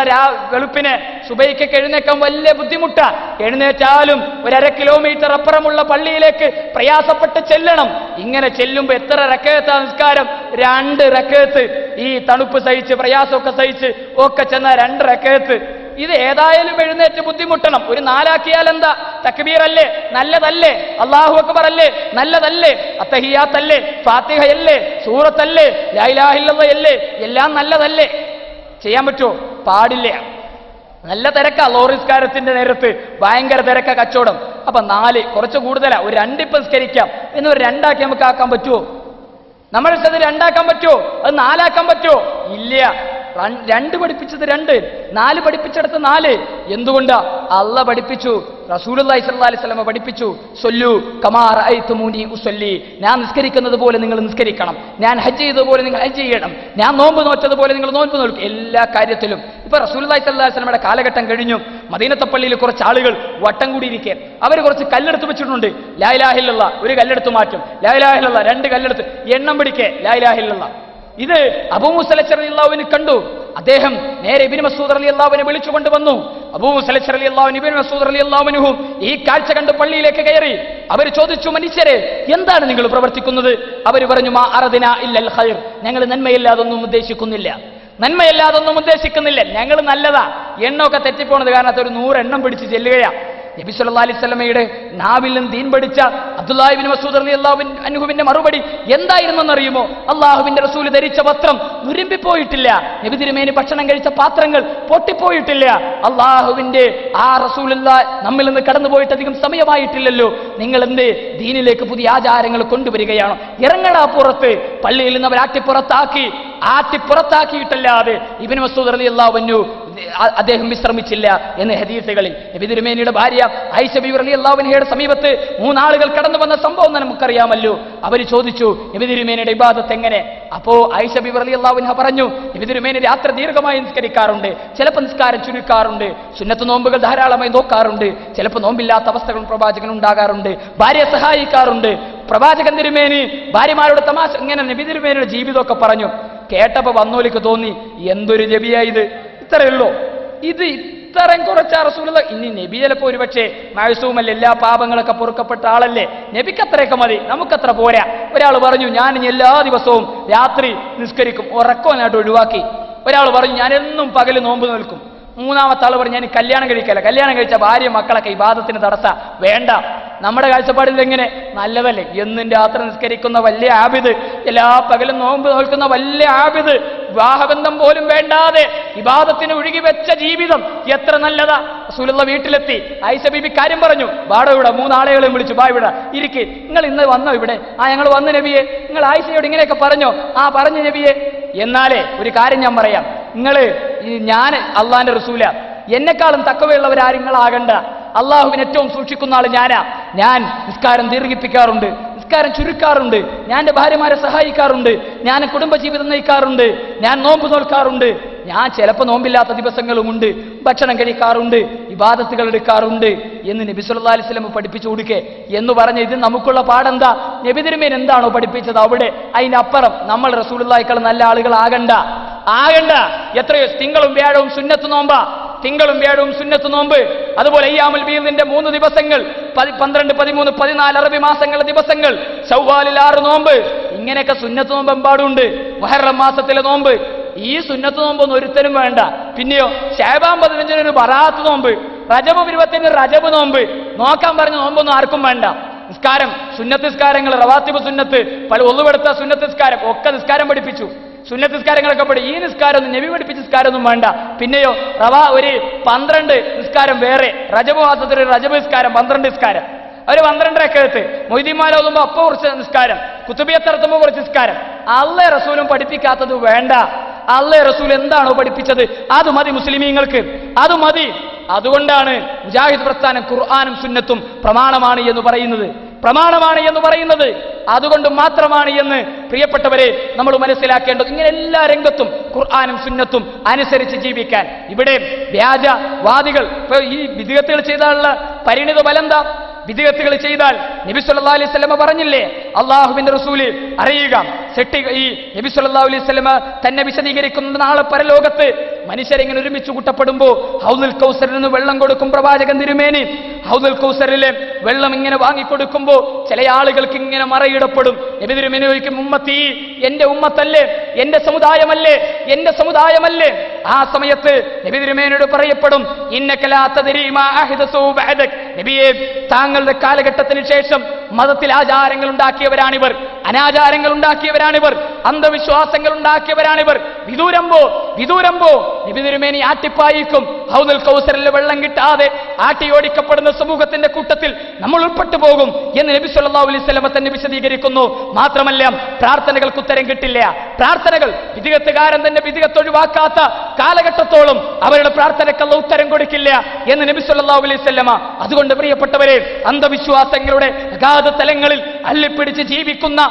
C: വെളുപ്പിന് സുബൈക്കൊക്കെ എഴുന്നേക്കാൻ വലിയ ബുദ്ധിമുട്ടാ. എഴുന്നേറ്റാലും 1.5 കിലോമീറ്റർ അപ്പുറമുള്ള പള്ളിയിലേക്ക് പ്രയാസപ്പെട്ട് ചെല്ലണം. ഇങ്ങനെ ചെല്ലുമ്പോ എത്ര റക്അത്താ നിസ്കാരം? 2 റക്അത്ത്. ഈ തണുപ്പ് സഹിച്ച് പ്രയാസമൊക്കെ സഹിച്ച് ഒക്കെ ചെന്ന 2 റക്അത്ത്. ഇത് ഏതായാലും എഴുന്നേറ്റ് ബുദ്ധിമുട്ടണം. ഒരു 4 ആക്കിയാൽ എന്താ? തക്ബീർ അല്ലേ? നല്ലതല്ലേ? അല്ലാഹു അക്ബർ അല്ലേ? നല്ലതല്ലേ? അത്തഹിയാത്തല്ലേ? ഫാത്തിഹയല്ലേ? സൂറത്തല്ലേ? ലാ ഇലാഹ ഇല്ലല്ലാഹ് അല്ലേ? എല്ലാം നല്ലതല്ലേ? ചെയ്യാൻ പറ്റുമോ? പാടില്ല. നല്ല തിരക്കാ. ലോറിസ്കാരത്തിന്റെ നേരത്ത് ഭയങ്കര തിരക്ക, കച്ചവടം. അപ്പൊ 4 കുറച്ച് കൂടുതലാ. ഒരു 2 ഇപ്പം സ്കരിക്കാം എന്ന് ഒരു 2 ആക്കി നമുക്ക് ആക്കാൻ പറ്റുമോ? നമ്മൾ 2 ആക്കാൻ പറ്റുമോ? അത് 4 ആക്കാൻ പറ്റുമോ? ഇല്ല. 2 പഠിപ്പിച്ചത് 2, 4 പഠിപ്പിച്ചെടുത്ത് 4. എന്തുകൊണ്ടാ? അള്ളാഹ് പഠിപ്പിച്ചു, റസൂലുള്ളാഹി സ്വല്ലല്ലാഹു അലൈഹി വസല്ലം പഠിപ്പിച്ചു. സൊല്ലു കമാ റഅയ്തുമൂനി ഉസല്ലി, ഞാൻ നിസ്കരിക്കുന്നത് പോലെ നിങ്ങൾ നിസ്കരിക്കണം, ഞാൻ ഹജ്ജ് ചെയ്തതുപോലെ നിങ്ങൾ ഹജ്ജ് ചെയ്യണം, ഞാൻ നോമ്പ് നോറ്റതുപോലെ നിങ്ങൾ നോമ്പ് നോക്കും. എല്ലാ കാര്യത്തിലും. ഇപ്പൊ റസൂലുള്ളാഹി സ്വല്ലല്ലാഹു അലൈഹി വസല്ലമയുടെ കാലഘട്ടം കഴിഞ്ഞു. മദീനത്തെ പള്ളിയിൽ കുറച്ച് ആളുകൾ വട്ടം കൂടിയിരിക്കെ അവർ കുറച്ച് കല്ലെടുത്ത് വെച്ചിട്ടുണ്ട്. ലാ ഇലാഹ ഇല്ലല്ലാഹ്, ഒരു കല്ലെടുത്ത് മാറ്റും. ലാ ഇലാഹ ഇല്ലല്ലാഹ്, 2 കല്ലെടുത്ത് എണ്ണം പിടിക്കേ ലാ ഇലാഹ ഇല്ലല്ലാഹ്. ഇത് അബൂ മൂസ അശ്അരി റളിയല്ലാഹു അൻഹു കണ്ടു. അദ്ദേഹം നേരെ ഇബ്നു മസ്ഊദ് റളിയല്ലാഹു അൻഹു വിളിച്ചുകൊണ്ട് വന്നു. അബൂ മൂസ അശ്അരി റളിയല്ലാഹു അൻഹു ഇബ്നു മസ്ഊദ് റളിയല്ലാഹു അൻഹു ഈ കാഴ്ച കണ്ട് പള്ളിയിലേക്ക് കയറി. അവർ ചോദിച്ചു, മനുഷ്യരെ എന്താണ് നിങ്ങൾ പ്രവർത്തിക്കുന്നത്? അവർ പറഞ്ഞു, മാ അറദിനാ ഇല്ലൽ ഖൈർ, ഞങ്ങൾ നന്മയില്ലാതൊന്നും ഉദ്ദേശിക്കുന്നില്ല, നന്മയില്ലാതൊന്നും ഉദ്ദേശിക്കുന്നില്ല, ഞങ്ങൾ നല്ലതാ. എണ്ണമൊക്കെ തെറ്റിപ്പോണത് കാരണത്ത് ഒരു 100 എണ്ണം പിടിച്ച് ചെല്ലുകയാ. നബി സല്ലല്ലാഹു അലൈഹി വസല്ലമയുടെ നാവിൽ നിന്ന് ദീൻ പഠിച്ച അബ്ദുല്ലാഹി ഇബ്നു മസ്ഊദ് റളിയല്ലാഹു അൻഹുവിന്റെ മറുപടി എന്തായിരുന്നെന്നറിയുമോ? അല്ലാഹുവിന്റെ റസൂൽ ധരിച്ച വസ്ത്രം നുരുമ്പിപ്പോയിട്ടില്ല, നബി തിരുമേനി ഭക്ഷണം കഴിച്ച പാത്രങ്ങൾ പൊട്ടിപ്പോയിട്ടില്ല. അല്ലാഹുവിന്റെ ആ റസൂലുള്ളാഹി നമ്മിൽ നിന്ന് കടന്നുപോയിട്ട് അധികം സമയമായിട്ടില്ലല്ലോ, നിങ്ങൾ എന്ത് ദീനിലേക്ക് പുതിയ ആചാരങ്ങൾ കൊണ്ടുവരികയാണോ? ഇറങ്ങടാ പുറത്ത്. പള്ളിയിൽ നിന്ന് അവർ ആട്ടിപ്പുറത്താക്കിയിട്ടല്ലാതെ ഇബ്നു മസ്ഊദ് റളിയല്ലാഹു അൻഹു അദ്ദേഹം വിശ്രമിച്ചില്ല എന്ന് ഹദീസുകളിൽ. നബി തിരുമേനിയുടെ ഭാര്യ ആയിഷ ബീവി റളിയല്ലാഹു അൻഹയുടെ സമീപത്ത് 3 ആളുകൾ കടന്നു വന്ന സംഭവം നമുക്കറിയാമല്ലോ. അവർ ചോദിച്ചു, നബി തിരുമേനിയുടെ ഇബാദത്ത് എങ്ങനെ? അപ്പോ ആയിഷ ബീവി റളിയല്ലാഹു അൻഹ പറഞ്ഞു, നബി തിരുമേനി രാത്രി ദീർഘമായി നിസ്കരിക്കാറുണ്ട്, ചിലപ്പോൾ നിസ്കാരം ചുരുക്കാറുണ്ട്, സുന്നത്ത് നോമ്പുകൾ ധാരാളമായി നോക്കാറുണ്ട്, ചിലപ്പോൾ നോമ്പില്ലാത്ത അവസ്ഥകളും പ്രവാചകൻ ഉണ്ടാകാറുണ്ട്, ഭാര്യയെ സഹായിക്കാറുണ്ട്. പ്രവാചകൻ തിരുമേനി ഭാര്യമാരുടെ തമാശ ഇങ്ങനെ നബി തിരുമേനിയുടെ ജീവിതമൊക്കെ പറഞ്ഞു. കേട്ടപ്പോ വന്നോലിക്ക് തോന്നി, എന്തൊരു നബിയാ ഇത്, ഇത്രയുള്ളൂ, ഇത് ഇത്രയും കുറച്ചാ റസൂലുള്ളാഹി. ഇനി നബി ചിലപ്പോ ഒരുപക്ഷെ മഅസൂമല്ലേ, എല്ലാ പാപങ്ങളൊക്കെ പൊറുക്കപ്പെട്ട ആളല്ലേ, നബിക്ക് അത്രയൊക്കെ മതി, നമുക്കത്ര പോരാ. ഒരാൾ പറഞ്ഞു, ഞാൻ ഇനി എല്ലാ ദിവസവും രാത്രി നിസ്കരിക്കും, ഉറക്കമായിട്ട് ഒഴിവാക്കി. ഒരാൾ പറഞ്ഞു, ഞാൻ എന്നും പകല് നോമ്പ് നിൽക്കും. 3-ാമത്തെ ആൾ പറഞ്ഞു, ഞാൻ കല്യാണം കഴിക്കല, കല്യാണം കഴിച്ച ഭാര്യ മക്കളൊക്കെ ഇബാദത്തിന് തടസ്സ, വേണ്ട. നമ്മുടെ കാഴ്ചപ്പാടിൽ എങ്ങനെ? നല്ലതല്ലേ? എന്നും രാത്രി നിസ്കരിക്കുന്ന വലിയ ആബിദ്, എല്ലാ പകലും നോമ്പ് നോൽക്കുന്ന വലിയ ആബിദ്, വിവാഹബന്ധം പോലും വേണ്ടാതെ ഇബാദത്തിന് ഒഴുകി വെച്ച ജീവിതം എത്ര നല്ലതാ. റസൂലുള്ള വീട്ടിലെത്തി. ആയിഷ ബീബി കാര്യം പറഞ്ഞു. ബാടോ ഇവിടെ 3 ആളുകളെയും വിളിച്ചു, ബാ ഇവിടെ ഇരിക്ക്, നിങ്ങൾ ഇന്ന് വന്നോ ഇവിടെ? ആ ഞങ്ങൾ വന്നു നബിയെ. നിങ്ങൾ ആയിഷയോട് ഇങ്ങനെയൊക്കെ പറഞ്ഞോ? ആ പറഞ്ഞു നബിയെ. എന്നാലേ ഒരു കാര്യം ഞാൻ പറയാം, ഞാൻ അള്ളാന്റെ റസൂല, എന്നെക്കാളും തക്കവയുള്ളവരാരിങ്ങളാകണ്ട. അള്ളാഹുവിന് ഏറ്റവും സൂക്ഷിക്കുന്ന ആള് ഞാനാ. ഞാൻ നിസ്കാരം ദീർഘിപ്പിക്കാറുണ്ട്, നിസ്കാരം ചുരുക്കാറുണ്ട്, ഞാൻ എൻ്റെ ഭാര്യമാരെ സഹായിക്കാറുണ്ട്, ഞാൻ കുടുംബജീവിതം നയിക്കാറുണ്ട്, ഞാൻ നോമ്പ് നോൽക്കാറുണ്ട്, ഞാൻ ചിലപ്പോൾ നോമ്പില്ലാത്ത ദിവസങ്ങളുമുണ്ട്, ഭക്ഷണം കഴിക്കാറുണ്ട്, ഇബാദത്തുകൾ എടുക്കാറുണ്ട് എന്ന് നബി സല്ലല്ലാഹു അലൈഹി വസല്ലം പഠിപ്പിച്ചു കൊടുക്കേ എന്ന് പറഞ്ഞ ഇത് നമുക്കുള്ള പാടെന്താ? നബി തിരുമേനി എന്താണോ പഠിപ്പിച്ചത് അവിടെ അതിന്റെ അപ്പുറം നമ്മൾ റസൂലുള്ളാഹിയേക്കാൾ നല്ല ആളുകളാകണ്ട. എത്രയോ തിങ്കളും വ്യാഴവും സുന്നത്ത് നോമ്പ, തിങ്കളും വ്യാഴവും സുന്നത്ത് നോമ്പ്. അതുപോലെ അയ്യാമുൽ ബീദിന്റെ 3 ദിവസങ്ങൾ, 12, 13, 14 അറബി മാസങ്ങളുടെ ദിവസങ്ങൾ, ശവ്വാലിൽ 6 നോമ്പ്, ഇങ്ങനെയൊക്കെ സുന്നത്ത് നോമ്പ് എമ്പാടുണ്ട്. മുഹറം മാസത്തിലെ നോമ്പ്, ഈ സുന്നത്ത് നോമ്പൊന്നും ഒരുത്തരും വേണ്ട. പിന്നെയോ ശഅബാൻ 15 ബറാത്ത് നോമ്പ്, റജബ് 20 റജബ് നോമ്പ്, നോക്കാൻ പറഞ്ഞ നോമ്പൊന്നും ആർക്കും വേണ്ട. നിസ്കാരം, സുന്നത്ത് നിസ്കാരങ്ങൾ, റവാത്തിബ് സുന്നത്ത്, പല ഒന്നുപെടുത്ത സുന്നത്ത് നിസ്കാരം ഒക്കെ നിസ്കാരം പഠിപ്പിച്ചു. സുന്നത്ത് നിസ്കാരങ്ങളൊക്കെ പഠി. ഈ നിസ്കാരമൊന്നും നബി പഠിപ്പിച്ച നിസ്കാരമൊന്നും വേണ്ട. പിന്നെയോ ഒരു 12 നിസ്കാരം വേറെ, റജബ് മാസത്തിൽ ഒരു റജബ് നിസ്കാരം 12 നിസ്കാരം, ഒരു 12 റക്അത്ത്, മൊയ്തീന്മാർ ഓതുമ്പോൾ അപ്പോൾ കുറച്ച് നിസ്കാരം, കുത്തുബിയത്ത് നടത്തുമ്പോൾ കുറച്ച് നിസ്കാരം. അല്ലാഹു റസൂലും പഠിപ്പിക്കാത്തത് വേണ്ട. അല്ലാഹു റസൂൽ എന്താണോ പഠിപ്പിച്ചത് അത് മതി മുസ്ലിമീങ്ങൾക്ക്, അത് മതി. അതുകൊണ്ടാണ് മുജാഹിദ് പ്രസ്ഥാനം ഖുർആനും സുന്നത്തും പ്രമാണമാണ് എന്ന് പറയുന്നത്. അതുകൊണ്ട് മാത്രമാണ് എന്ന് പ്രിയപ്പെട്ടവരെ നമ്മൾ മനസ്സിലാക്കേണ്ടത്. ഇങ്ങനെ എല്ലാ രംഗത്തും ഖുർആനും സുന്നത്തും അനുസരിച്ച് ജീവിക്കാൻ. ഇവിടെ വ്യാജവാദികൾ ഈ വിദ്യത്തുകൾ ചെയ്താലുള്ള പരിണിത ഫലം എന്താ? വിദ്യത്തുകൾ ചെയ്താൽ നബി സല്ലല്ലാഹു അലൈഹി വസല്ലം പറഞ്ഞില്ലേ, അള്ളാഹുവിന്റെ റസൂല് അറിയുക, ഈ നബി സല്ലല്ലാഹു അലൈഹി വസല്ലം തന്നെ വിശദീകരിക്കുന്ന നാളെ പരലോകത്ത് മനുഷ്യരെങ്ങനെ ഒരുമിച്ച് കൂട്ടപ്പെടുമ്പോ ഹൗദുൽ കൗസറിൽ നിന്ന് വെള്ളം കൊടുക്കും പ്രവാചകൻ തിരുമേനി. ഹൗദുൽ കൗസറിലെ വെള്ളം ഇങ്ങനെ വാങ്ങിക്കൊടുക്കുമ്പോ ചില ആളുകൾക്ക് ഇങ്ങനെ മറയിടപ്പെടും. നബി തിരുമേനി ചോദിക്കും, ഉമ്മത്തി, എന്റെ ഉമ്മത്തല്ലേ, എന്റെ സമുദായമല്ലേ? ആ സമയത്ത് നബി തിരുമേനിയോട് പറയപ്പെടും, ഇന്നക ലാ തദ്രീ മാ അഹ്ദസു ബഅദക്, നബിയേ, താങ്കളുടെ കാലഘട്ടത്തിന് ശേഷം മതത്തിൽ ആചാരങ്ങൾ ഉണ്ടാക്കിയവരാണിവർ, അനാചാരങ്ങൾ ഉണ്ടാക്കിയവരാണിവർ, അന്ധവിശ്വാസങ്ങൾ ഉണ്ടാക്കിയവരാണിവർ. വിദൂരമ്പോ നബി തിരുമേനി ആട്ടിപ്പായിക്കും. ഹൗദുൽ കൗസറിലെ വെള്ളം കിട്ടാതെ ആട്ടിയോടിക്കപ്പെടുന്ന സമൂഹത്തിന്റെ കൂട്ടത്തിൽ നമ്മൾ ഉൾപ്പെട്ടു പോകും എന്ന് നബി സല്ലല്ലാഹു അലൈഹി വസല്ലം തന്നെ വിശദീകരിക്കുന്നു. മാത്രമല്ല, പ്രാർത്ഥനകൾക്ക് ഉത്തരം കിട്ടില്ല. പ്രാർത്ഥനകൾ വിദ്യത്തുകാരൻ തന്നെ വിദ്യത്ത് ഒഴിവാക്കാത്ത കാലഘട്ടത്തോളം അവരുടെ പ്രാർത്ഥനയ്ക്ക് അല്ലാഹു ഉത്തരം കൊടുക്കില്ല എന്ന് നബി സല്ലല്ലാഹു അലൈഹി വസല്ലം. അതുകൊണ്ട് പ്രിയപ്പെട്ടവരെ, അന്ധവിശ്വാസങ്ങളുടെ അഗാധ തലങ്ങളിൽ അള്ളിപ്പിടിച്ച് ജീവിക്കുന്ന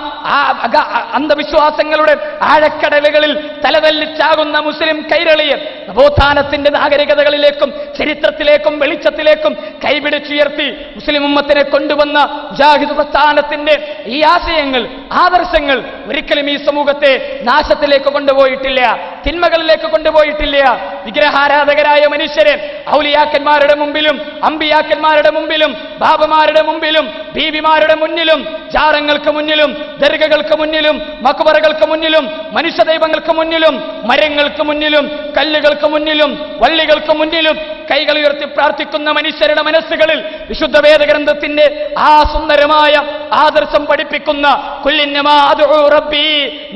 C: അന്ധവിശ്വാസങ്ങളുടെ ആഴക്കടലുകളിൽ തലതല്ലിച്ചാകുന്ന മുസ്ലിം കൈരളിയെ നവോത്ഥാനത്തിന്റെ നാഗരികതകളിലേക്കും ചരിത്രത്തിലേക്കും വെളിച്ചത്തിലേക്കും കൈപിടിച്ചുയർത്തി മുസ്ലിം ഉമ്മത്തിനെ കൊണ്ടുവന്ന മുജാഹിദ് പ്രസ്ഥാനത്തിന്റെ ഈ ആശയങ്ങൾ, ആദർശങ്ങൾ ഒരിക്കലും ഈ സമൂഹത്തെ നാശത്തിലേക്ക് കൊണ്ടുപോയിട്ടില്ല, തിന്മകളിലേക്ക് കൊണ്ടുപോയിട്ടില്ല. വിഗ്രഹാരാധകരായ മനുഷ്യരെ ഔലിയാക്കന്മാരുടെ മുമ്പിലും അമ്പിയാക്കന്മാരുടെ മുമ്പിലും ബാബമാരുടെ മുമ്പിലും ബീവിമാരുടെ മുന്നിലും ജാറങ്ങൾക്ക് മുന്നിലും ദർഗകൾക്ക് മുന്നിലും മക്ബറകൾക്ക് മുന്നിലും മനുഷ്യദൈവങ്ങൾക്ക് മുന്നിലും മരങ്ങൾക്ക് മുന്നിലും കല്ലുകൾക്ക് മുന്നിലും വള്ളികൾക്ക് മുന്നിലും കൈകൾ ഉയർത്തി പ്രാർത്ഥിക്കുന്ന മനുഷ്യരുടെ മനസ്സുകളിൽ വിശുദ്ധ വേദഗ്രന്ഥത്തിന്റെ ആ സുന്ദരമായ ആദർശം പഠിപ്പിക്കുന്ന കുല്ലിന്നമാ അദ്ഉ റബ്ബി,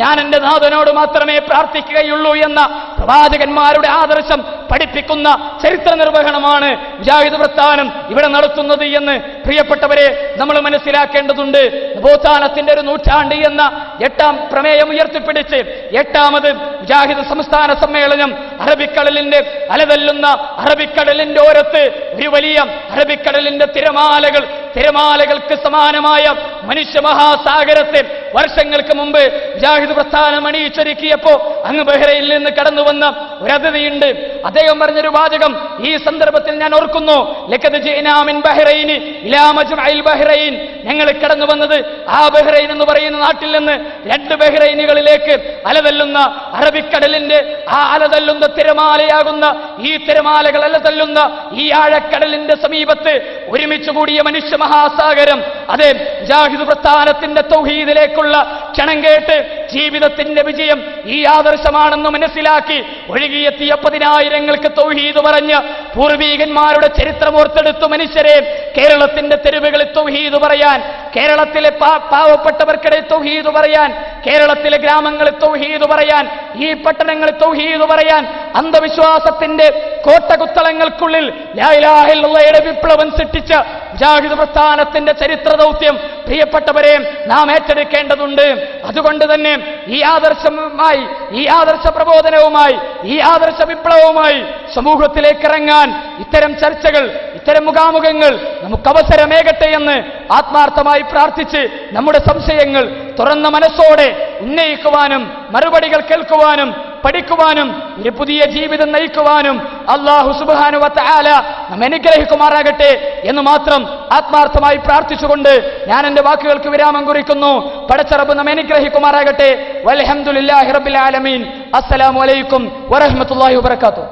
C: ഞാൻ എന്റെ നാഥനോട് മാത്രമേ പ്രാർത്ഥിക്കുകയുള്ളൂ എന്ന പ്രവാചകന്മാരുടെ ആദർശം പഠിപ്പിക്കുന്ന ചരിത്ര നിർവഹണമാണ് മുജാഹിദ് പ്രസ്ഥാനം ഇവിടെ നടത്തുന്നത് എന്ന് പ്രിയപ്പെട്ടവരെ നമ്മൾ മനസ്സിലാക്കേണ്ടതുണ്ട്. നവോത്ഥാനത്തിന്റെ ഒരു നൂറ്റാണ്ട് എന്ന 8ാം പ്രമേയം ഉയർത്തിപ്പിടിച്ച് 8ാമത് മുജാഹിദ് സംസ്ഥാന സമ്മേളനം അറബിക്കടലിന്റെ അലതല്ലുന്ന അറബിക്കടലിന്റെ ഓരത്ത് ഒരു വലിയ അറബിക്കടലിന്റെ തിരമാലകൾക്ക് സമാനമായ മനുഷ്യ മഹാസാഗരത്തെ വർഷങ്ങൾക്ക് മുമ്പ് മുജാഹിദ് പ്രസ്ഥാനം അണിയിച്ചൊരുക്കിയപ്പോ അങ്ങ് ബഹ്റൈനിൽ നിന്ന് കടന്നു വന്ന ഒരു അതിഥിയുണ്ട്. അദ്ദേഹം പറഞ്ഞൊരു വാചകം ഈ സന്ദർഭത്തിൽ ഞാൻ ഓർക്കുന്നു. ലഖദ് ജിഅനാ മിൻ ബഹ്റൈനി ഇലാ മജ്മഇൽ ബഹ്റൈൻ, ഞങ്ങൾ കടന്നു വന്നത് ആ ബഹ്റൈൻ എന്ന് പറയുന്ന നാട്ടിൽ നിന്ന് 2 ബഹ്റൈനുകളിലേക്ക് അലതല്ലുന്ന അറബിക്കടലിന്റെ ആ അലതല്ലുന്ന തിരമാലയാകുന്ന ഈ തിരമാലകൾ അലതല്ലുന്ന ഈ ആഴക്കടലിന്റെ സമീപത്ത് ഒരുമിച്ച് കൂടിയ മനുഷ്യ മഹാസാഗരം. അതെ, മുജാഹിദ് പ്രസ്ഥാനത്തിന്റെ തൗഹീദിലേക്കുള്ള ക്ഷണം കേട്ട് ജീവിതത്തിന്റെ വിജയം ഈ ആദർശമാണെന്ന് മനസ്സിലാക്കി ഒഴുകിയെത്തിയ 10,000ങ്ങൾക്ക് തൗഹീദ് പറഞ്ഞ് പൂർവീകന്മാരുടെ ചരിത്രമോർത്തെടുത്തു മനുഷ്യരെ കേരളത്തിന്റെ തെരുവുകളിൽ തൗഹീദ് പറയാൻ, കേരളത്തിലെ പാവപ്പെട്ടവർക്കിടയിൽ തൗഹീദ് പറയാൻ, കേരളത്തിലെ ഗ്രാമങ്ങളിൽ തൗഹീദ് പറയാൻ, ഈ പട്ടണങ്ങളിൽ തൗഹീദ് പറയാൻ, അന്ധവിശ്വാസത്തിന്റെ കോട്ടകുത്തളങ്ങൾക്കുള്ളിൽ ലാ ഇലാഹ ഇല്ലല്ലാഹയുടെ വിപ്ലവം സൃഷ്ടിച്ച മുജാഹിദ് പ്രസ്ഥാനത്തിന്റെ ചരിത്ര ദൗത്യം പ്രിയപ്പെട്ടവരെ നാം ഏറ്റെടുക്കേണ്ടതുണ്ട്. അതുകൊണ്ട് തന്നെ ഈ ആദർശ പ്രബോധനവുമായി ഈ ആദർശ വിപ്ലവവുമായി സമൂഹത്തിലേക്ക് ഇറങ്ങാൻ ഇത്തരം ചർച്ചകൾ, ഇത്തരം മുഖാമുഖങ്ങൾ നമുക്ക് അവസരമേകട്ടെ എന്ന് ആത്മാർത്ഥമായി പ്രാർത്ഥിച്ച് നമ്മുടെ സംശയങ്ങൾ തുറന്ന മനസ്സോടെ ഉന്നയിക്കുവാനും മറുപടികൾ കേൾക്കുവാനും പഠിക്കുവാനും ഒരു പുതിയ ജീവിതം നയിക്കുവാനും അല്ലാഹു സുബ്ഹാനഹു വ തആല നമ്മെ അനുഗ്രഹിക്കുമാറാകട്ടെ എന്ന് മാത്രം ആത്മാർത്ഥമായി പ്രാർത്ഥിച്ചുകൊണ്ട് ഞാൻ എന്റെ വാക്കുകൾക്ക് വിരാമം കുറിക്കുന്നു. പടച്ച റബ്ബ് നമ്മെ അനുഗ്രഹിക്കുമാറാകട്ടെ. വൽഹംദുലില്ലാഹി റബ്ബിൽ ആലമീൻ. അസ്സലാമു അലൈക്കും വറഹ്മത്തുള്ളാഹി വബറകാതുഹു.